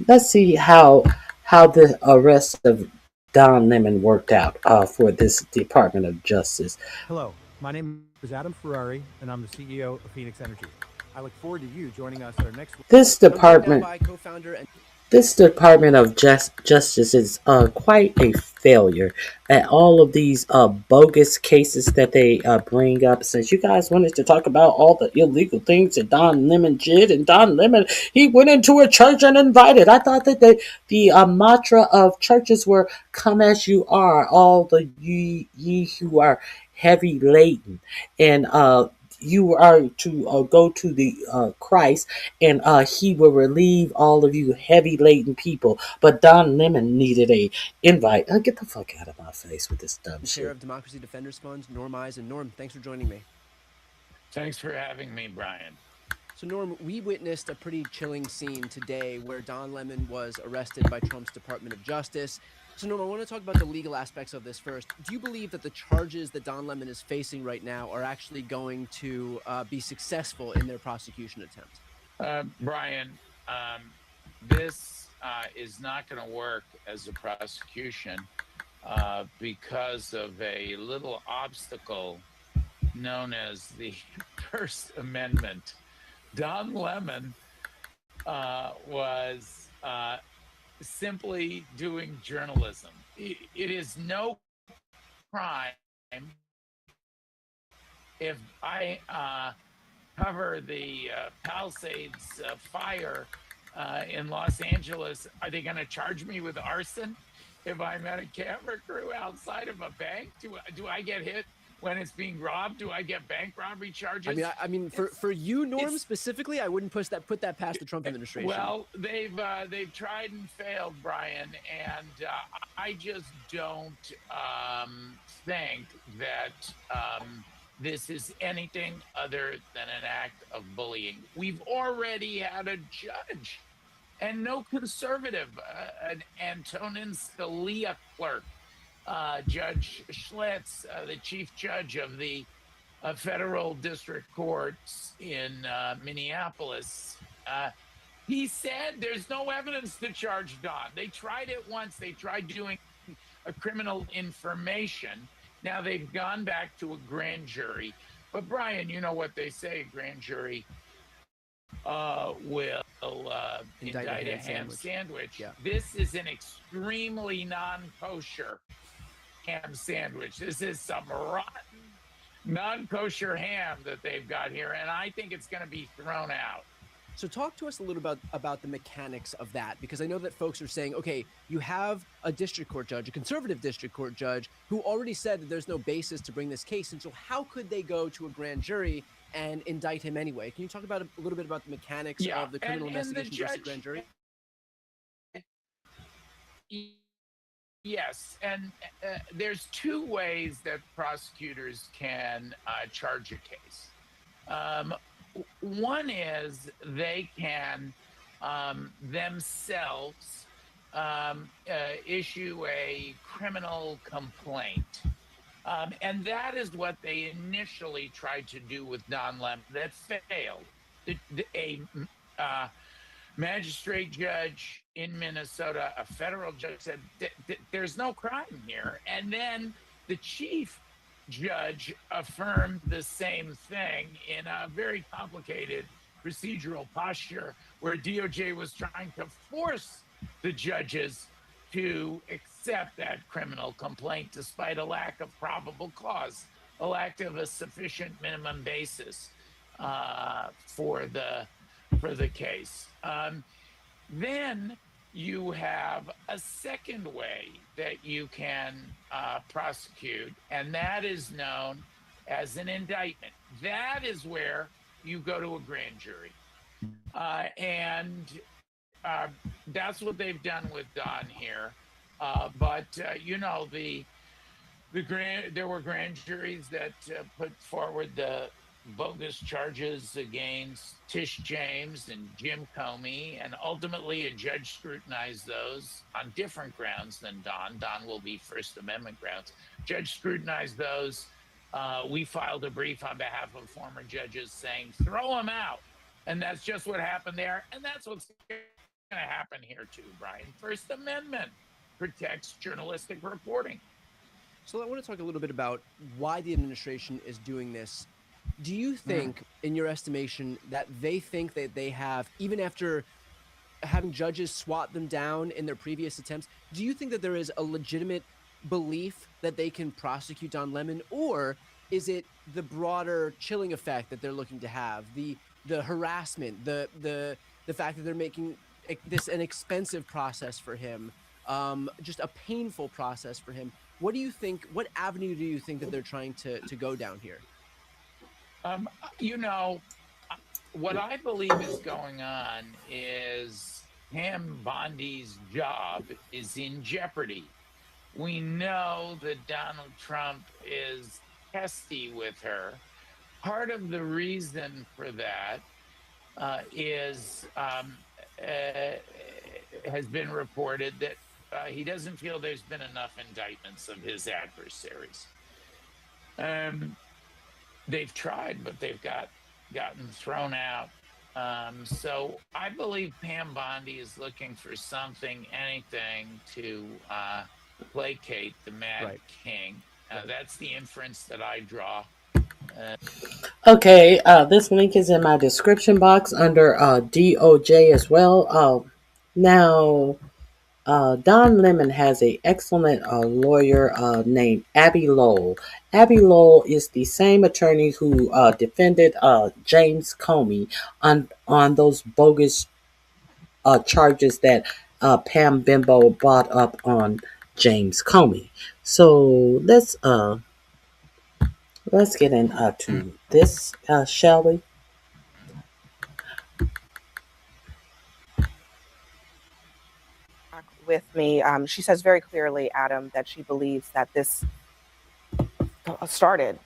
let's see how the arrest of Don Lemon worked out for this Department of Justice. Hello, my name is Adam Ferrari, and I'm the CEO of Phoenix Energy. I look forward to you joining us at our next. This I'm joined now department by co-founder and This Department of Justice is quite a failure at all of these bogus cases that they bring up. Since you guys wanted to talk about all the illegal things that Don Lemon did, and Don Lemon, he went into a church and invited. I thought that the mantra of churches were "Come as you are," all the ye who are heavy laden, and you are to go to the Christ, and he will relieve all of you heavy laden people. But Don Lemon needed a invite. Get the fuck out of my face with this dumb chair shit. of Democracy Defenders Fund, Norm Eyes. And Norm, thanks for joining me. Thanks for having me, Brian. So, Norm, we witnessed a pretty chilling scene today where Don Lemon was arrested by Trump's Department of Justice. So, Norm, I want to talk about the legal aspects of this first. Do you believe that the charges that Don Lemon is facing right now are actually going to be successful in their prosecution attempt? Brian, this is not going to work as a prosecution because of a little obstacle known as the First Amendment. Don Lemon was simply doing journalism. It is no crime if I cover the Palisades fire in Los Angeles. Are they going to charge me with arson if I'm at a camera crew outside of a bank? Do I get hit when it's being robbed? Do I get bank robbery charges? I mean, for you, Norm, specifically, I wouldn't put that past the Trump administration. Well, they've tried and failed, Brian, and I just don't think that this is anything other than an act of bullying. We've already had a judge, and no conservative, an Antonin Scalia clerk, Judge Schlitz, the chief judge of the federal district courts in Minneapolis. He said there's no evidence to charge Don. They tried it once. They tried doing a criminal information. Now they've gone back to a grand jury. But Brian, you know what they say, a grand jury will indict a ham sandwich. Yeah. This is an extremely non-kosher ham sandwich. This is some rotten non-kosher ham that they've got here, and I think it's going to be thrown out. So talk to us a little about the mechanics of that, because I know that folks are saying, okay, you have a district court judge, a conservative district court judge, who already said that there's no basis to bring this case. And so how could they go to a grand jury and indict him anyway? Can you talk about a little bit about the mechanics of the criminal investigation versus grand jury? Yes, and there's two ways that prosecutors can charge a case. One is they can themselves issue a criminal complaint. And that is what they initially tried to do with Don Lemon. That failed. A magistrate judge in Minnesota, a federal judge, said there's no crime here. And then the chief judge affirmed the same thing in a very complicated procedural posture where DOJ was trying to force the judges to accept that criminal complaint despite a lack of probable cause, a lack of a sufficient minimum basis for the case. Then you have a second way that you can prosecute, and that is known as an indictment. That is where you go to a grand jury. And that's what they've done with Don here. But you know, there were grand juries that put forward the bogus charges against Tish James and Jim Comey, and ultimately a judge scrutinized those on different grounds than Don. Don will be First Amendment grounds. Judge scrutinized those. We filed a brief on behalf of former judges saying, throw them out. And that's just what happened there. And that's what's going to happen here too, Brian. First Amendment protects journalistic reporting. So I want to talk a little bit about why the administration is doing this. Do you think, in your estimation, that they think that they have, even after having judges swat them down in their previous attempts, do you think that there is a legitimate belief that they can prosecute Don Lemon, or is it the broader chilling effect that they're looking to have, the harassment, the fact that they're making this an expensive process for him, just a painful process for him? What do you think? What avenue do you think that they're trying to go down here? You know, what I believe is going on is Pam Bondi's job is in jeopardy. We know that Donald Trump is testy with her. Part of the reason for that has been reported that he doesn't feel there's been enough indictments of his adversaries. They've tried, but they've gotten thrown out. So I believe Pam Bondi is looking for something, anything to placate the Mad King. That's the inference that I draw. Okay, this link is in my description box under DOJ as well. Now, Don Lemon has an excellent lawyer named Abby Lowell. Abby Lowell is the same attorney who defended James Comey on those bogus charges that Pam Bimbo brought up on James Comey. So let's get into this, shall we? With me, she says very clearly, Adam, that she believes that this started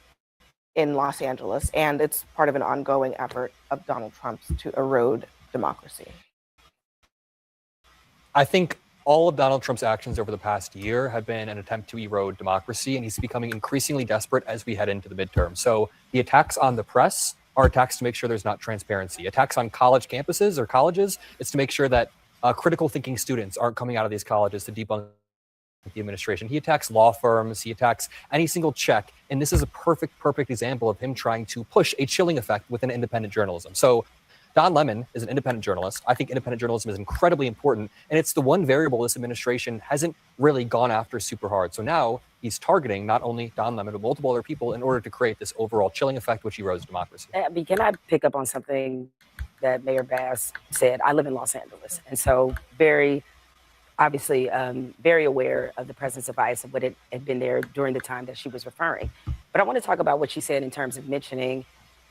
in Los Angeles and it's part of an ongoing effort of Donald Trump's to erode democracy. I think all of Donald Trump's actions over the past year have been an attempt to erode democracy, and he's becoming increasingly desperate as we head into the midterm. So the attacks on the press are attacks to make sure there's not transparency. Attacks on college campuses or colleges, it's to make sure that critical thinking students aren't coming out of these colleges to debunk the administration. He attacks law firms, he attacks any single check, and this is a perfect example of him trying to push a chilling effect within independent journalism. So Don Lemon is an independent journalist. I think independent journalism is incredibly important, and it's the one variable this administration hasn't really gone after super hard. So now he's targeting not only Don Lemon, but multiple other people in order to create this overall chilling effect, which erodes democracy. Abby, can I pick up on something that Mayor Bass said? I live in Los Angeles, and so very aware of the presence of ICE and what it had been there during the time that she was referring. But I want to talk about what she said in terms of mentioning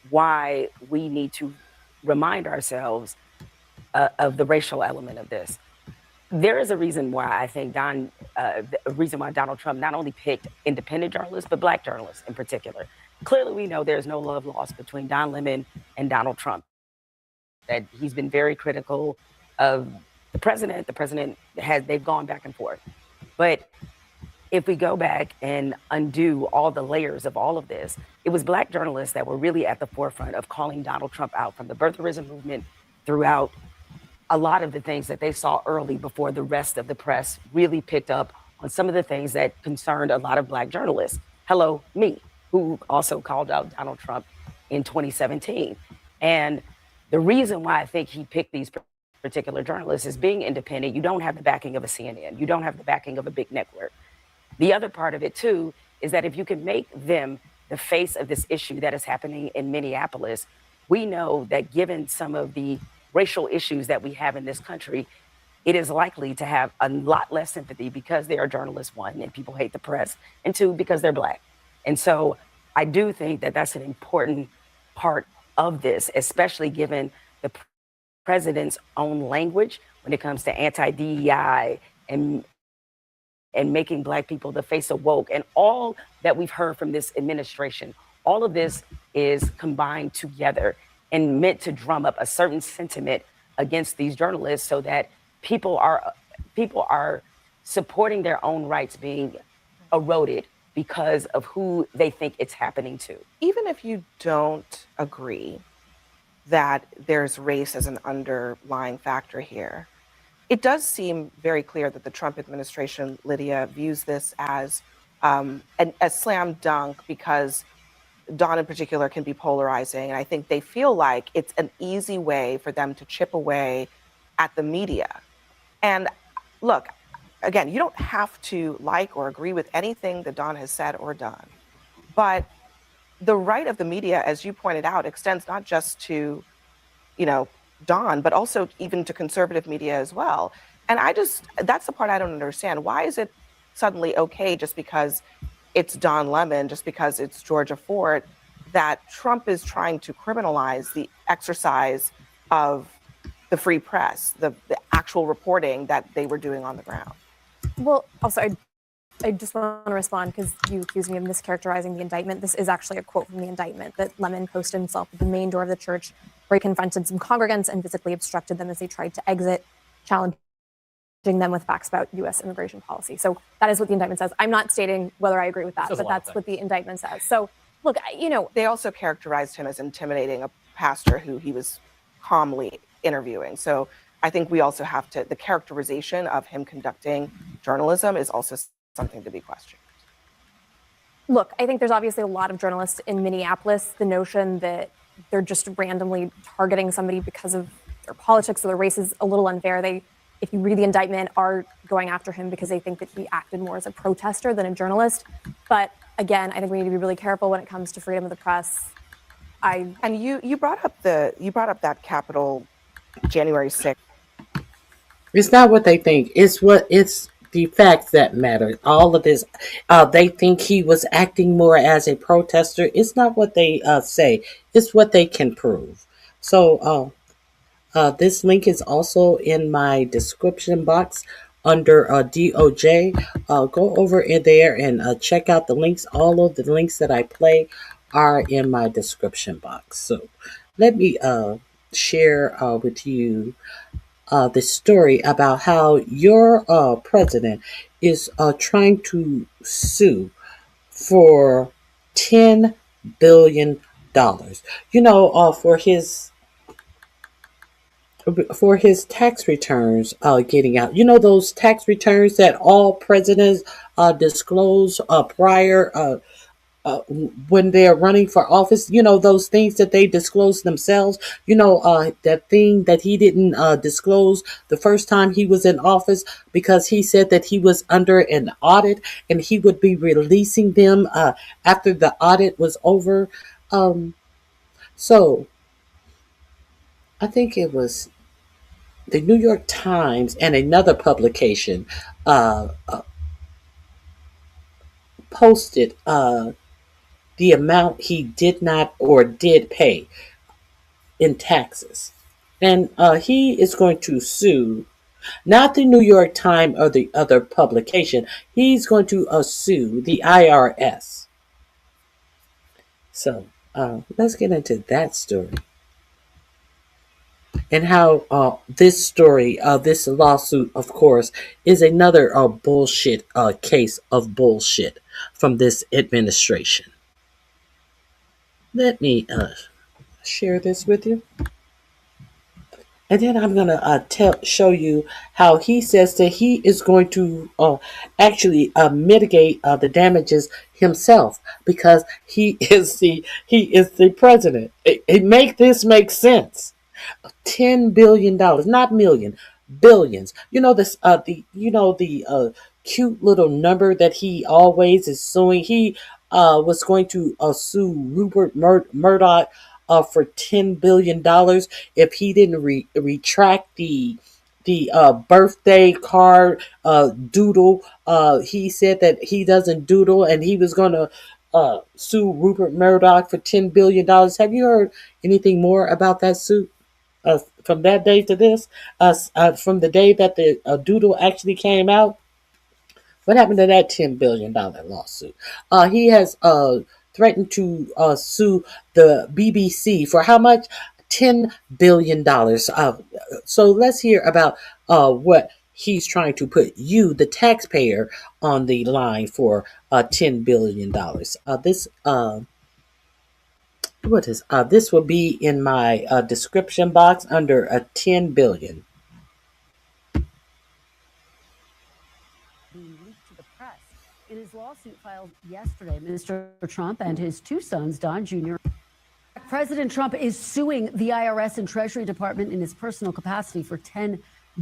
why we need to remind ourselves of the racial element of this. There is a reason why I think a reason why Donald Trump not only picked independent journalists, but black journalists in particular. Clearly, we know there's no love lost between Don Lemon and Donald Trump. That he's been very critical of the president. The president they've gone back and forth. But if we go back and undo all the layers of all of this, it was black journalists that were really at the forefront of calling Donald Trump out, from the birtherism movement throughout a lot of the things that they saw early before the rest of the press really picked up on some of the things that concerned a lot of black journalists. Hello, me, who also called out Donald Trump in 2017. And the reason why I think he picked these particular journalists is being independent. You don't have the backing of a CNN. You don't have the backing of a big network. The other part of it, too, is that if you can make them the face of this issue that is happening in Minneapolis, we know that given some of the racial issues that we have in this country, it is likely to have a lot less sympathy because they are journalists, one, and people hate the press, and two, because they're black. And so I do think that that's an important part of this, especially given the president's own language when it comes to anti-DEI and making black people the face of woke, and all that we've heard from this administration. All of this is combined together and meant to drum up a certain sentiment against these journalists so that people are supporting their own rights being eroded because of who they think it's happening to. Even if you don't agree that there's race as an underlying factor here, it does seem very clear that the Trump administration, Lydia, views this as a slam dunk because Don in particular can be polarizing. And I think they feel like it's an easy way for them to chip away at the media. And look, again, you don't have to like or agree with anything that Don has said or done. But the right of the media, as you pointed out, extends not just to, Don, but also even to conservative media as well. And that's the part I don't understand. Why is it suddenly okay just because it's Don Lemon, just because it's Georgia Ford, that Trump is trying to criminalize the exercise of the free press, the actual reporting that they were doing on the ground? Well, also, I just want to respond because you accused me of mischaracterizing the indictment. This is actually a quote from the indictment that Lemon posted himself at the main door of the church, where he confronted some congregants and physically obstructed them as they tried to exit, challenging them with facts about U.S. immigration policy. So that is what the indictment says. I'm not stating whether I agree with that, but that's what the indictment says. So look, they also characterized him as intimidating a pastor who he was calmly interviewing. So I think we also have to, the characterization of him conducting journalism is also something to be questioned. Look, I think there's obviously a lot of journalists in Minneapolis. The notion that they're just randomly targeting somebody because of their politics or their race is a little unfair. They, if you read the indictment, are going after him because they think that he acted more as a protester than a journalist. But again, I think we need to be really careful when it comes to freedom of the press. And you brought up that Capitol January 6th. It's not what they think. It's the facts that matter. All of this, they think he was acting more as a protester. It's not what they say. It's what they can prove. So this link is also in my description box under DOJ. Go over in there and check out the links. All of the links that I play are in my description box. So let me share with you the story about how your president is trying to sue for $10 billion. For his tax returns getting out. Those tax returns that all presidents disclose prior when they're running for office, those things that they disclose themselves, that thing that he didn't disclose the first time he was in office because he said that he was under an audit and he would be releasing them after the audit was over. So I think it was the New York Times and another publication posted the amount he did not or did pay in taxes. And he is going to sue not the New York Times or the other publication. He's going to sue the IRS. So let's get into that story and how this story, this lawsuit, of course, is another bullshit case of bullshit from this administration. Let me share this with you. And then I'm going to show you how he says that he is going to actually mitigate the damages himself because he is the president. This makes sense. $10 billion, not million, billions. You know this. The cute little number that he always is suing. He was going to sue Rupert Murdoch for $10 billion if he didn't retract the birthday card doodle. He said that he doesn't doodle, and he was going to sue Rupert Murdoch for $10 billion. Have you heard anything more about that suit? From that day to this, from the day that the doodle actually came out, what happened to that $10 billion lawsuit? He has threatened to sue the BBC for how much? $10 billion. So let's hear about what he's trying to put you, the taxpayer, on the line for $10 billion. This will be in my description box under a 10 billion. Being leaked to the press. In his lawsuit filed yesterday, Mr. Trump and his two sons, Don Jr. President Trump is suing the IRS and Treasury Department in his personal capacity for $10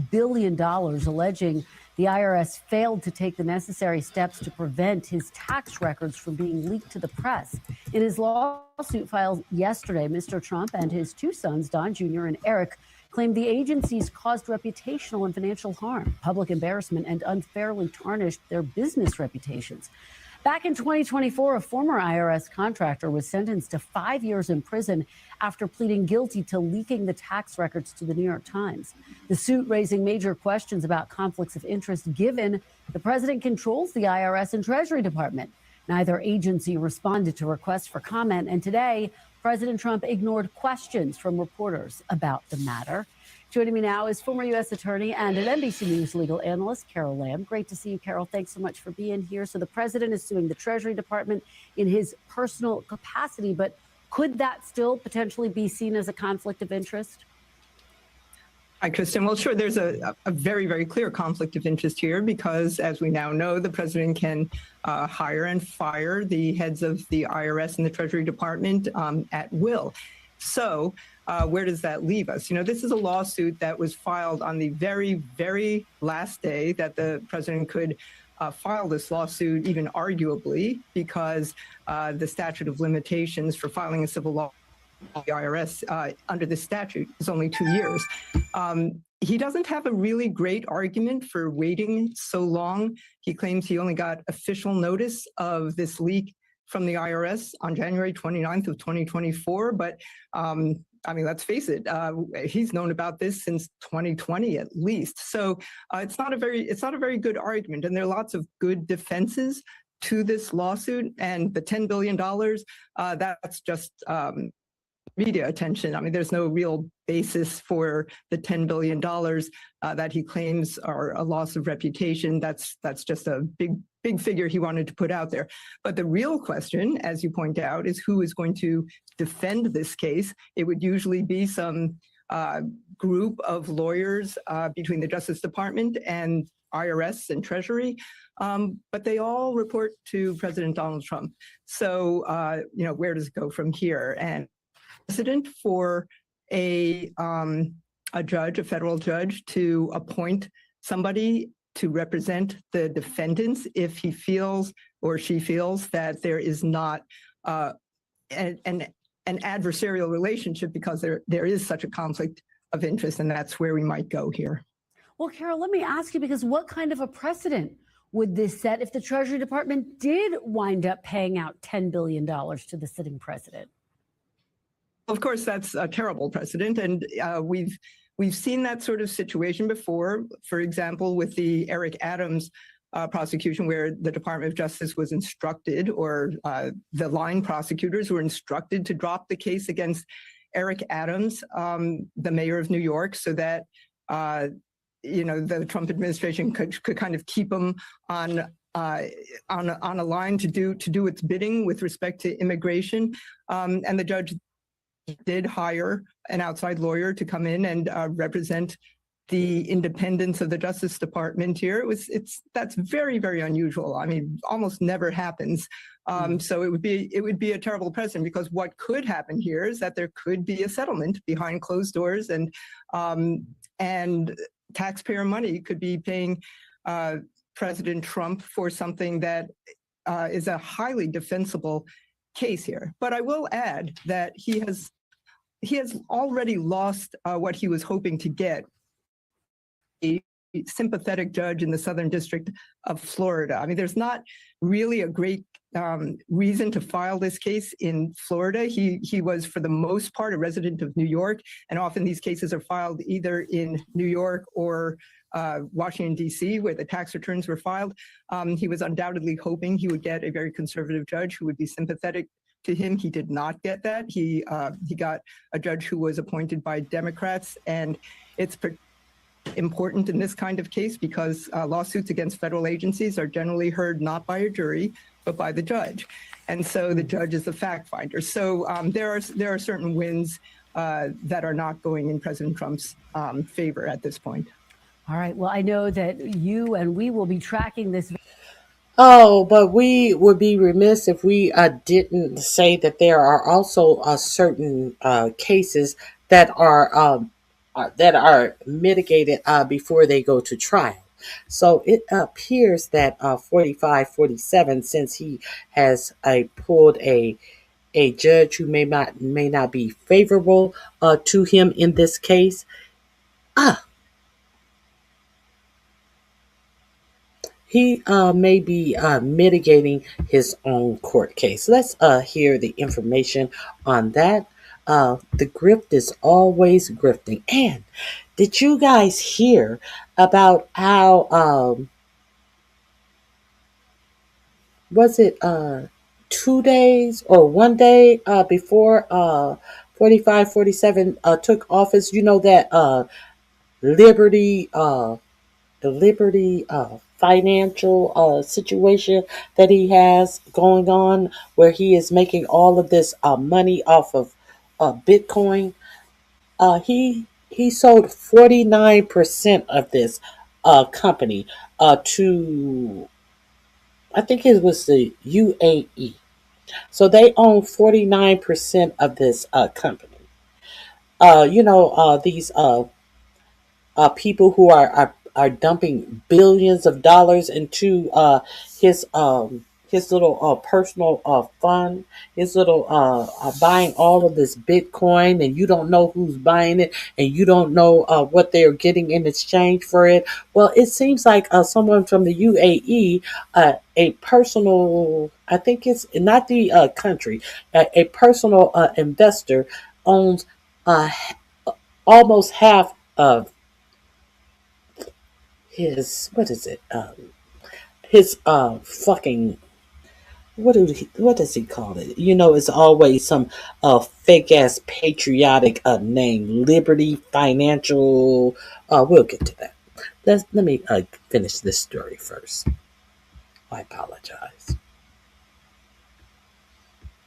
billion, alleging the IRS failed to take the necessary steps to prevent his tax records from being leaked to the press. In his lawsuit filed yesterday, Mr. Trump and his two sons, Don Jr. and Eric, claimed the agencies caused reputational and financial harm, public embarrassment, and unfairly tarnished their business reputations. Back in 2024, a former IRS contractor was sentenced to 5 years in prison after pleading guilty to leaking the tax records to the New York Times. The suit raising major questions about conflicts of interest given the president controls the IRS and Treasury Department. Neither agency responded to requests for comment, and today, President Trump ignored questions from reporters about the matter. Joining me now is former U.S. Attorney and an NBC News legal analyst, Carol Lamb. Great to see you, Carol. Thanks so much for being here. So the president is suing the Treasury Department in his personal capacity, but could that still potentially be seen as a conflict of interest? Hi, Kristen. Well, sure, there's a very, very clear conflict of interest here because, as we now know, the president can hire and fire the heads of the IRS and the Treasury Department at will. So where does that leave us? You know, this is a lawsuit that was filed on the very, very last day that the president could file this lawsuit, even arguably, because the statute of limitations for filing a civil law the IRS under this statute is only 2 years. He doesn't have a really great argument for waiting so long. He claims he only got official notice of this leak from the IRS on January 29th of 2024. But I mean, let's face it, he's known about this since 2020 at least. So it's not a very good argument. And there are lots of good defenses to this lawsuit. And the $10 billion, that's just media attention. I mean, there's no real basis for the $10 billion that he claims are a loss of reputation. That's just a big figure he wanted to put out there. But the real question, as you point out, is who is going to defend this case. It would usually be some group of lawyers between the Justice Department and IRS and Treasury, but they all report to President Donald Trump. So, you know, where does it go from here? And precedent for a judge, a federal judge, to appoint somebody to represent the defendants if he feels or she feels that there is not an adversarial relationship because there is such a conflict of interest, and that's where we might go here. Well, Carol, let me ask you, because what kind of a precedent would this set if the Treasury Department did wind up paying out $10 billion to the sitting president? Of course, that's a terrible precedent, and we've We've seen that sort of situation before, for example, with the Eric Adams prosecution, where the Department of Justice was instructed, or the line prosecutors were instructed to drop the case against Eric Adams, the mayor of New York, so that the Trump administration could kind of keep him on a line to do its bidding with respect to immigration. And the judge did hire an outside lawyer to come in and represent the independence of the Justice Department here. That's very, very unusual. I mean, almost never happens. So it would be a terrible precedent, because what could happen here is that there could be a settlement behind closed doors, and taxpayer money could be paying President Trump for something that is a highly defensible case here. But I will add that he has already lost what he was hoping to get, a sympathetic judge in the Southern District of Florida. I mean, there's not really a great reason to file this case in Florida. He was, for the most part, a resident of New York, and often these cases are filed either in New York or Washington, D.C., where the tax returns were filed. He was undoubtedly hoping he would get a very conservative judge who would be sympathetic to him. He did not get that. He got a judge who was appointed by Democrats, and it's important in this kind of case because lawsuits against federal agencies are generally heard not by a jury, but by the judge. And so the judge is the fact finder. So there are certain wins that are not going in President Trump's favor at this point. All right. Well, I know that you and we will be tracking this. Oh, but we would be remiss if we didn't say that there are also certain cases that are mitigated before they go to trial. So it appears that 45-47, since he has pulled a judge who may not be favorable to him in this case, he may be mitigating his own court case. Let's hear the information on that. The grift is always grifting. And did you guys hear about how, was it 2 days or 1 day before 45-47 took office? You know that the Liberty financial situation that he has going on, where he is making all of this money off of Bitcoin. He sold 49% of this company to, I think it was the UAE. So they own 49% of this company. These people who are dumping billions of dollars into his little personal fund, his little buying all of this Bitcoin, and you don't know who's buying it, and you don't know what they're getting in exchange for it. Well, it seems like someone from the UAE, a personal, I think it's not the country, a personal investor owns almost half of his, what is it? His fucking, what does he call it? You know, it's always some fake ass patriotic name, Liberty Financial. We'll get to that. Let me finish this story first. I apologize.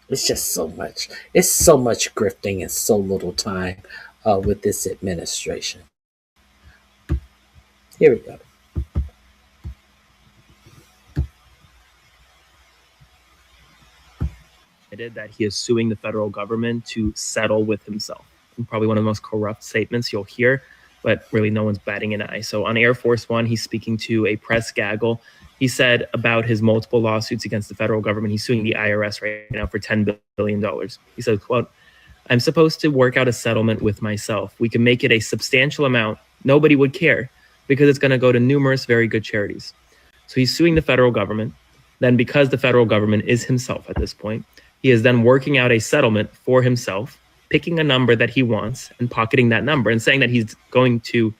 It's just so much. It's so much grifting and so little time with this administration. Here we go. That he is suing the federal government to settle with himself. And probably one of the most corrupt statements you'll hear, but really no one's batting an eye. So on Air Force One, he's speaking to a press gaggle. He said about his multiple lawsuits against the federal government, he's suing the IRS right now for $10 billion. He said, quote, "I'm supposed to work out a settlement with myself. We can make it a substantial amount. Nobody would care because it's going to go to numerous very good charities." So he's suing the federal government. Then because the federal government is himself at this point, he is then working out a settlement for himself picking a number that he wants and pocketing that number and saying that he's going to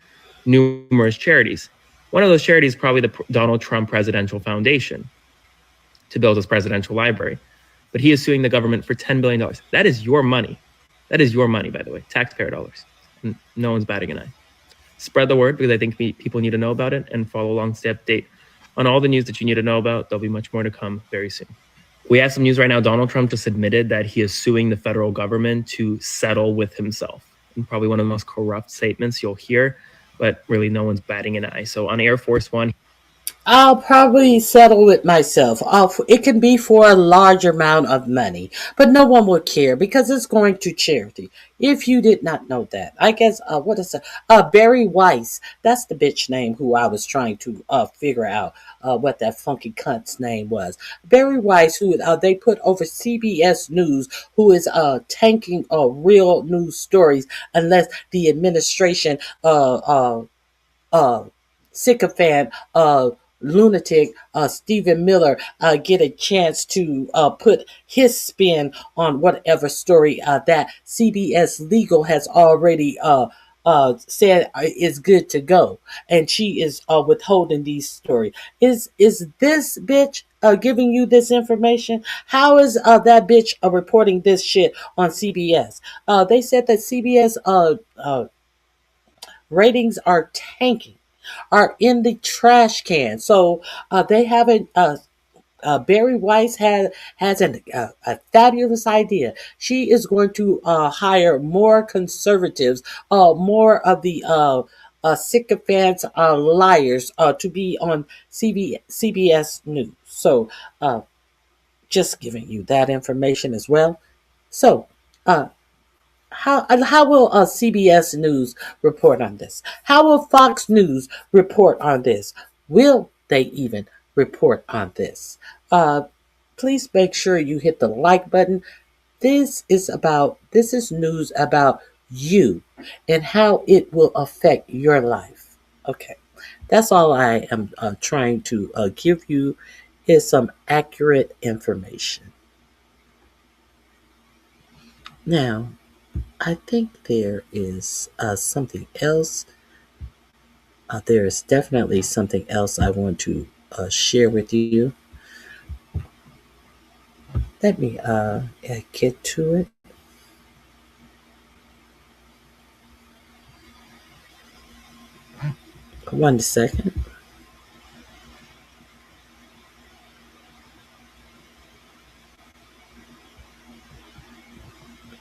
numerous charities. One of those charities is probably the Donald Trump Presidential Foundation to build his presidential library. But he is suing the government for $10 billion. That is your money. That is your money, by the way, taxpayer dollars. And no one's batting an eye. Spread the word, because I think people need to know about it, and follow along, stay update on all the news that you need to know about. There'll be much more to come very soon. We have some news right now. Donald Trump just admitted that he is suing the federal government to settle with himself. And probably one of the most corrupt statements you'll hear, but really no one's batting an eye. So on Air Force One, I'll probably settle it myself. It can be for a large amount of money, but no one will care because it's going to charity. If you did not know that, I guess, what is it? Barry Weiss. That's the bitch name who I was trying to figure out what that funky cunt's name was. Barry Weiss, who they put over CBS News, who is tanking real news stories unless the administration sycophant lunatic Stephen Miller get a chance to put his spin on whatever story that CBS Legal has already said is good to go, and she is withholding these stories. Is this bitch giving you this information? How is that bitch reporting this shit on CBS? They said that CBS ratings are tanking, are in the trash can. So they haven't. Barry Weiss has a fabulous idea. She is going to hire more conservatives, more of the sycophants, liars, to be on CBS News. So just giving you that information as well. So how will CBS News report on this? How will Fox News report on this? Will they even report on this? Please make sure you hit the like button. This is news about you and how it will affect your life. Okay, that's all I am trying to give you is some accurate information. Now, I think there is something else. There is definitely something else I want to share with you. Let me get to it. One second.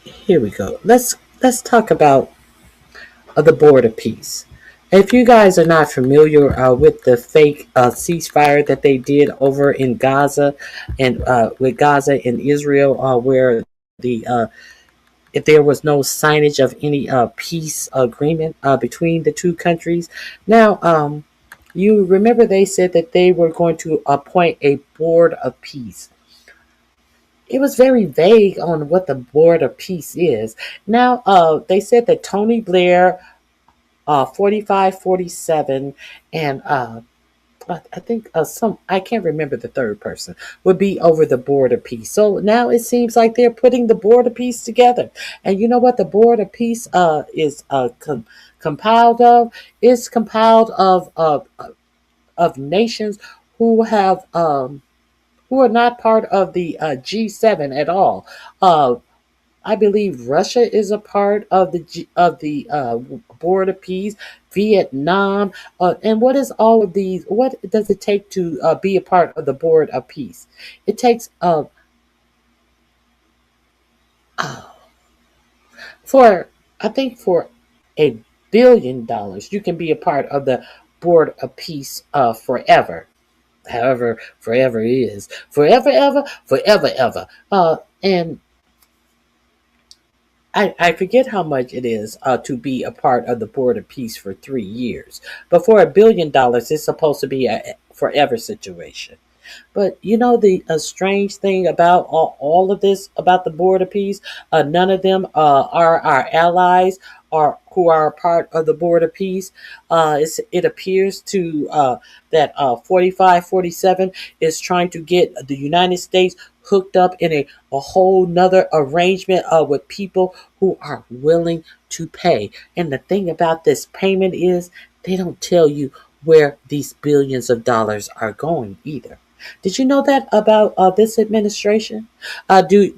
Here we go. Let's talk about the border peace. If you guys are not familiar with the fake ceasefire that they did over in Gaza and with Gaza and Israel, where if there was no signage of any peace agreement between the two countries. Now, you remember they said that they were going to appoint a board of peace. It was very vague on what the board of peace is. Now, they said that Tony Blair, 4547, and I think I can't remember the third person, would be over the board of peace. So now it seems like they're putting the board of peace together. And you know what the board of peace is compiled of? It's compiled of nations who have who are not part of the G7 at all. I believe Russia is a part of the board of peace. Vietnam, and what is all of these? What does it take to be a part of the board of peace? It takes for $1 billion, you can be a part of the board of peace forever. However, forever is forever, ever. And I forget how much it is to be a part of the board of peace for 3 years. But for $1 billion, it's supposed to be a forever situation. But you know the strange thing about all of this about the border peace, none of them are our allies or who are a part of the border peace. It appears to that 4547 is trying to get the United States hooked up in a whole nother arrangement with people who are willing to pay. And the thing about this payment is they don't tell you where these billions of dollars are going either. Did you know that about this administration? Do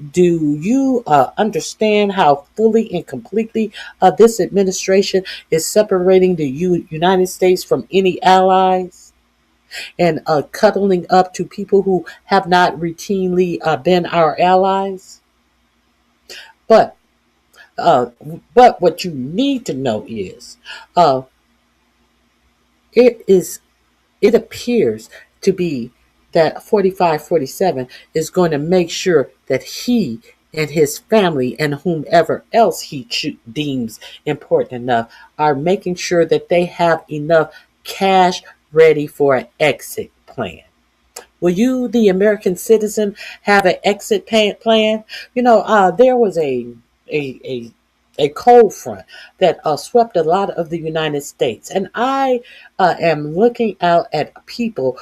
you understand how fully and completely this administration is separating the United States from any allies and cuddling up to people who have not routinely been our allies? But uh, but what you need to know is uh, it is it appears to be that 4547 is going to make sure that he and his family and whomever else he deems important enough are making sure that they have enough cash ready for an exit plan. Will you, the American citizen, have an exit plan? You know, there was a a a cold front that swept a lot of the United States, and I am looking out at people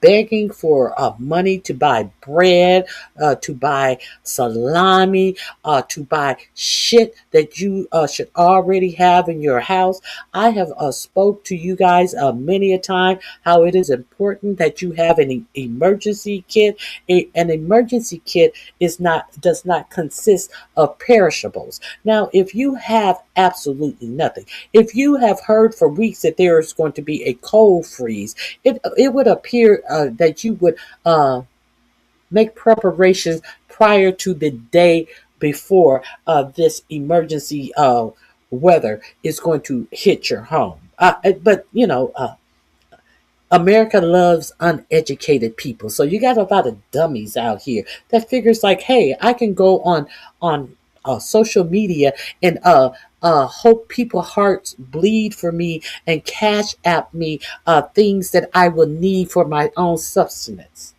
begging for money to buy bread, to buy salami, to buy shit that you should already have in your house. I have spoke to you guys many a time how it is important that you have an emergency kit. An emergency kit does not consist of perishables. Now, if you have absolutely nothing, if you have heard for weeks that there is going to be a cold freeze, it would appear that you would make preparations prior to the day before this emergency weather is going to hit your home. But you know, America loves uneducated people. So you got a lot of dummies out here that figures like, hey, I can go on social media and hope people hearts bleed for me and cash app me things that I will need for my own sustenance.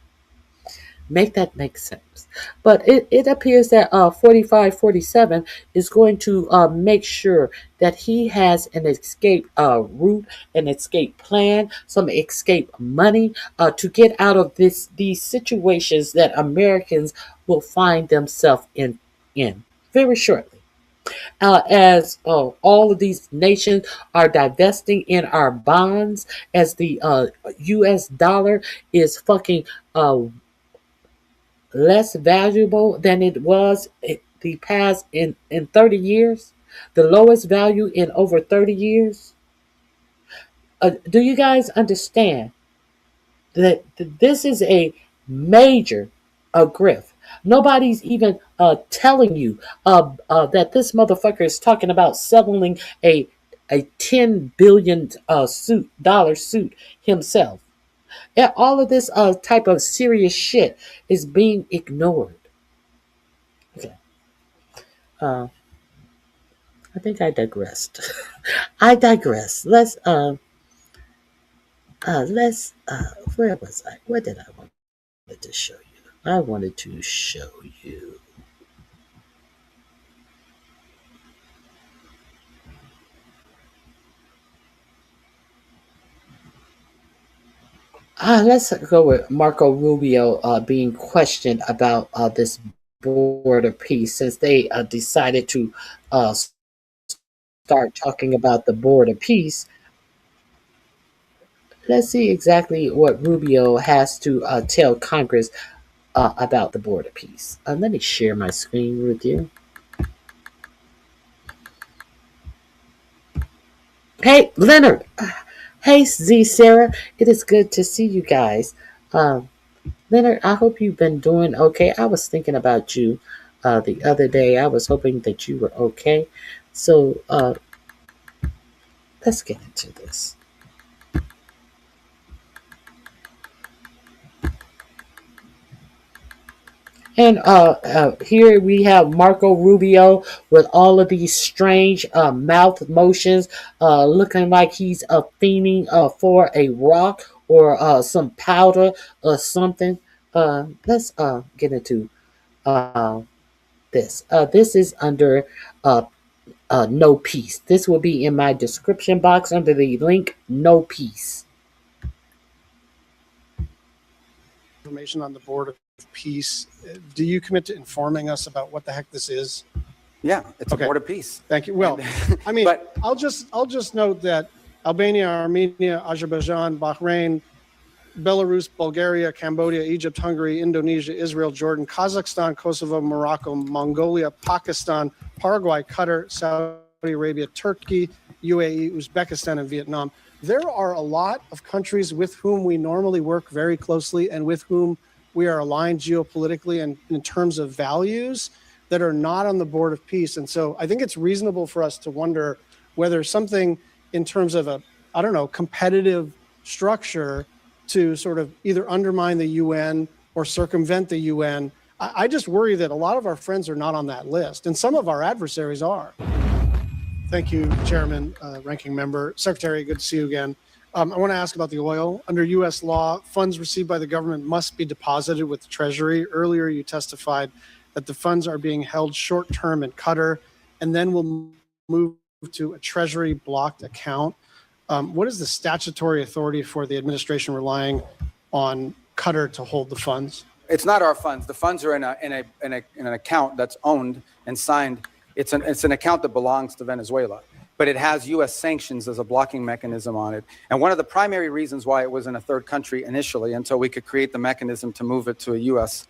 Make that make sense. But it appears that 4547 is going to make sure that he has an escape route, an escape plan, some escape money to get out of these situations that Americans will find themselves in very shortly. As all of these nations are divesting in our bonds, as the U.S. dollar is fucking less valuable than it was the past in 30 years, the lowest value in over 30 years. Do you guys understand that this is a major grift? Nobody's even telling you that this motherfucker is talking about settling a $10 billion dollar suit himself. And all of this type of serious shit is being ignored. Okay. I think I digressed. I digress. Let's where was I? What did I want to show you? I wanted to show you. Let's go with Marco Rubio being questioned about this border peace since they decided to start talking about the border peace. Let's see exactly what Rubio has to tell Congress about the border peace. Let me share my screen with you. Hey, Leonard. Hey, Z Sarah. It is good to see you guys. Leonard, I hope you've been doing okay. I was thinking about you the other day. I was hoping that you were okay. So let's get into this. And here we have Marco Rubio with all of these strange mouth motions, looking like he's fiending for a rock or some powder or something. Let's get into this. This is under uh, no peace. This will be in my description box under the link no peace. Information on the Board of Peace. Do you commit to informing us about what the heck this is? Yeah, it's a Board of Peace. Thank you. Well, I mean, I'll just note that Albania, Armenia, Azerbaijan, Bahrain, Belarus, Bulgaria, Cambodia, Egypt, Hungary, Indonesia, Israel, Jordan, Kazakhstan, Kosovo, Morocco, Mongolia, Pakistan, Paraguay, Qatar, Saudi Arabia, Turkey, UAE, Uzbekistan, and Vietnam. There are a lot of countries with whom we normally work very closely and with whom we are aligned geopolitically and in terms of values that are not on the Board of Peace. And so I think it's reasonable for us to wonder whether something in terms of a, I don't know, competitive structure to sort of either undermine the UN or circumvent the UN. I just worry that a lot of our friends are not on that list, and some of our adversaries are. Thank you, Chairman, Ranking Member. Secretary, good to see you again. I want to ask about the oil. Under U.S. law, funds received by the government must be deposited with the Treasury. Earlier, you testified that the funds are being held short-term in Qatar and then will move to a Treasury blocked account. What is the statutory authority for the administration relying on Qatar to hold the funds? It's not our funds. The funds are in an account that's owned and signed. It's an account that belongs to Venezuela, but it has U.S. sanctions as a blocking mechanism on it. And one of the primary reasons why it was in a third country initially, until we could create the mechanism to move it to a U.S.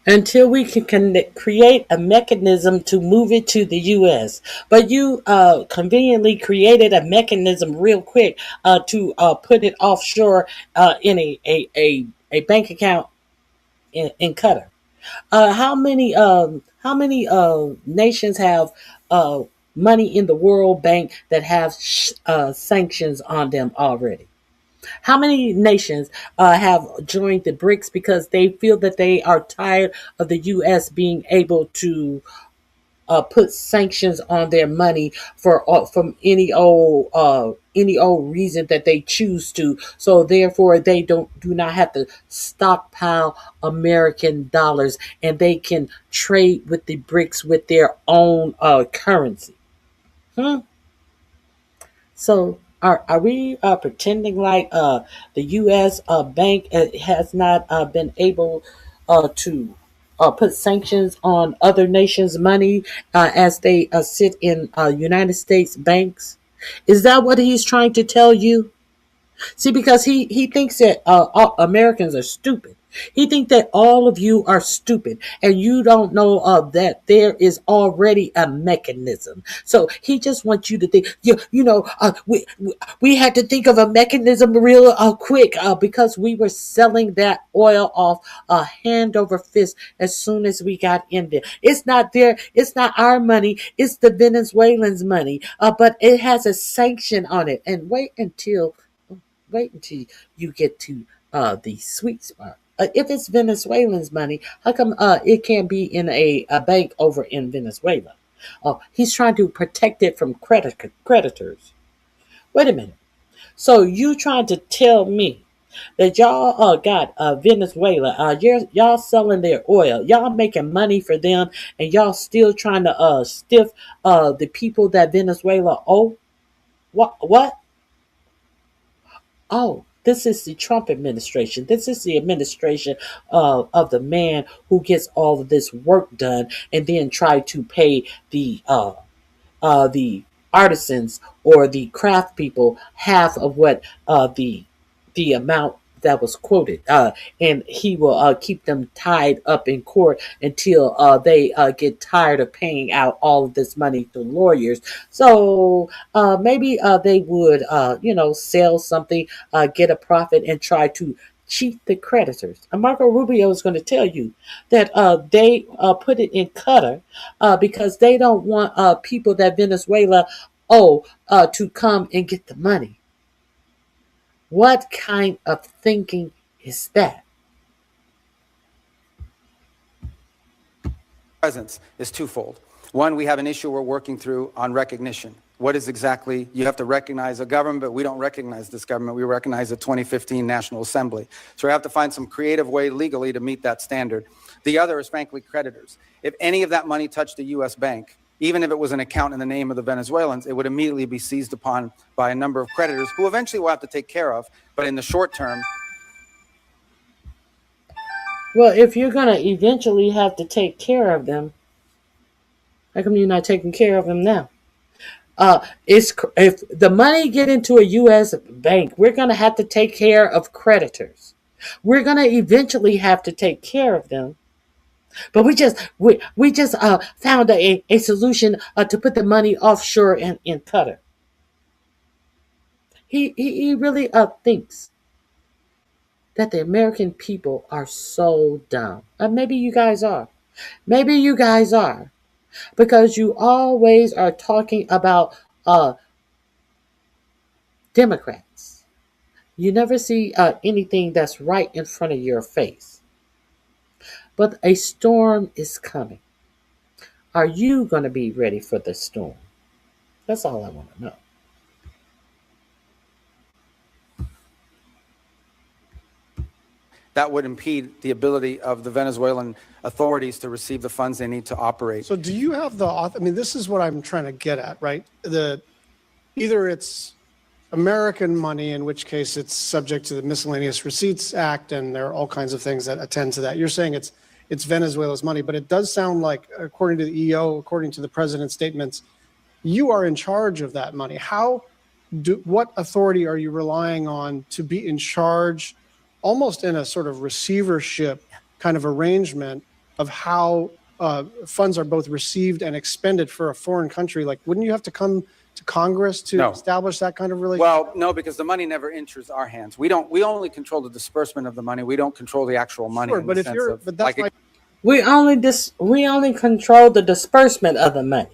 Until we can create a mechanism to move it to the U.S. But you conveniently created a mechanism real quick to put it offshore in a bank account in Qatar. How many nations have money in the World Bank that have sanctions on them already? How many nations have joined the BRICS because they feel that they are tired of the U.S. being able to put sanctions on their money for from any old reason that they choose to, so therefore they do not have to stockpile American dollars and they can trade with the BRICS with their own currency. So are we pretending like the U.S. Bank has not been able to put sanctions on other nations' money as they sit in United States banks? Is that what he's trying to tell you? See, because he thinks that Americans are stupid. He thinks that all of you are stupid and you don't know that there is already a mechanism. So he just wants you to think, we had to think of a mechanism real quick because we were selling that oil off hand over fist as soon as we got in there. It's not there. It's not our money. It's the Venezuelans' money. But it has a sanction on it. And wait until you get to the sweet spot. If it's Venezuelans' money, how come it can't be in a bank over in Venezuela? He's trying to protect it from creditors. Wait a minute. So you trying to tell me that y'all got Venezuela, y'all selling their oil, y'all making money for them, and y'all still trying to stiff the people that Venezuela owe? What? Oh, this is the Trump administration. This is the administration of the man who gets all of this work done and then try to pay the artisans or the craft people half of what the amount that was quoted, and he will keep them tied up in court until they get tired of paying out all of this money to lawyers. So maybe they would, sell something, get a profit, and try to cheat the creditors. And Marco Rubio is going to tell you that they put it in Qatar because they don't want people that Venezuela owe to come and get the money. What kind of thinking is that? presence is twofold. One, we have an issue we're working through on recognition. What is exactly, you have to recognize a government, but we don't recognize this government. We recognize the 2015 National Assembly. So we have to find some creative way legally to meet that standard. The other is, frankly, creditors. If any of that money touched a U.S. bank, even if it was an account in the name of the Venezuelans, it would immediately be seized upon by a number of creditors who eventually we'll have to take care of. But in the short term, Well, if you're going to eventually have to take care of them, how come you're not taking care of them now? If the money get into a U.S. bank, we're going to have to take care of creditors. We're going to eventually have to take care of them. But we just found a solution to put the money offshore in Qatar. He really thinks that the American people are so dumb. Maybe you guys are. Maybe you guys are. Because you always are talking about Democrats. You never see anything that's right in front of your face. But a storm is coming. Are you going to be ready for the storm? That's all I want to know. that would impede the ability of the Venezuelan authorities to receive the funds they need to operate. So do you have I mean, this is what I'm trying to get at, right? Either it's American money, in which case it's subject to the Miscellaneous Receipts Act, and there are all kinds of things that attend to that. You're saying it's Venezuela's money, but it does sound like, according to the EO, according to the president's statements, you are in charge of that money. What authority are you relying on to be in charge, almost in a sort of receivership kind of arrangement of how funds are both received and expended for a foreign country? Like, wouldn't you have to come to Congress to establish that kind of relationship? Well, no, because the money never enters our hands. We only control the disbursement of the money. We don't control the actual money. Sure, but we only control the disbursement of the money.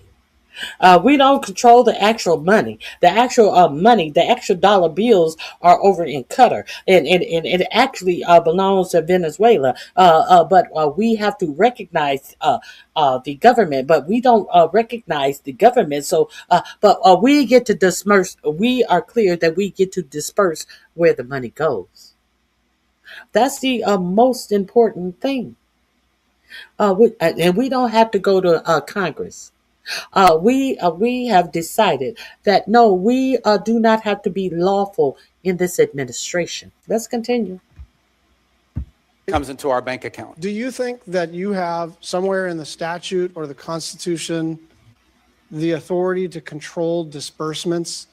We don't control the actual money. The actual money, the actual dollar bills are over in Qatar, and it actually belongs to Venezuela. But we have to recognize the government, but we don't recognize the government. So, but we get to disperse. We are clear that we get to disperse where the money goes. That's the most important thing. And we don't have to go to Congress. We have decided that no, we do not have to be lawful in this administration. Let's continue. Comes into our bank account. Do you think that you have somewhere in the statute or the Constitution the authority to control disbursements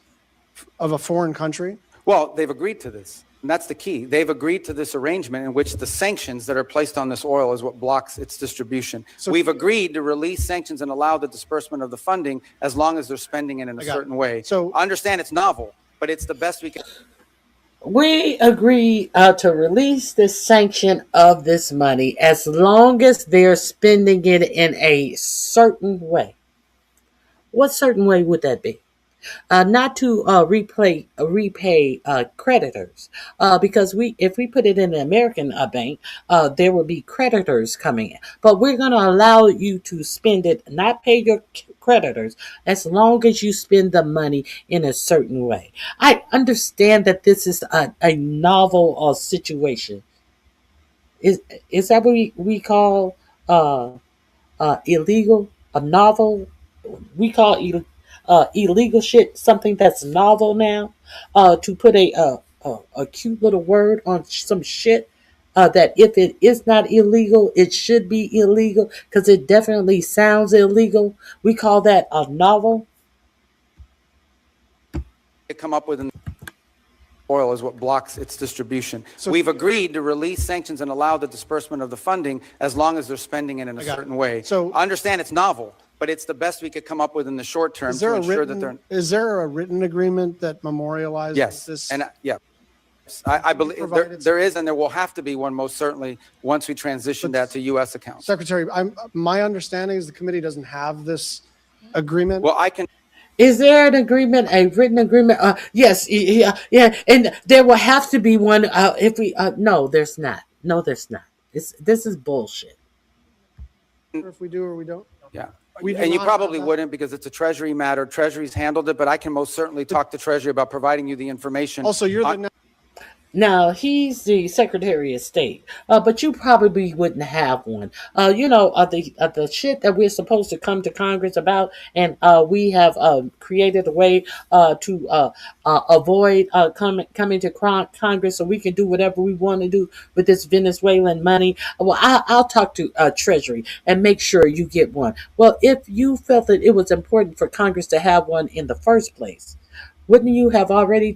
of a foreign country? Well, they've agreed to this. And that's the key. They've agreed to this arrangement in which the sanctions that are placed on this oil is what blocks its distribution. So we've agreed to release sanctions and allow the disbursement of the funding as long as they're spending it in a certain way. So I understand it's novel, but it's the best we can. We agree to release the sanction of this money as long as they're spending it in a certain way. What certain way would that be? Not to repay creditors, because if we put it in an American bank, there will be creditors coming in. But we're going to allow you to spend it, not pay your creditors, as long as you spend the money in a certain way. I understand that this is a novel situation. Is that what we call illegal? A novel? We call illegal shit something that's novel now. To put a cute little word on some shit that if it is not illegal, it should be illegal because it definitely sounds illegal. We call that a novel. Come up with oil is what blocks its distribution. So we've agreed to release sanctions and allow the disbursement of the funding as long as they're spending it in a certain way. So I understand it's novel, but it's the best we could come up with in the short term to ensure that they're. Is there a written agreement that memorializes this? And I believe there is, and there will have to be one most certainly once we transition that to U.S. accounts. Secretary, my understanding is the committee doesn't have this agreement. Well, I can. Is there an agreement, a written agreement? Yes, yeah, and there will have to be one. If we no, there's not. No, there's not. This is bullshit. If we do or we don't. Yeah. We do And you not probably have that. wouldn't because it's a Treasury matter. Treasury's handled it, but I can most certainly talk to Treasury about providing you the information. Also, you're on- the Now, he's the Secretary of State, but you probably wouldn't have one. The shit that we're supposed to come to Congress about, and we have created a way to avoid coming to Congress so we can do whatever we want to do with this Venezuelan money. Well, I'll talk to Treasury and make sure you get one. Well, if you felt that it was important for Congress to have one in the first place, wouldn't you have already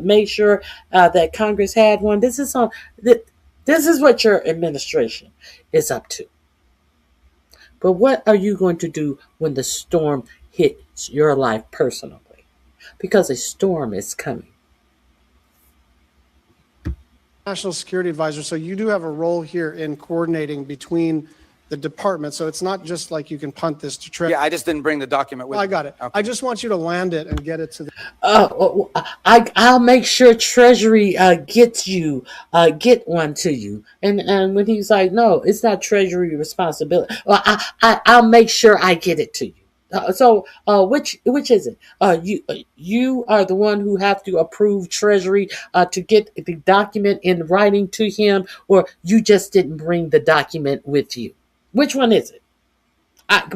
made sure that Congress had one? This is what your administration is up to. But what are you going to do when the storm hits your life personally? Because a storm is coming. National Security Advisor, so you do have a role here in coordinating between the department. So it's not just like you can punt this to Treasury. Yeah, I just didn't bring the document with me. I got it. Okay. I just want you to land it and get it to the. I'll make sure Treasury get one to you. And when he's like, no, it's not Treasury responsibility. Well, I'll make sure I get it to you. Which is it? You are the one who have to approve Treasury to get the document in writing to him, or you just didn't bring the document with you. Which one is it?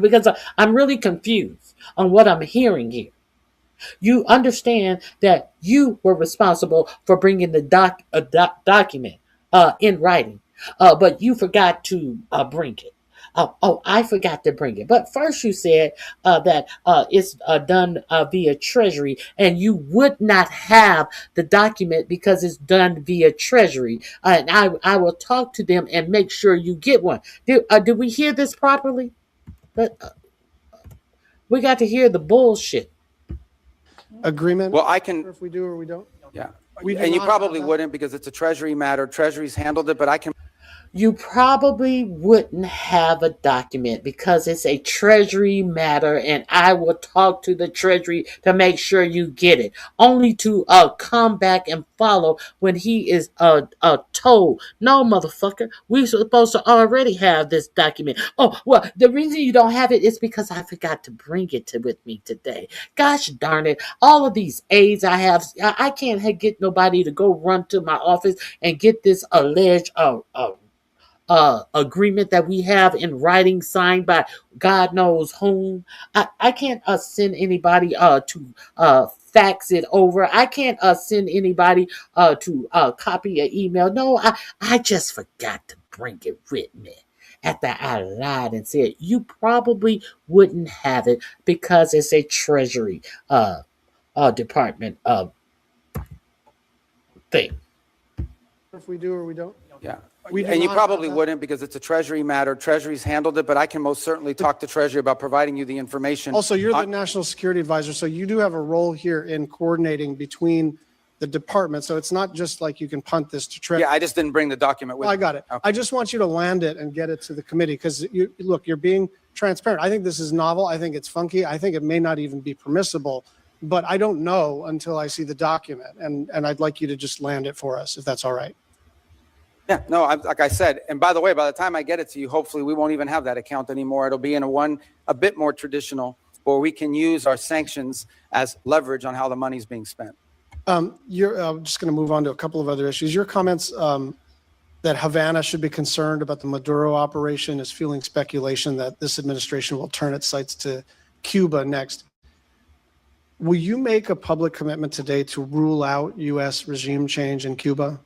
Because I'm really confused on what I'm hearing here. You understand that you were responsible for bringing the document in writing, but you forgot to bring it. I forgot to bring it. But first you said that it's done via Treasury, and you would not have the document because it's done via Treasury. And I will talk to them and make sure you get one. Did we hear this properly? But we got to hear the bullshit. Agreement? Well, I can. If we do or we don't. Yeah. We do And you not probably have that. wouldn't because it's a Treasury matter. Treasury's handled it, but I can. You probably wouldn't have a document because it's a Treasury matter, and I will talk to the Treasury to make sure you get it. Only to come back and follow when he is told, no, motherfucker, we're supposed to already have this document. Oh, well, the reason you don't have it is because I forgot to bring it with me today. Gosh darn it. All of these aides I have, I can't get nobody to go run to my office and get this alleged agreement that we have in writing signed by God knows whom. I can't send anybody to fax it over. I can't send anybody to copy an email. No, I just forgot to bring it with me. After I lied and said you probably wouldn't have it because it's a Treasury department thing. If we do or we don't. Yeah. We do And you not probably have that. wouldn't because it's a Treasury matter. Treasury's handled it, but I can most certainly talk to Treasury about providing you the information. Also, you're the National Security Advisor, so you do have a role here in coordinating between the department. So it's not just like you can punt this to Treasury. Yeah, I just didn't bring the document with me. I got it. Okay. I just want you to land it and get it to the committee because you're being transparent. I think this is novel. I think it's funky. I think it may not even be permissible, but I don't know until I see the document. And I'd like you to just land it for us, if that's all right. Yeah, no, like I said, and by the way, by the time I get it to you, hopefully we won't even have that account anymore. It'll be in a bit more traditional, where we can use our sanctions as leverage on how the money's being spent. I'm just going to move on to a couple of other issues. Your comments that Havana should be concerned about the Maduro operation is fueling speculation that this administration will turn its sights to Cuba next. Will you make a public commitment today to rule out U.S. regime change in Cuba?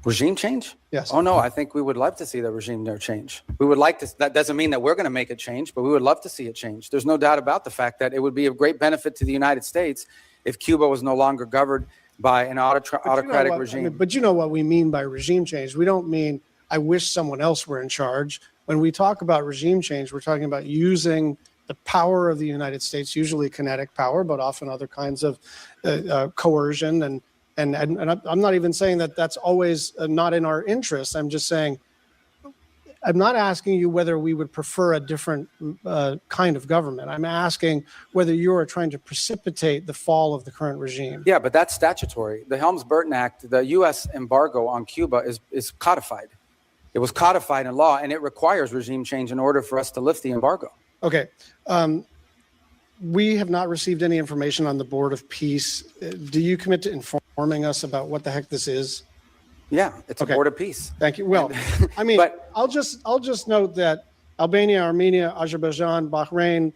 Regime change? Yes. Oh, no, I think we would love to see the regime there change. We would like to, that doesn't mean that we're going to make it change, but we would love to see it change. There's no doubt about the fact that it would be of great benefit to the United States if Cuba was no longer governed by an autocratic regime. But you know what we mean by regime change. We don't mean, I wish someone else were in charge. When we talk about regime change, we're talking about using the power of the United States, usually kinetic power, but often other kinds of coercion. And I'm not even saying that that's always not in our interest. I'm just saying, I'm not asking you whether we would prefer a different kind of government. I'm asking whether you are trying to precipitate the fall of the current regime. Yeah, but that's statutory. The Helms-Burton Act, the U.S. embargo on Cuba is codified. It was codified in law, and it requires regime change in order for us to lift the embargo. Okay. We have not received any information on the Board of Peace. Do you commit to informing us about what the heck this is? Yeah, it's a Board of Peace. Thank you. Well, I mean, I'll just note that Albania, Armenia, Azerbaijan, Bahrain,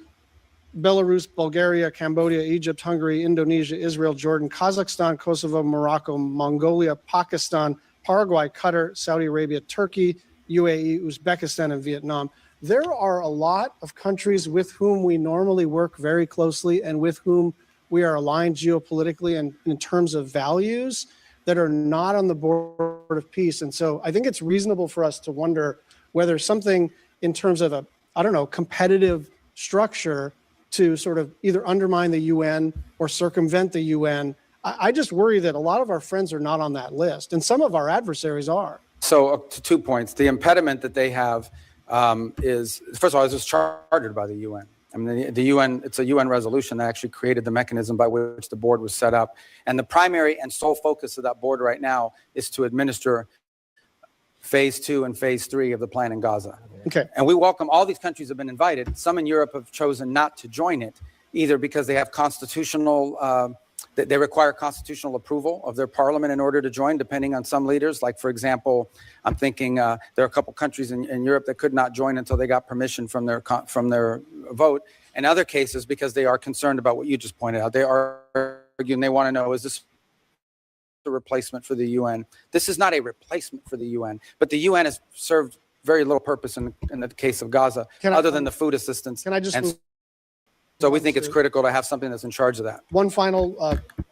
Belarus, Bulgaria, Cambodia, Egypt, Hungary, Indonesia, Israel, Jordan, Kazakhstan, Kosovo, Morocco, Mongolia, Pakistan, Paraguay, Qatar, Saudi Arabia, Turkey, UAE, Uzbekistan, and Vietnam. There are a lot of countries with whom we normally work very closely and with whom we are aligned geopolitically and in terms of values that are not on the Board of Peace. And so I think it's reasonable for us to wonder whether something in terms of a, I don't know, competitive structure to sort of either undermine the UN or circumvent the UN. I just worry that a lot of our friends are not on that list, and some of our adversaries are. So to 2 points, the impediment that they have is, first of all, it was chartered by the UN. I mean, the UN, it's a UN resolution that actually created the mechanism by which the board was set up. And the primary and sole focus of that board right now is to administer phase 2 and phase 3 of the plan in Gaza. Okay. And we welcome, all these countries have been invited. Some in Europe have chosen not to join it, either because they have constitutional, they require constitutional approval of their parliament in order to join, depending on some leaders. Like, for example, I'm thinking there are a couple countries in Europe that could not join until they got permission from their vote. In other cases, because they are concerned about what you just pointed out, they are arguing, they want to know, is this a replacement for the UN? This is not a replacement for the UN, but the UN has served very little purpose in the case of Gaza, other than the food assistance. Can I just move so we think it's critical to have something that's in charge of that. One final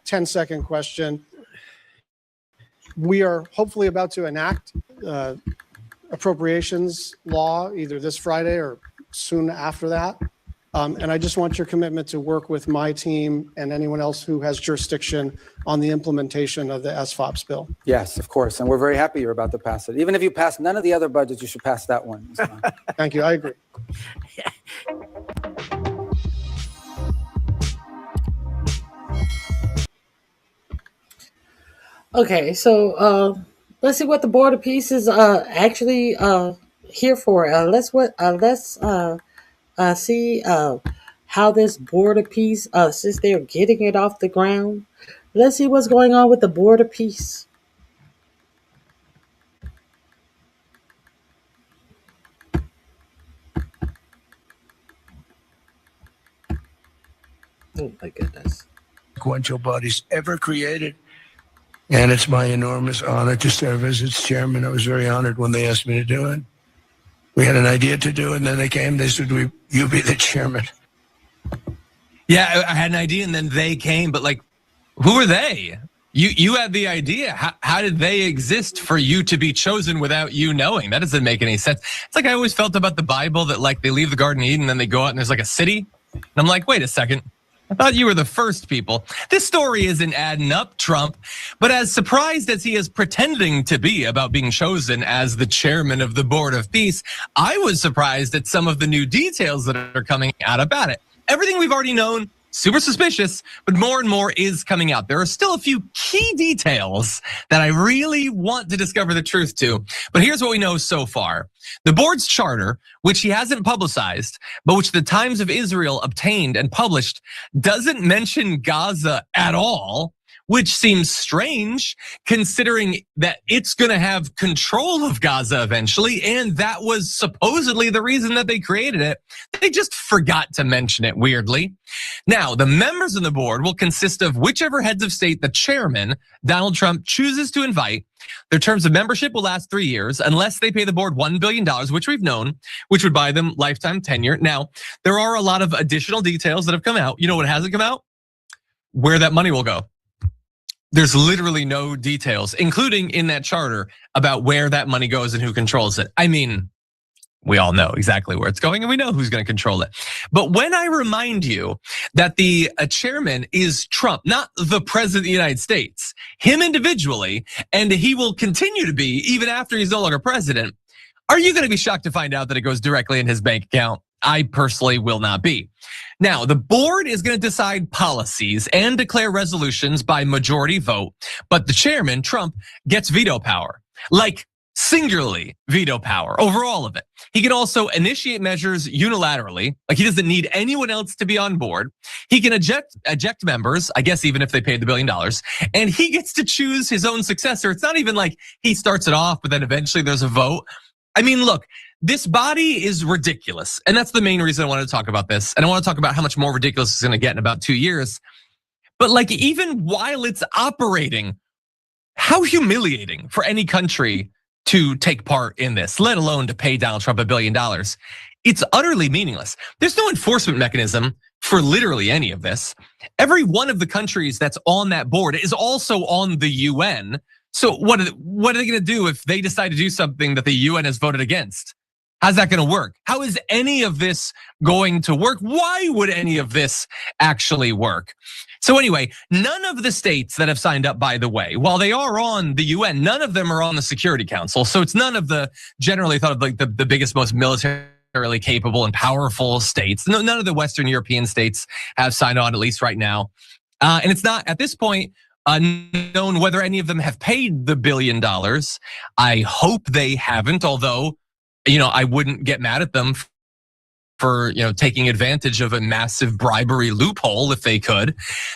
10-second question. We are hopefully about to enact appropriations law either this Friday or soon after that. And I just want your commitment to work with my team and anyone else who has jurisdiction on the implementation of the SFOPS bill. Yes, of course. And we're very happy you're about to pass it. Even if you pass none of the other budgets, you should pass that one. Thank you. I agree. Okay, so let's see what the Board of Peace is actually here for. Let's see how this Board of Peace, since they're getting it off the ground, let's see what's going on with the Board of Peace. Oh my goodness. Consequential bodies ever created. And it's my enormous honor to serve as its chairman. I was very honored when they asked me to do it. We had an idea to do it, and then they came. They said, you be the chairman. Yeah, I had an idea, and then they came. But, like, who are they? You had the idea. How did they exist for you to be chosen without you knowing? That doesn't make any sense. It's like I always felt about the Bible that, like, they leave the Garden of Eden, and then they go out, and there's, like, a city. And I'm like, wait a second. I thought you were the first people. This story isn't adding up, Trump. But as surprised as he is pretending to be about being chosen as the chairman of the Board of Peace, I was surprised at some of the new details that are coming out about it. Everything we've already known, super suspicious, but more and more is coming out. There are still a few key details that I really want to discover the truth to. But here's what we know so far. The board's charter, which he hasn't publicized, but which the Times of Israel obtained and published, doesn't mention Gaza at all, which seems strange considering that it's going to have control of Gaza eventually. And that was supposedly the reason that they created it. They just forgot to mention it, weirdly. Now, the members of the board will consist of whichever heads of state the chairman, Donald Trump, chooses to invite. Their terms of membership will last 3 years unless they pay the board $1 billion, which we've known, which would buy them lifetime tenure. Now, there are a lot of additional details that have come out. You know what hasn't come out? Where that money will go. There's literally no details, including in that charter, about where that money goes and who controls it. I mean, we all know exactly where it's going and we know who's going to control it. But when I remind you that the chairman is Trump, not the president of the United States, him individually, and he will continue to be even after he's no longer president, are you going to be shocked to find out that it goes directly in his bank account? I personally will not be. Now, the board is going to decide policies and declare resolutions by majority vote, but the chairman, Trump, gets veto power. Like singularly veto power over all of it. He can also initiate measures unilaterally, like he doesn't need anyone else to be on board. He can eject members, I guess even if they paid the $1 billion, and he gets to choose his own successor. It's not even like he starts it off, but then eventually there's a vote. I mean, look, this body is ridiculous. And that's the main reason I wanted to talk about this. And I want to talk about how much more ridiculous it's going to get in about 2 years. But like, even while it's operating, how humiliating for any country to take part in this, let alone to pay Donald Trump $1 billion. It's utterly meaningless. There's no enforcement mechanism for literally any of this. Every one of the countries that's on that board is also on the UN. So what are they going to do if they decide to do something that the UN has voted against? How's that going to work? How is any of this going to work? Why would any of this actually work? So anyway, none of the states that have signed up, by the way, while they are on the UN, none of them are on the Security Council. So it's none of the generally thought of like the biggest, most militarily capable and powerful states. None of the Western European states have signed on, at least right now. And it's not at this point unknown whether any of them have paid the $1 billion. I hope they haven't, although, I wouldn't get mad at them for taking advantage of a massive bribery loophole if they could.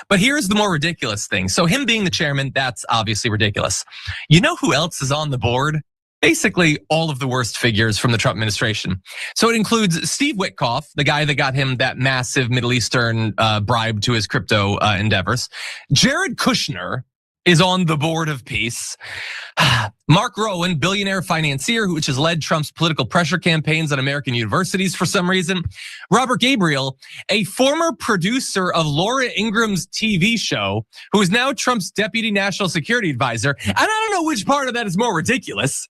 But here's the more ridiculous thing. So him being the chairman, that's obviously ridiculous. You know who else is on the board? Basically all of the worst figures from the Trump administration. So it includes Steve Witkoff, the guy that got him that massive Middle Eastern bribe to his crypto endeavors. Jared Kushner is on the board of peace. Mark Rowan, billionaire financier, which has led Trump's political pressure campaigns on American universities for some reason. Robert Gabriel, a former producer of Laura Ingram's TV show, who is now Trump's deputy national security advisor. And I don't know which part of that is more ridiculous.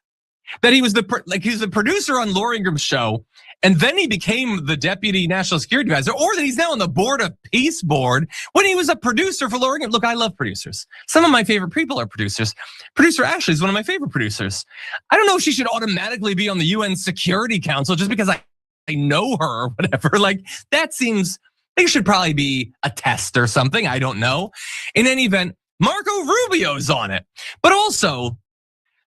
That he was he's the producer on Laura Ingram's show, and then he became the deputy national security advisor, or that he's now on the board of peace board when he was a producer for Laura Ingram. Look, I love producers. Some of my favorite people are producers. Producer Ashley is one of my favorite producers. I don't know if she should automatically be on the UN Security Council just because I know her or whatever. Like, that seems, there should probably be a test or something. I don't know. In any event, Marco Rubio's on it. But also,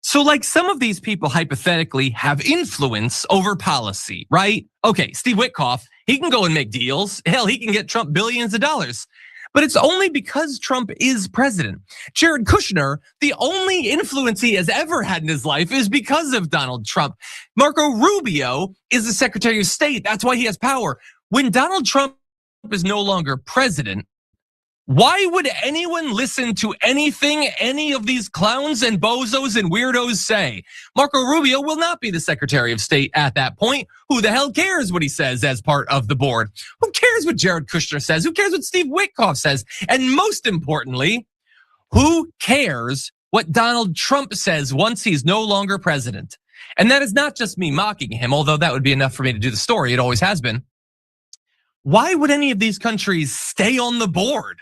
so like some of these people hypothetically have influence over policy, right? Okay, Steve Witkoff, he can go and make deals. Hell, he can get Trump billions of dollars. But it's only because Trump is president. Jared Kushner, the only influence he has ever had in his life is because of Donald Trump. Marco Rubio is the Secretary of State. That's why he has power. When Donald Trump is no longer president, why would anyone listen to anything any of these clowns and bozos and weirdos say? Marco Rubio will not be the Secretary of State at that point. Who the hell cares what he says as part of the board? Who cares what Jared Kushner says? Who cares what Steve Witkoff says? And most importantly, who cares what Donald Trump says once he's no longer president? And that is not just me mocking him, although that would be enough for me to do the story. It always has been. Why would any of these countries stay on the board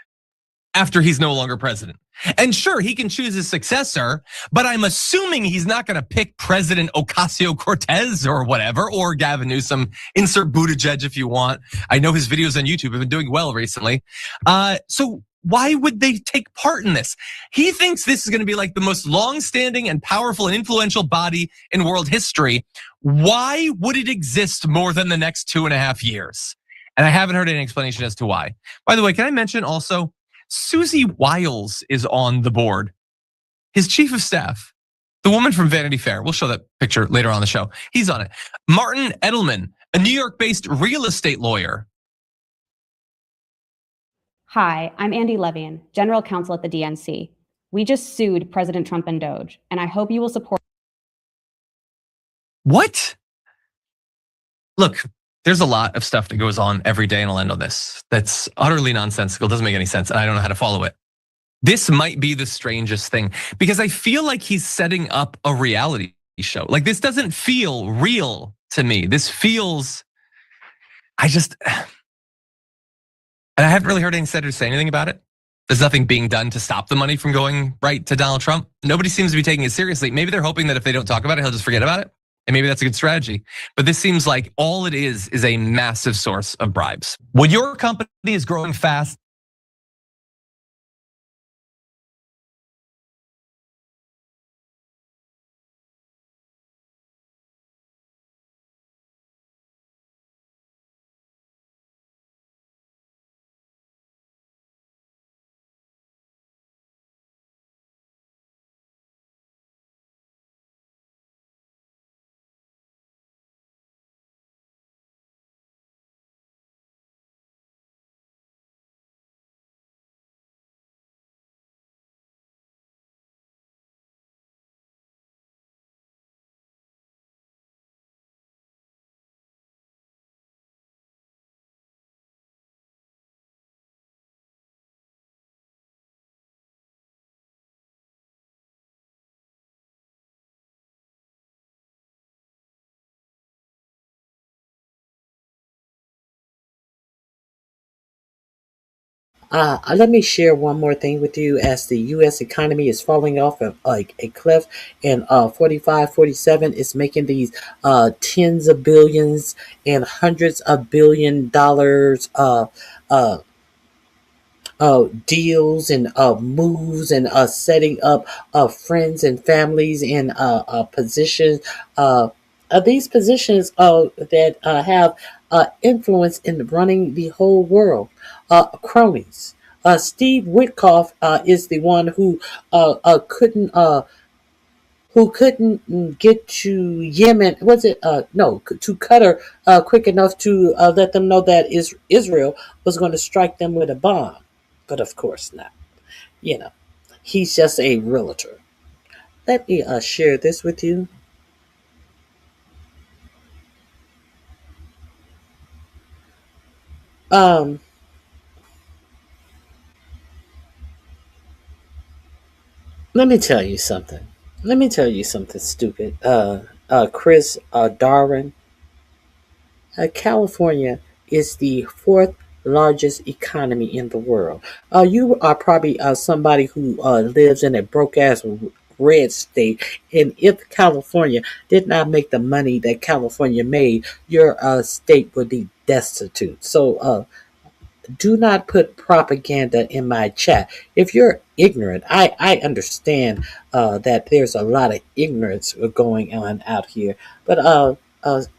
after he's no longer president? And sure, he can choose his successor, but I'm assuming he's not going to pick President Ocasio-Cortez or whatever, or Gavin Newsom. Insert Buttigieg if you want. I know his videos on YouTube have been doing well recently. So why would they take part in this? He thinks this is going to be like the most long-standing and powerful and influential body in world history. Why would it exist more than the next 2.5 years? And I haven't heard any explanation as to why. By the way, can I mention also, Susie Wiles is on the board. His chief of staff, the woman from Vanity Fair. We'll show that picture later on the show. He's on it. Martin Edelman, a New York-based real estate lawyer. Hi, I'm Andy Levian, general counsel at the DNC. We just sued President Trump and DOJ, and I hope you will support. What? Look, there's a lot of stuff that goes on every day, and I'll end on this. That's utterly nonsensical, doesn't make any sense, and I don't know how to follow it. This might be the strangest thing, because I feel like he's setting up a reality show. Like, this doesn't feel real to me. This feels, and I haven't really heard any senators say anything about it. There's nothing being done to stop the money from going right to Donald Trump. Nobody seems to be taking it seriously. Maybe they're hoping that if they don't talk about it, he'll just forget about it. And maybe that's a good strategy. But this seems like all it is a massive source of bribes. When your company is growing fast, Let me share one more thing with you. As the U.S. economy is falling off of like a cliff, and 45, 47 is making these tens of billions and hundreds of $1 billion uh, deals and moves and setting up friends and families in positions. These positions that have influence in running the whole world. Cronies. Steve Witkoff is the one who couldn't get to Yemen. Was it no to Qatar quick enough to let them know that Israel was going to strike them with a bomb, but of course not. You know, he's just a realtor. Let me share this with you. Um, Let me tell you something. Let me tell you something stupid. Chris Darwin, California is the fourth largest economy in the world. You are probably somebody who lives in a broke ass red state, and if California did not make the money that California made, your state would be destitute. So do not put propaganda in my chat. If you're ignorant, I understand that there's a lot of ignorance going on out here, but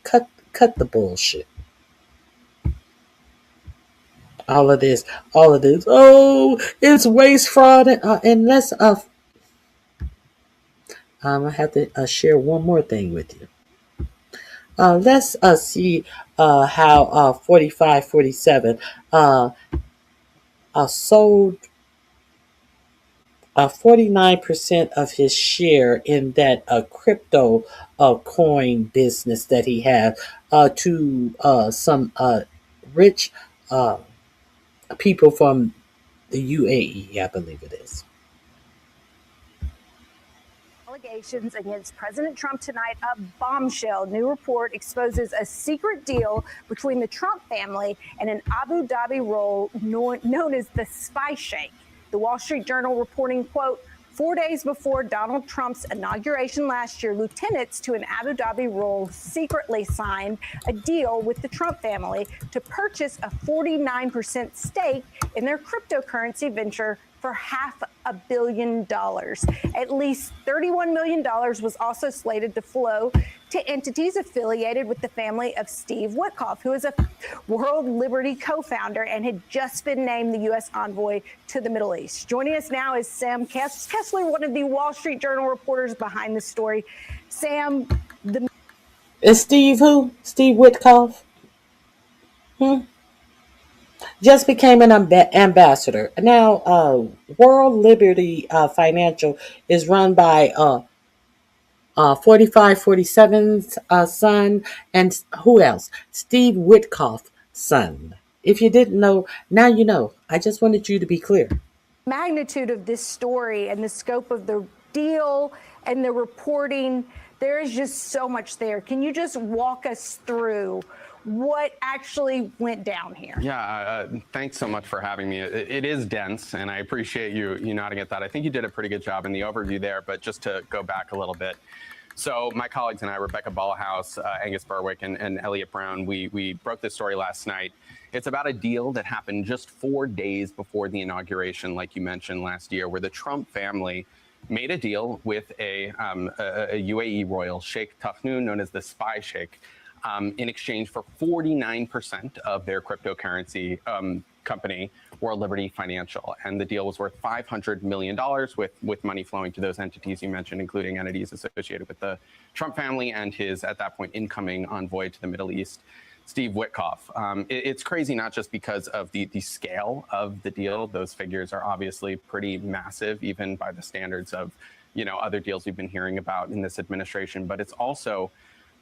cut the bullshit. All of this. Oh, it's waste, fraud, and let's. I have to share one more thing with you. Let's see how 45, 47 sold 49% of his share in that crypto coin business that he had to some rich people from the UAE, I believe it is. Allegations against President Trump tonight, a bombshell. New report exposes a secret deal between the Trump family and an Abu Dhabi roll known as the Spy Sheikh. The Wall Street Journal reporting, quote, 4 days before Donald Trump's inauguration last year, lieutenants to an Abu Dhabi roll secretly signed a deal with the Trump family to purchase a 49% stake in their cryptocurrency venture for $500 million. At least $31 million was also slated to flow to entities affiliated with the family of Steve Witkoff, who is a World Liberty co-founder and had just been named the U.S. envoy to the Middle East. Joining us now is Sam Kessler, one of the Wall Street Journal reporters behind the story. Sam, Is Steve who? Steve Witkoff? Just became an ambassador. Now, World Liberty Financial is run by 4547's son, and who else? Steve Witkoff's son. If you didn't know, now you know. I just wanted you to be clear. Magnitude of this story and the scope of the deal and the reporting, there is just so much there. Can you just walk us through what actually went down here? Yeah, thanks so much for having me. It is dense, and I appreciate you nodding at that. I think you did a pretty good job in the overview there, but just to go back a little bit. So my colleagues and I, Rebecca Ballhaus, Angus Berwick, and Elliot Brown, we broke this story last night. It's about a deal that happened just 4 days before the inauguration, like you mentioned last year, where the Trump family made a deal with a UAE royal, Sheikh Tahnoon, known as the Spy Sheikh, in exchange for 49% of their cryptocurrency company, World Liberty Financial. And the deal was worth $500 million with money flowing to those entities you mentioned, including entities associated with the Trump family and his, at that point, incoming envoy to the Middle East, Steve Witkoff. It's crazy not just because of the scale of the deal. Those figures are obviously pretty massive, even by the standards of other deals we've been hearing about in this administration, but it's also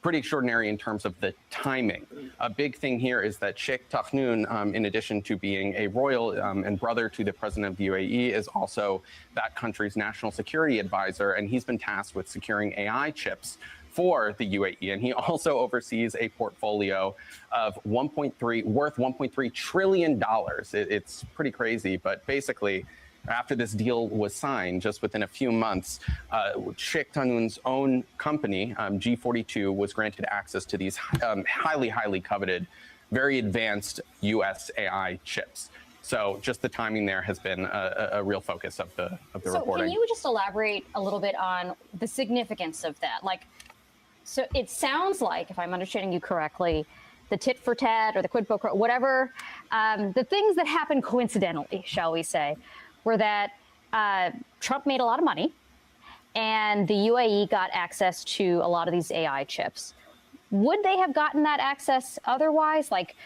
pretty extraordinary in terms of the timing. A big thing here is that Sheikh Tahnoon, in addition to being a royal and brother to the president of the UAE, is also that country's national security advisor, and he's been tasked with securing AI chips for the UAE, and he also oversees a portfolio of worth $1.3 trillion. It's pretty crazy, but basically, after this deal was signed, just within a few months, Sheikh Tahnoon's own company, G42, was granted access to these highly coveted, very advanced US AI chips. So just the timing there has been a real focus of the reporting. Can you just elaborate a little bit on the significance of that? Like, so it sounds like, if I'm understanding you correctly, the tit for tat or the quid pro quo, whatever, the things that happened coincidentally, shall we say, were that Trump made a lot of money and the UAE got access to a lot of these AI chips. Would they have gotten that access otherwise? Like,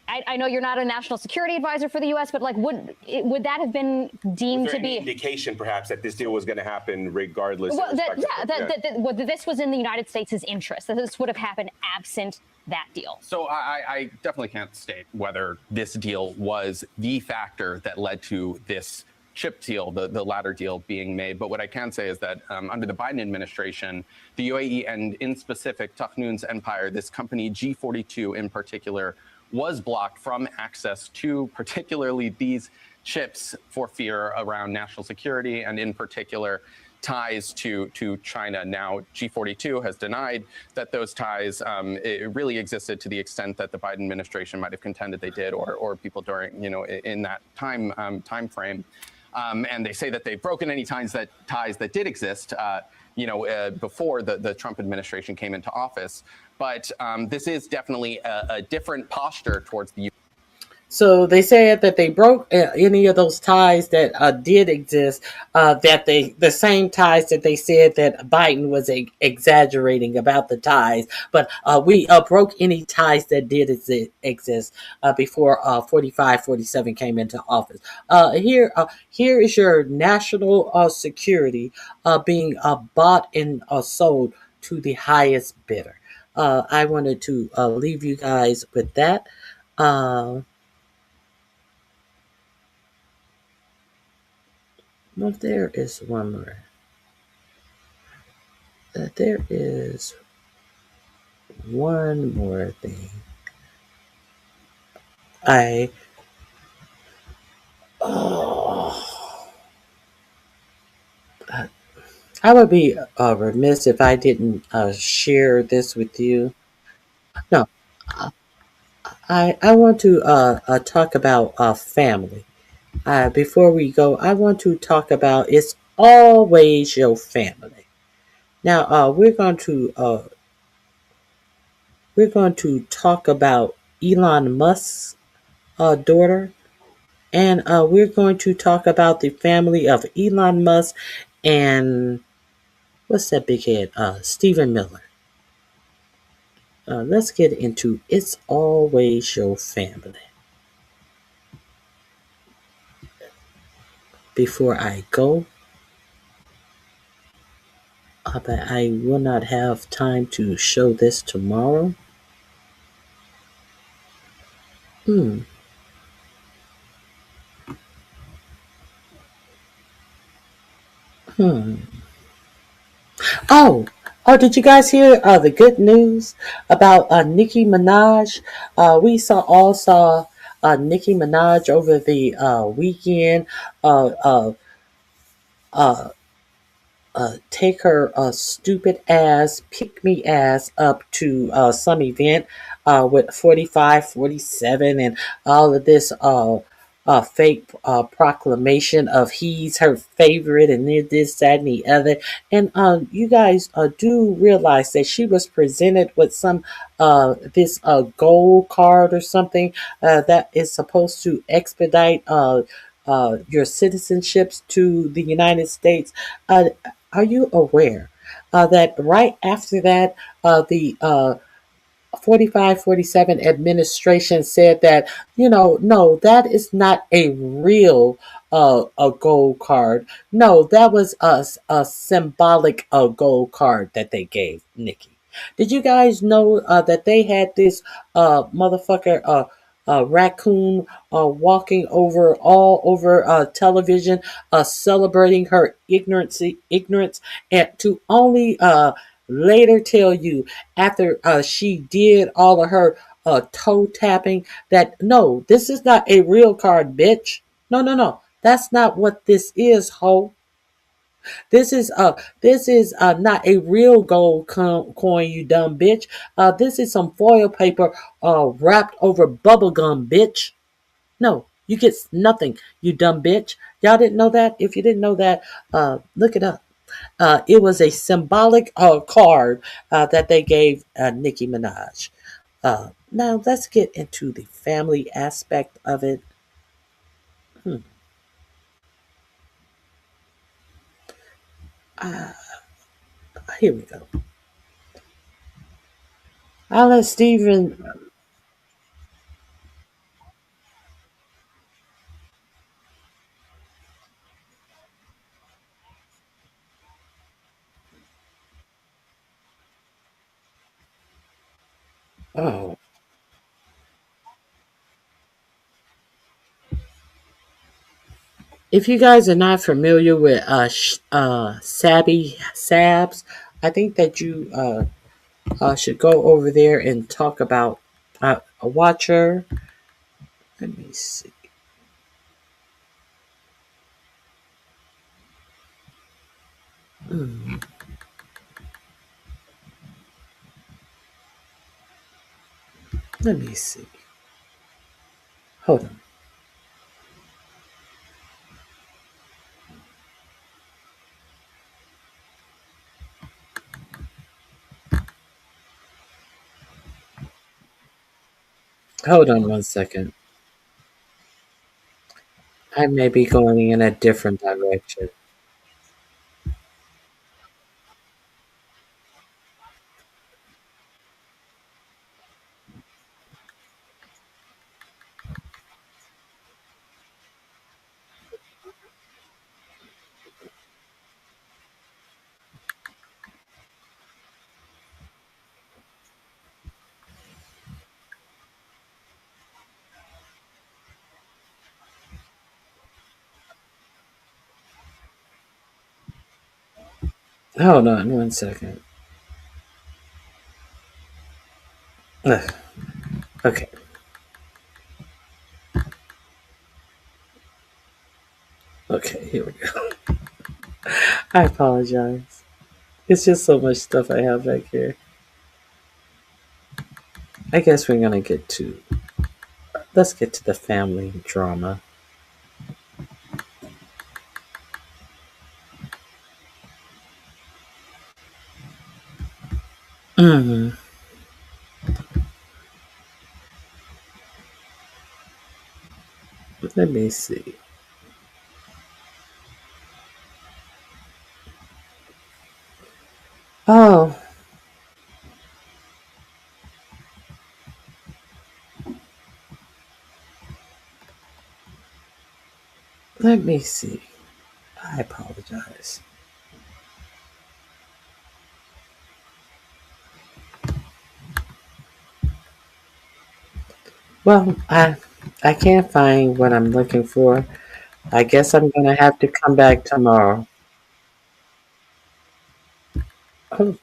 I know you're not a national security advisor for the U.S., but like, would that have been deemed to be indication, perhaps, that this deal was going to happen regardless? Well, this was in the United States' interest. That this would have happened absent that deal. So I definitely can't state whether this deal was the factor that led to this chip deal, the latter deal being made. But what I can say is that under the Biden administration, the UAE and in specific Tahnoon's empire, this company G42 in particular, was blocked from access to particularly these chips for fear around national security and in particular ties to China. Now, G42 has denied that those ties it really existed to the extent that the Biden administration might have contended they did, or people during, in that time frame. And they say that they've broken any ties that did exist, before the Trump administration came into office. But this is definitely a different posture towards the U.S. So they said that they broke any of those ties that did exist, the same ties that they said that Biden was exaggerating about the ties, but we broke any ties that did exist before 47 came into office. Here is your national security being bought and sold to the highest bidder. I wanted to leave you guys with that. Well, there is one more. There is one more thing. I would be remiss if I didn't share this with you. No, I want to talk about family. Before we go, I want to talk about it's always your family. Now, we're going to talk about Elon Musk's daughter, and we're going to talk about the family of Elon Musk and what's that big head? Stephen Miller. Let's get into It's Always Your Family. Before I go, but I will not have time to show this tomorrow. Oh, did you guys hear the good news about Nicki Minaj? We all saw Nicki Minaj over the weekend take her stupid ass, pick me ass up to some event with 45, 47 and all of this fake proclamation of he's her favorite and this, that, and the other. And you guys do realize that she was presented with some this gold card or something that is supposed to expedite your citizenships to the United States. Are you aware that right after that, the 45, 47 administration said that, no, that is not a real a gold card. No, that was a symbolic gold card that they gave Nikki. Did you guys know that they had this motherfucker raccoon walking all over television, celebrating her ignorance, and to only later tell you after she did all of her toe tapping that no, this is not a real card, bitch. No, no, no. That's not what this is, ho. This is not a real gold coin, you dumb bitch. This is some foil paper wrapped over bubble gum, bitch. No, you get nothing, you dumb bitch. Y'all didn't know that? If you didn't know that, look it up. It was a symbolic card that they gave Nicki Minaj. Now let's get into the family aspect of it. Hmm. Uh, Here we go. I'll let Steven. Oh, if you guys are not familiar with Sabby Sabs, I think that you should go over there and talk about a watcher. Let me see. Hmm. Let me see. Hold on. Hold on one second. I may be going in a different direction. Hold on one second. Ugh. Okay. Okay, here we go. I apologize. It's just so much stuff I have back here. I guess we're gonna get to. Let's get to the family drama. Mm. Let me see. Oh, let me see. I apologize. Well, I can't find what I'm looking for. I guess I'm gonna have to come back tomorrow. Oh,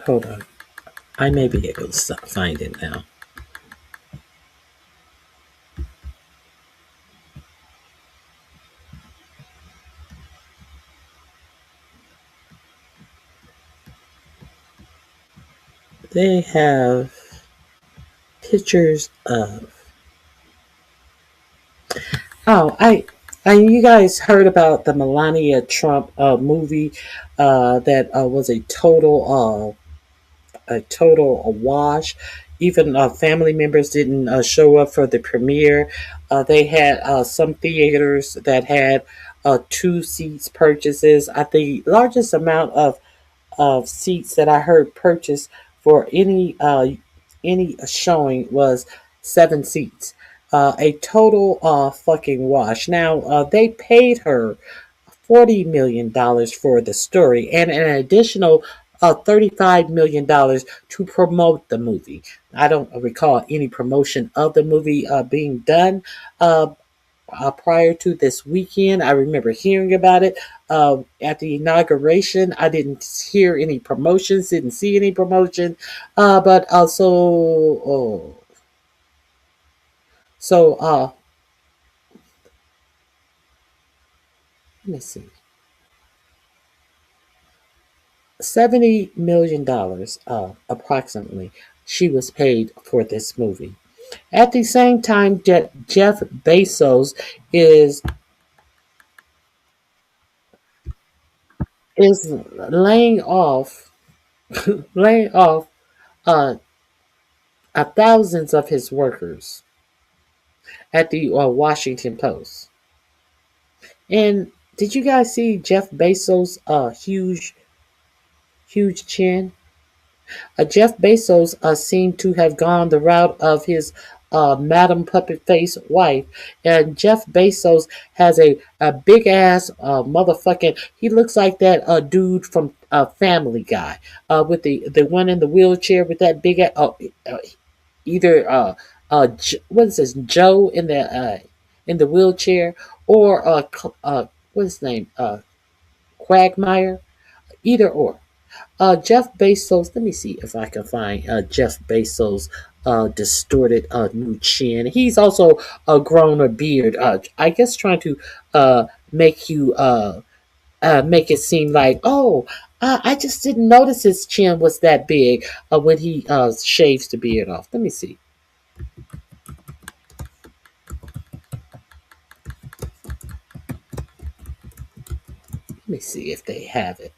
hold on. I may be able to find it now. They have pictures of. Oh, you guys heard about the Melania Trump movie that was a total wash. Even family members didn't show up for the premiere. They had some theaters that had two seats purchases. I think largest amount of seats that I heard purchased for any showing was 7 seats. A total fucking wash. Now they paid her $40 million for the story and an additional $35 million to promote the movie. I don't recall any promotion of the movie being done prior to this weekend. I remember hearing about it at the inauguration. I didn't hear any promotions, didn't see any promotion, but also, let me see. $70 million, approximately, she was paid for this movie. At the same time, Jeff Bezos is laying off laying off thousands of his workers at the Washington Post. And did you guys see Jeff Bezos' huge chin? Jeff Bezos seemed to have gone the route of his Madam Puppet Face wife. And Jeff Bezos has a big ass motherfucking. He looks like that dude from Family Guy with the one in the wheelchair with that big ass. Either what is this, Joe in the wheelchair, or what's his name, Quagmire. Either or. Jeff Bezos, let me see if I can find Jeff Bezos' distorted new chin. He's also grown a beard. I guess trying to make you make it seem like, oh, I just didn't notice his chin was that big when he shaves the beard off. Let me see. Let me see if they have it.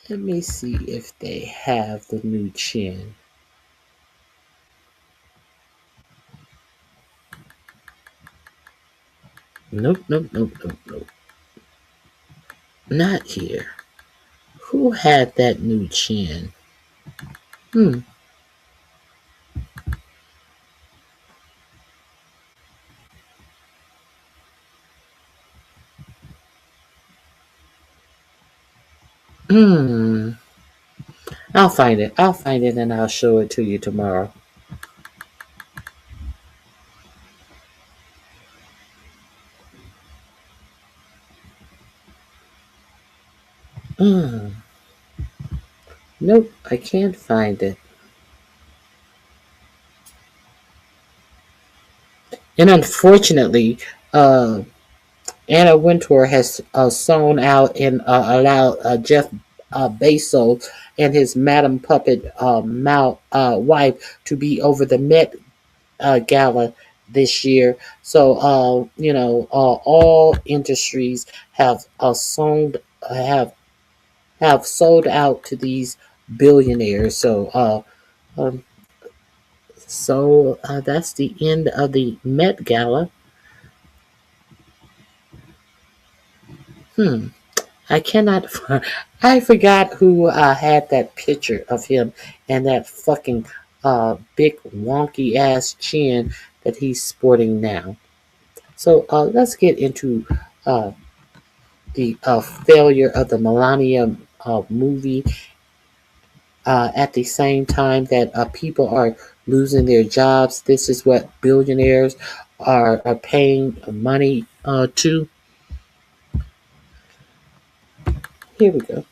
Let me see if they have the new chin. Nope. Not here. Who had that new chin? I'll find it. And I'll show it to you tomorrow. Nope, I can't find it. And unfortunately, Anna Wintour has sewn out and allowed Jeff Bezos and his Madam Puppet wife to be over the Met Gala this year. So, all industries have sold out to these billionaires. So, that's the end of the Met Gala. I cannot. I forgot who had that picture of him and that fucking big wonky ass chin that he's sporting now. So let's get into the failure of the Melania movie. At the same time that people are losing their jobs, this is what billionaires are paying money to. Here we go.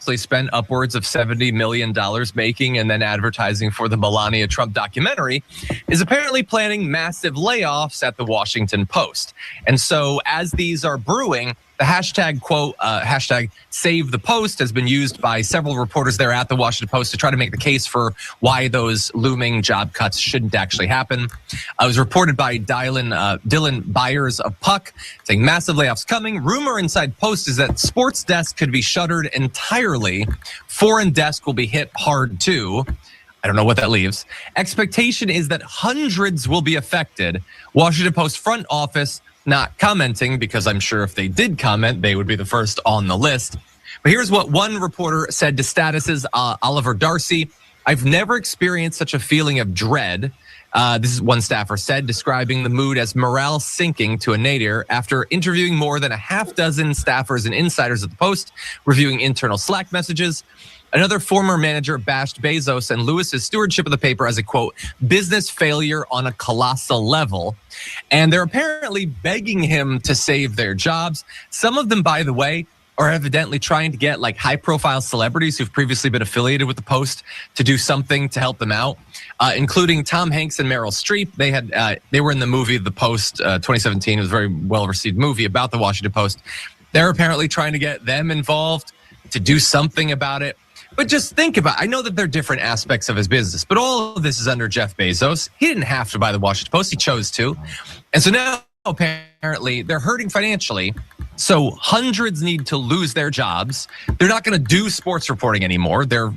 They spent upwards of $70 million making and then advertising for the Melania Trump documentary, is apparently planning massive layoffs at the Washington Post. And so as these are brewing, the hashtag quote, hashtag save the post has been used by several reporters there at the Washington Post to try to make the case for why those looming job cuts shouldn't actually happen. It was reported by Dylan Byers of Puck saying massive layoffs coming. Rumor inside Post is that Sports Desk could be shuttered entirely. Foreign Desk will be hit hard too. I don't know what that leaves. Expectation is that hundreds will be affected. Washington Post front office not commenting, because I'm sure if they did comment, they would be the first on the list. But here's what one reporter said to Status's Oliver Darcy. I've never experienced such a feeling of dread. This is one staffer said, describing the mood as morale sinking to a nadir after interviewing more than a half dozen staffers and insiders at the Post, reviewing internal Slack messages. Another former manager bashed Bezos and Lewis's stewardship of the paper as a, quote, business failure on a colossal level. And they're apparently begging him to save their jobs. Some of them, by the way, are evidently trying to get like high-profile celebrities who've previously been affiliated with the Post to do something to help them out, including Tom Hanks and Meryl Streep. They were in the movie The Post 2017. It was a very well-received movie about the Washington Post. They're apparently trying to get them involved to do something about it. But just think about it. I know that they're different aspects of his business, but all of this is under Jeff Bezos. He didn't have to buy the Washington Post. He chose to. And so now apparently they're hurting financially. So hundreds need to lose their jobs. They're not going to do sports reporting anymore. They're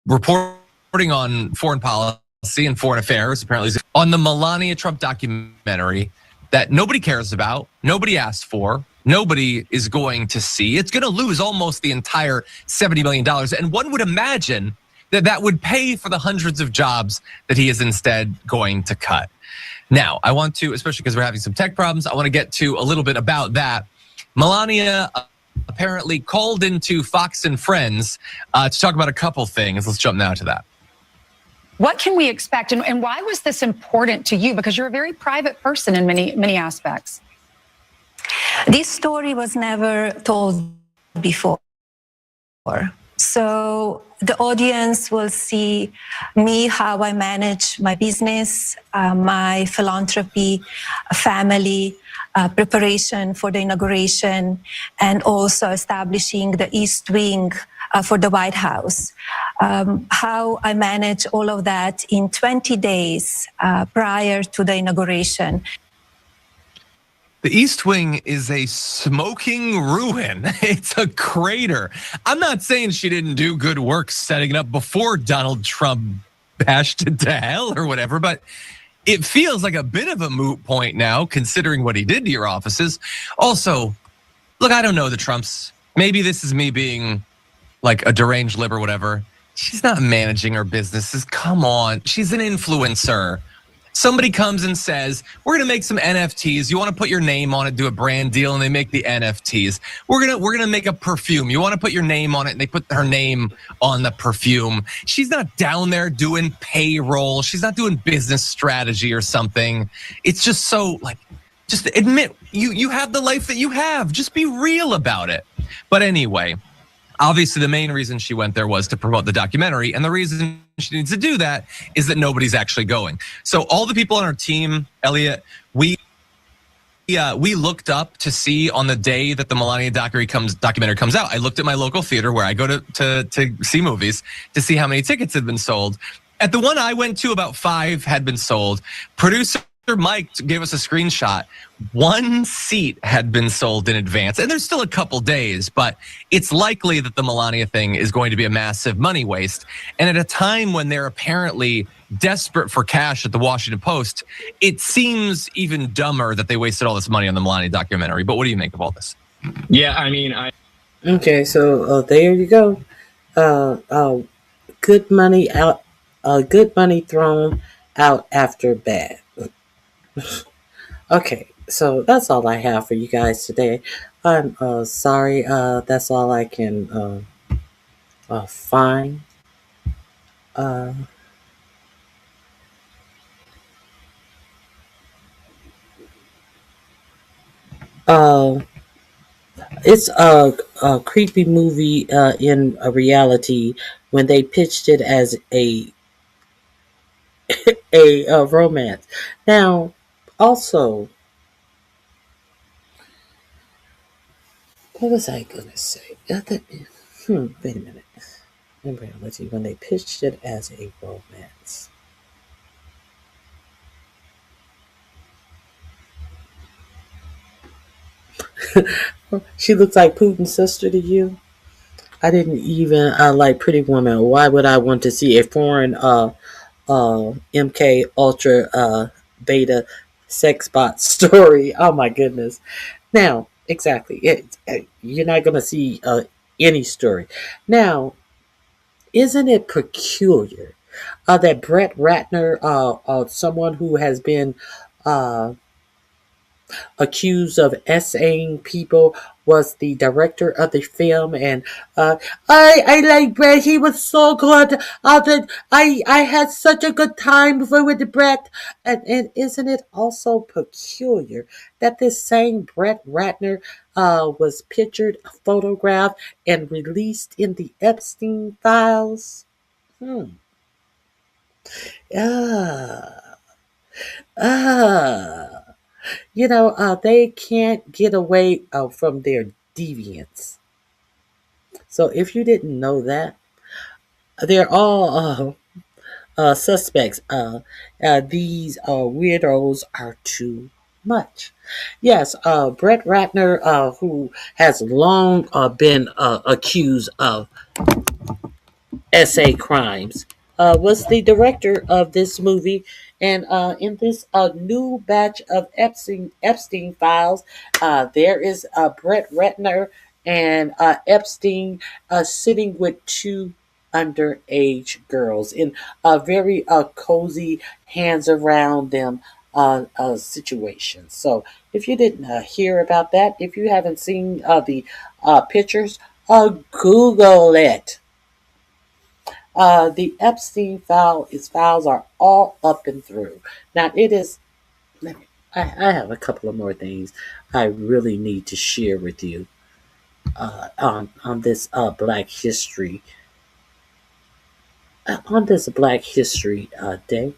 reporting on foreign policy and foreign affairs, apparently, on the Melania Trump documentary that nobody cares about, nobody asked for, nobody is going to see. It's going to lose almost the entire $70 million. And one would imagine that that would pay for the hundreds of jobs that he is instead going to cut. Now, I want to, especially because we're having some tech problems, I want to get to a little bit about that. Melania apparently called into Fox and Friends to talk about a couple things. Let's jump now to that. What can we expect, and why was this important to you? Because you're a very private person in many aspects. This story was never told before. So the audience will see me, how I manage my business, my philanthropy, family, preparation for the inauguration, and also establishing the East Wing for the White House. How I manage all of that in 20 days prior to the inauguration. The East Wing is a smoking ruin. It's a crater. I'm not saying she didn't do good work setting it up before Donald Trump bashed it to hell or whatever, but it feels like a bit of a moot point now, considering what he did to your offices. Also, look, I don't know the Trumps. Maybe this is me being like a deranged lib or whatever. She's not managing her businesses. Come on. She's an influencer. Somebody comes and says, we're going to make some NFTs. You want to put your name on it, do a brand deal, and they make the NFTs. We're going to make a perfume. You want to put your name on it, and they put her name on the perfume. She's not down there doing payroll. She's not doing business strategy or something. It's just so like, just admit you have the life that you have. Just be real about it. But anyway, obviously the main reason she went there was to promote the documentary. And the reason she needs to do that is that nobody's actually going. So all the people on our team, Elliot, we looked up to see on the day that the Melania documentary comes out. I looked at my local theater where I go to see movies to see how many tickets had been sold. At the one I went to, about 5 had been sold. Producer Mike gave us a screenshot. 1 seat had been sold in advance, and there's still a couple days, but it's likely that the Melania thing is going to be a massive money waste. And at a time when they're apparently desperate for cash at the Washington Post, it seems even dumber that they wasted all this money on the Melania documentary. But what do you make of all this? Yeah, I mean, Okay, so there you go. Good money out. Good money thrown out after bad. Okay, so that's all I have for you guys today. I'm sorry, that's all I can find. It's a creepy movie in a reality when they pitched it as a romance. Now, also, what was I gonna say? Wait a minute. In reality, when they pitched it as a romance. She looks like Putin's sister to you? I didn't even like Pretty Woman. Why would I want to see a foreign MK Ultra beta sex bot story? Oh my goodness. Now, exactly, you're not going to see any story. Now, isn't it peculiar that Brett Ratner, someone who has been uh, accused of essaying people, was the director of the film, and I like Brett. He was so good. I had such a good time with Brett. And isn't it also peculiar that this same Brett Ratner was pictured, photographed, and released in the Epstein files? Ah, ah. They can't get away from their deviance. So if you didn't know that, they're all suspects. These weirdos are too much. Yes, Brett Ratner, who has long been accused of essay crimes, was the director of this movie. And in this new batch of Epstein files, there is Brett Ratner and Epstein sitting with two underage girls in a very cozy, hands around them situation. So if you didn't hear about that, if you haven't seen the pictures, Google it. The Epstein files are all up and through. Now it is. I have a couple of more things I really need to share with you on this Black History Day.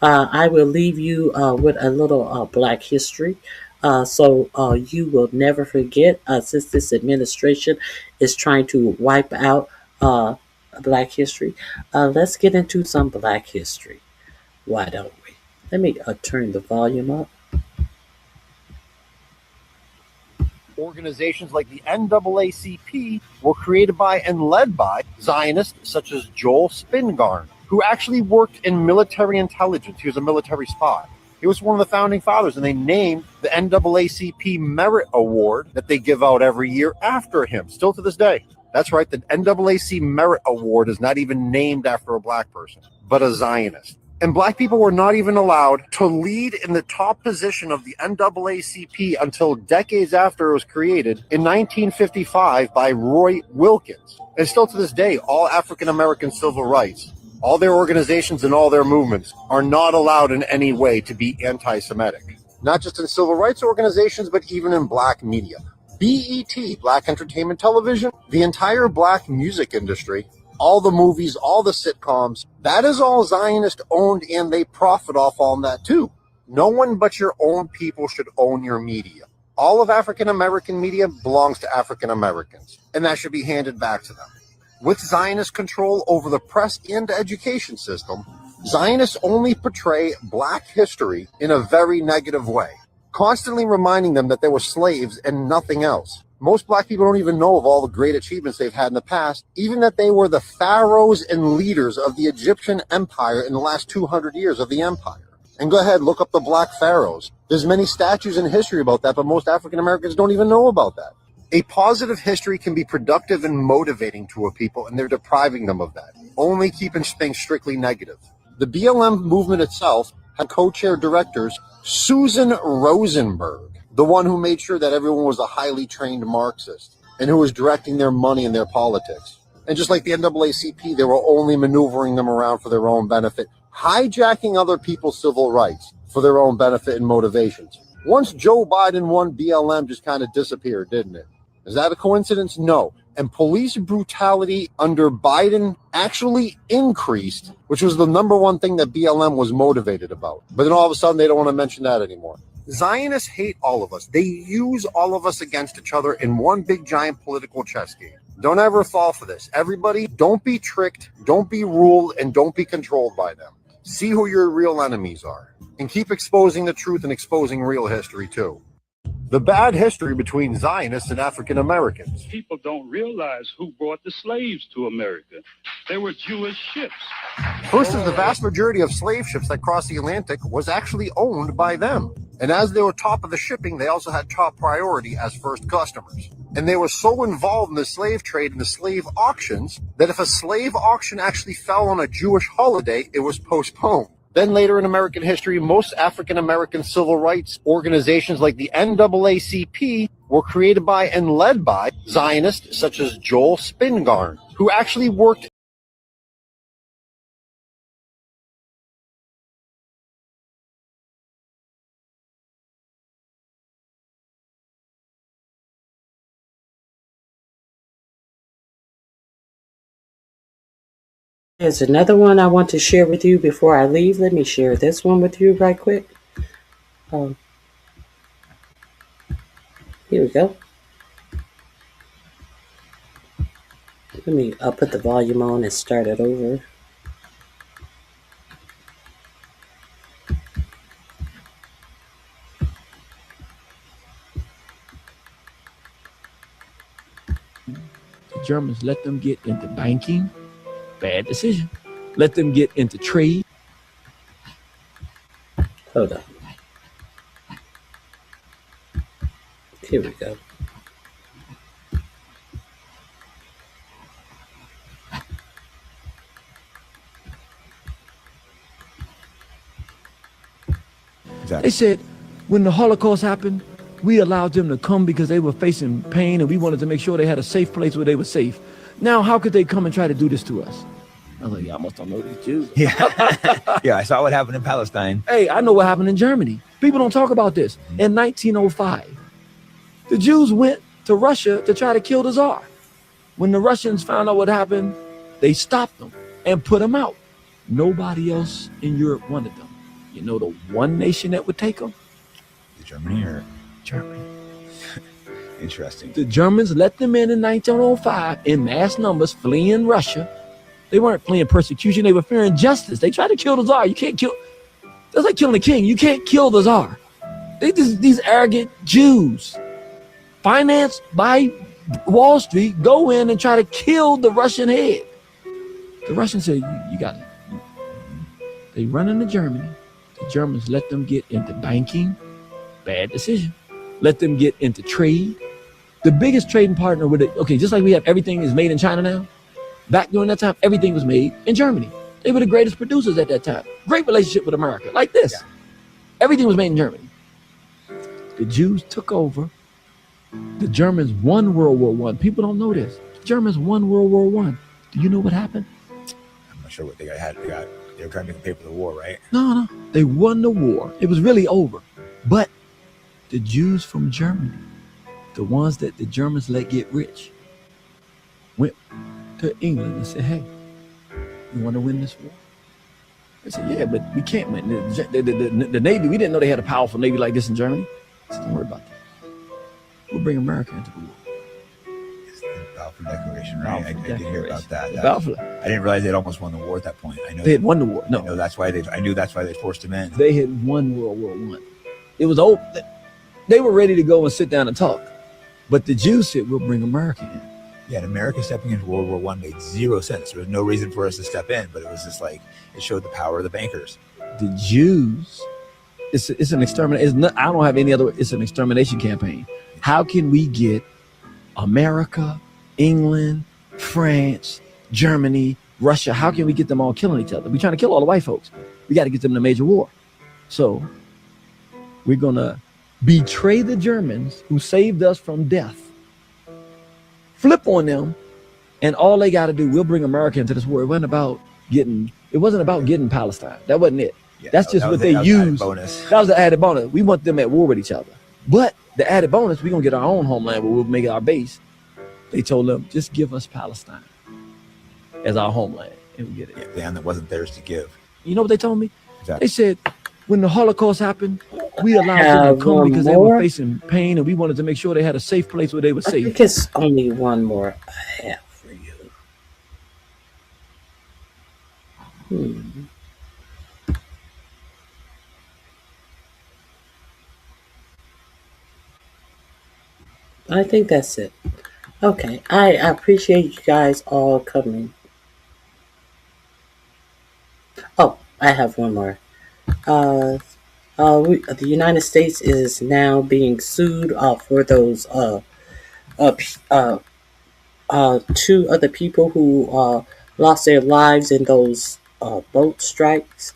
I will leave you with a little Black History. So you will never forget, since this administration is trying to wipe out Black history. Let's get into some Black history. Why don't we? Let me turn the volume up. Organizations like the NAACP were created by and led by Zionists such as Joel Spingarn, who actually worked in military intelligence. He was a military spy. He was one of the founding fathers, and they named the NAACP Merit Award that they give out every year after him, still to this day. That's right, the NAACP Merit Award is not even named after a Black person, but a Zionist. And Black people were not even allowed to lead in the top position of the NAACP until decades after it was created in 1955 by Roy Wilkins. And still to this day, all African American civil rights, all their organizations and all their movements are not allowed in any way to be anti-Semitic. Not just in civil rights organizations, but even in Black media. BET, Black Entertainment Television, the entire Black music industry, all the movies, all the sitcoms, that is all Zionist owned, and they profit off on that too. No one but your own people should own your media. All of African American media belongs to African Americans, and that should be handed back to them. With Zionist control over the press and education system, Zionists only portray Black history in a very negative way, constantly reminding them that they were slaves and nothing else. Most Black people don't even know of all the great achievements they've had in the past, even that they were the pharaohs and leaders of the Egyptian empire in the last 200 years of the empire. And go ahead, look up the Black pharaohs. There's many statues in history about that, but most African Americans don't even know about that. A positive history can be productive and motivating to a people, and they're depriving them of that, only keeping things strictly negative. The BLM movement itself had co-chair directors Susan Rosenberg, the one who made sure that everyone was a highly trained Marxist and who was directing their money and their politics. And just like the NAACP, they were only maneuvering them around for their own benefit, hijacking other people's civil rights for their own benefit and motivations. Once Joe Biden won, BLM just kind of disappeared, didn't it? Is that a coincidence? No. And police brutality under Biden actually increased, which was the number one thing that BLM was motivated about. But then all of a sudden, they don't want to mention that anymore. Zionists hate all of us. They use all of us against each other in one big giant political chess game. Don't ever fall for this. Everybody, don't be tricked, don't be ruled, and don't be controlled by them. See who your real enemies are. And keep exposing the truth and exposing real history too. The bad history between Zionists and African Americans. People don't realize who brought the slaves to America. They were Jewish ships. First is the vast majority of slave ships that crossed the Atlantic was actually owned by them. And as they were top of the shipping, they also had top priority as first customers. And they were so involved in the slave trade and the slave auctions that if a slave auction actually fell on a Jewish holiday, it was postponed. Then later in American history, most African American civil rights organizations like the NAACP were created by and led by Zionists such as Joel Spingarn, who actually worked There's another one I want to share with you before I leave. Let me share this one with you right quick. Here we go. Let me put the volume on and start it over. The Germans let them get into banking, bad decision. Let them get into trade. Hold on. Here we go. They said when the Holocaust happened, we allowed them to come because they were facing pain and we wanted to make sure they had a safe place where they were safe. Now, how could they come and try to do this to us? I was like, y'all must don't know these Jews. Yeah, I saw what happened in Palestine. Hey, I know what happened in Germany. People don't talk about this. In 1905, the Jews went to Russia to try to kill the Tsar. When the Russians found out what happened, they stopped them and put them out. Nobody else in Europe wanted them. You know the one nation that would take them? Germany or? Germany. Interesting. The Germans let them in 1905 in mass numbers, fleeing Russia. They weren't fleeing persecution. They were fearing justice. They tried to kill the Tsar. You can't kill. That's like killing a king. You can't kill the Tsar. These arrogant Jews, financed by Wall Street, go in and try to kill the Russian head. The Russians said, you got it. They run into Germany. The Germans let them get into banking, bad decision. Let them get into trade. The biggest trading partner with it, okay, just like we have everything is made in China now, back during that time, everything was made in Germany. They were the greatest producers at that time. Great relationship with America, like this. Yeah. Everything was made in Germany. The Jews took over. The Germans won World War I. People don't know this. The Germans won World War I. Do you know what happened? I'm not sure what they got. They were trying to pay for the war, right? No. They won the war. It was really over. But the Jews from Germany, the ones that the Germans let get rich, went to England and said, hey, you want to win this war? They said, yeah, but we can't win. The Navy, we didn't know they had a powerful Navy like this in Germany. I said, don't worry about that. We'll bring America into the war. It's the Balfour Declaration, right? I did hear about that. Balfour. I didn't realize they'd almost won the war at that point. I know they had won the war. No, I knew that's why they forced them in. They had won World War I. It was old. They were ready to go and sit down and talk, but the Jews said, we'll bring America in. Yeah, and America stepping into World War I made zero sense. There was no reason for us to step in, but it was just like, it showed the power of the bankers. The Jews, it's an extermination. I don't have any other, it's an extermination campaign. How can we get America, England, France, Germany, Russia, how can we get them all killing each other? We're trying to kill all the white folks. We got to get them in a major war. So we're going to betray the Germans who saved us from death, flip on them, and all they got to do, we'll bring America into this war. It wasn't about getting Palestine. That wasn't it. Yeah, that's just what they used. That was the added bonus. We want them at war with each other. But the added bonus, we're going to get our own homeland where we'll make our base. They told them, just give us Palestine as our homeland, and we get it. Yeah, the land that wasn't theirs to give. You know what they told me? Exactly. They said, when the Holocaust happened, we allowed them to come because they were facing pain, and we wanted to make sure they had a safe place where they were safe. I think it's only one more I have for you. I think that's it. Okay, I appreciate you guys all coming. Oh, I have one more. The United States is now being sued for those two other people who lost their lives in those boat strikes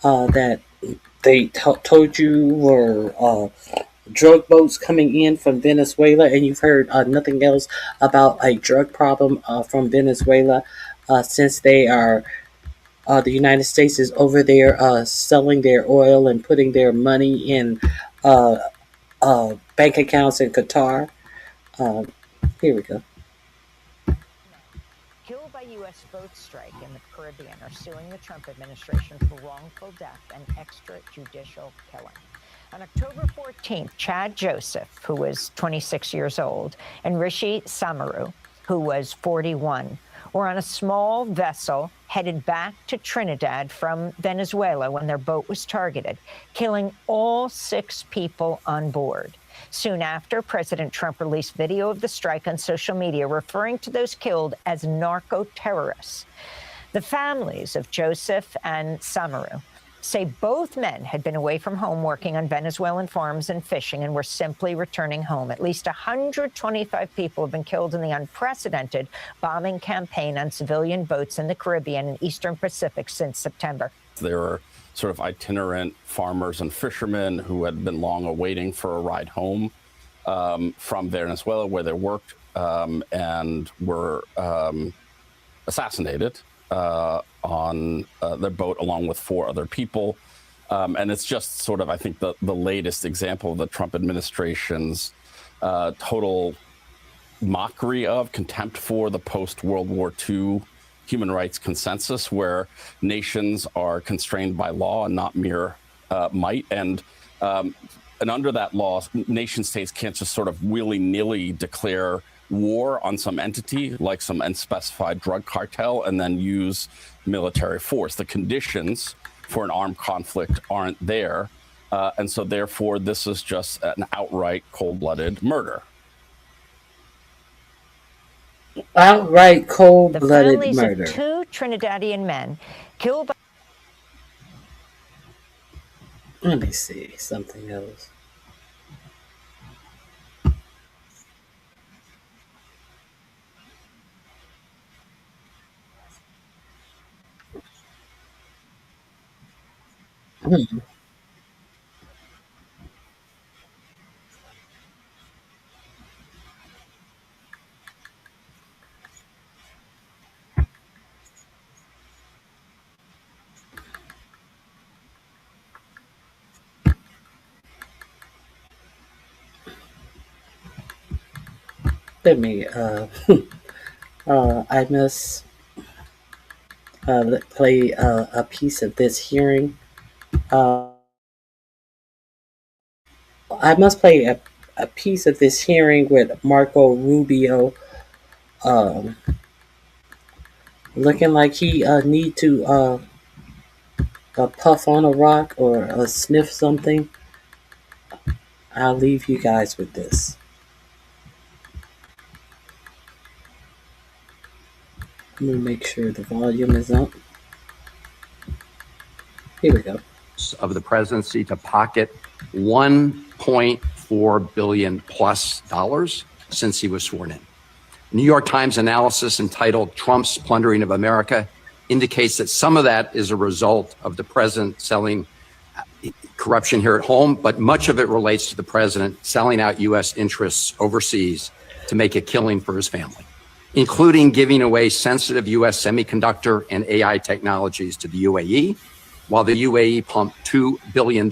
that they told you were drug boats coming in from Venezuela, and you've heard nothing else about a drug problem from Venezuela since they are. The United States is over there selling their oil and putting their money in bank accounts in Qatar. Here we go. Killed by U.S. boat strike in the Caribbean are suing the Trump administration for wrongful death and extrajudicial killing. On October 14th, Chad Joseph, who was 26 years old, and Rishi Samaru, who was 41, were on a small vessel headed back to Trinidad from Venezuela when their boat was targeted, killing all 6 people on board. Soon after, President Trump released video of the strike on social media, referring to those killed as narco-terrorists. The families of Joseph and Samaru say both men had been away from home working on Venezuelan farms and fishing and were simply returning home. At least 125 people have been killed in the unprecedented bombing campaign on civilian boats in the Caribbean and Eastern Pacific since September. There are sort of itinerant farmers and fishermen who had been long awaiting for a ride home from Venezuela where they worked and were assassinated on their boat along with 4 other people. And it's just sort of, I think, the latest example of the Trump administration's total mockery of, contempt for the post-World War II human rights consensus, where nations are constrained by law and not mere might. And under that law, nation states can't just sort of willy-nilly declare war on some entity, like some unspecified drug cartel, and then use military force. The conditions for an armed conflict aren't there. And so therefore, this is just an outright cold-blooded murder. Outright cold-blooded murder. The families of 2 Trinidadian men killed by... Let me see something else. Let me, I must play a piece of this hearing. I must play a piece of this hearing with Marco Rubio looking like he need to puff on a rock or sniff something. I'll leave you guys with this. Let me make sure the volume is up. Here we go. Of the presidency to pocket $1.4 billion plus since he was sworn in. New York Times analysis entitled "Trump's Plundering of America" indicates that some of that is a result of the president selling corruption here at home, but much of it relates to the president selling out U.S. interests overseas to make a killing for his family, including giving away sensitive U.S. semiconductor and AI technologies to the UAE, while the UAE pumped $2 billion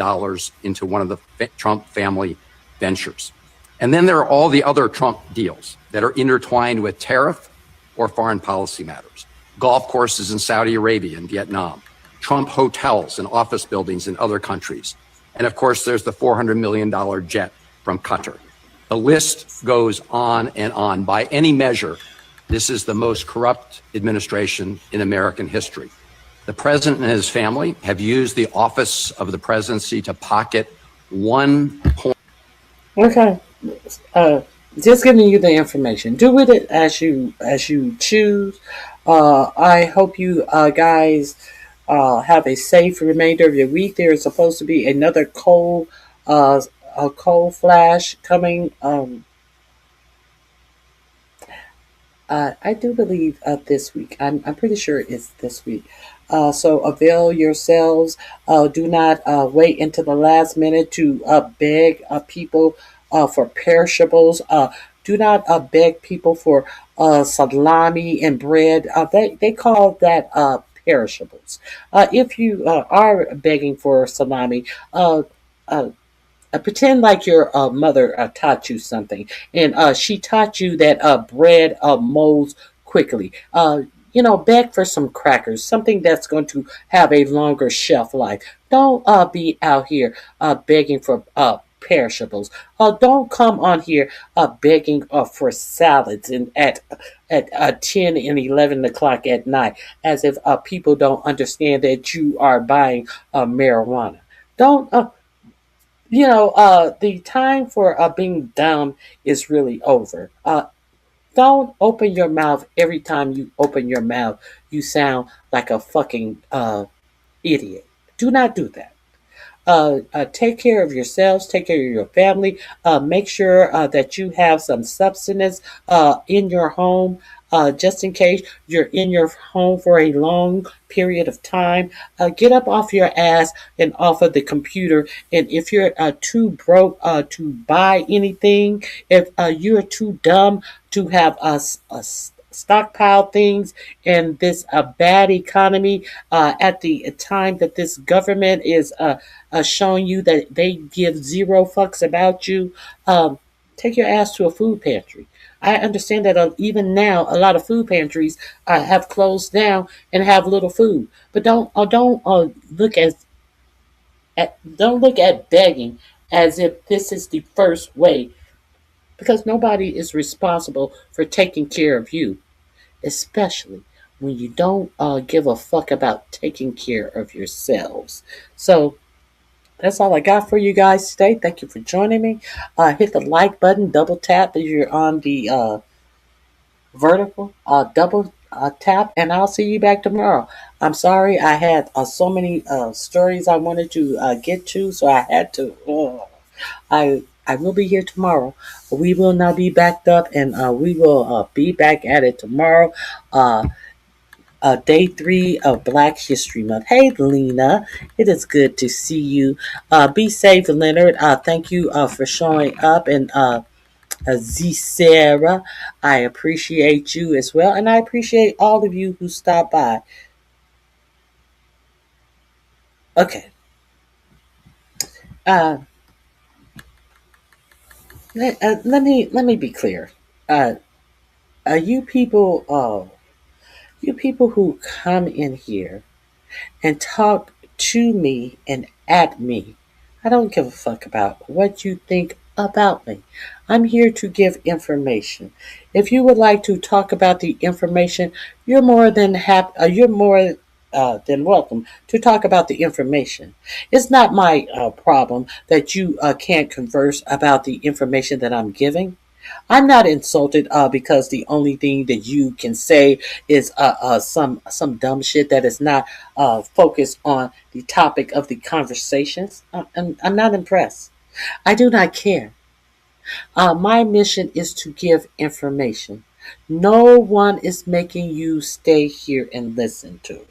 into one of the Trump family ventures. And then there are all the other Trump deals that are intertwined with tariff or foreign policy matters. Golf courses in Saudi Arabia and Vietnam, Trump hotels and office buildings in other countries. And of course, there's the $400 million jet from Qatar. The list goes on and on. By any measure, this is the most corrupt administration in American history. The president and his family have used the office of the presidency to pocket Okay. Just giving you the information. Do with it as you choose. I hope you guys Have a safe remainder of your week. There is supposed to be another a cold flash coming. I do believe this week. I'm pretty sure it's this week. So avail yourselves. Do not wait until the last minute to beg people for perishables. Do not beg people for salami and bread. They call that perishables. If you are begging for salami, uh, pretend like your mother taught you something, and she taught you that bread molds quickly. Beg for some crackers, something that's going to have a longer shelf life. Don't be out here begging for perishables. Don't come on here begging for salads and at 10 and 11 o'clock at night, as if people don't understand that you are buying marijuana. Don't. The time for being dumb is really over. Don't open your mouth. Every time you open your mouth, you sound like a fucking idiot. Do not do that. Take care of yourselves, take care of your family. Make sure that you have some substance in your home, just in case you're in your home for a long period of time. Get up off your ass and off of the computer. And if you're too broke to buy anything, if you're too dumb to have stockpile things in this bad economy, at the time that this government is showing you that they give zero fucks about you, take your ass to a food pantry. I understand that even now a lot of food pantries have closed down and have little food, but don't look don't look at begging as if this is the first way, because nobody is responsible for taking care of you, especially when you don't give a fuck about taking care of yourselves. So that's all I got for you guys today. Thank you for joining me. Hit the like button, double tap if you're on the vertical, double tap, and I'll see you back tomorrow. I'm sorry I had so many stories I wanted to get to, so I had to. I will be here tomorrow. We will now be backed up, and we will be back at it tomorrow. Day 3 of Black History Month. Hey, Lena, it is good to see you. Be safe, Leonard. Thank you for showing up, and Z Sarah, I appreciate you as well, and I appreciate all of you who stopped by. Okay. Let me be clear. You people who come in here and talk to me and at me, I don't give a fuck about what you think about me. I'm here to give information. If you would like to talk about the information, you're more than welcome to talk about the information. It's not my problem that you can't converse about the information that I'm giving. I'm not insulted because the only thing that you can say is some dumb shit that is not focused on the topic of the conversations. I'm not impressed. I do not care. My mission is to give information. No one is making you stay here and listen to it.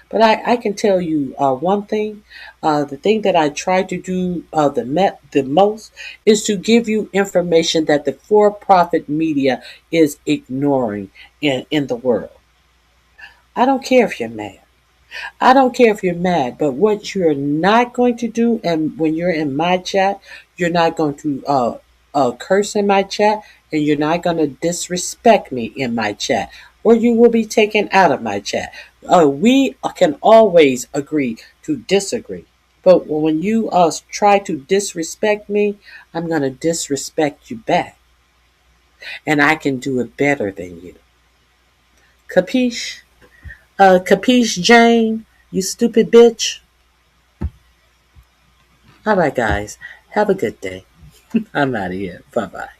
But I can tell you one thing. The thing that I try to do the most is to give you information that the for-profit media is ignoring in the world. I don't care if you're mad. I don't care if you're mad, but what you're not going to do, and when you're in my chat, you're not going to curse in my chat, and you're not going to disrespect me in my chat, or you will be taken out of my chat. We can always agree to disagree, but when you try to disrespect me, I'm going to disrespect you back, and I can do it better than you. Capiche? Capiche, Jane? You stupid bitch. All right, guys. Have a good day. I'm out of here. Bye-bye.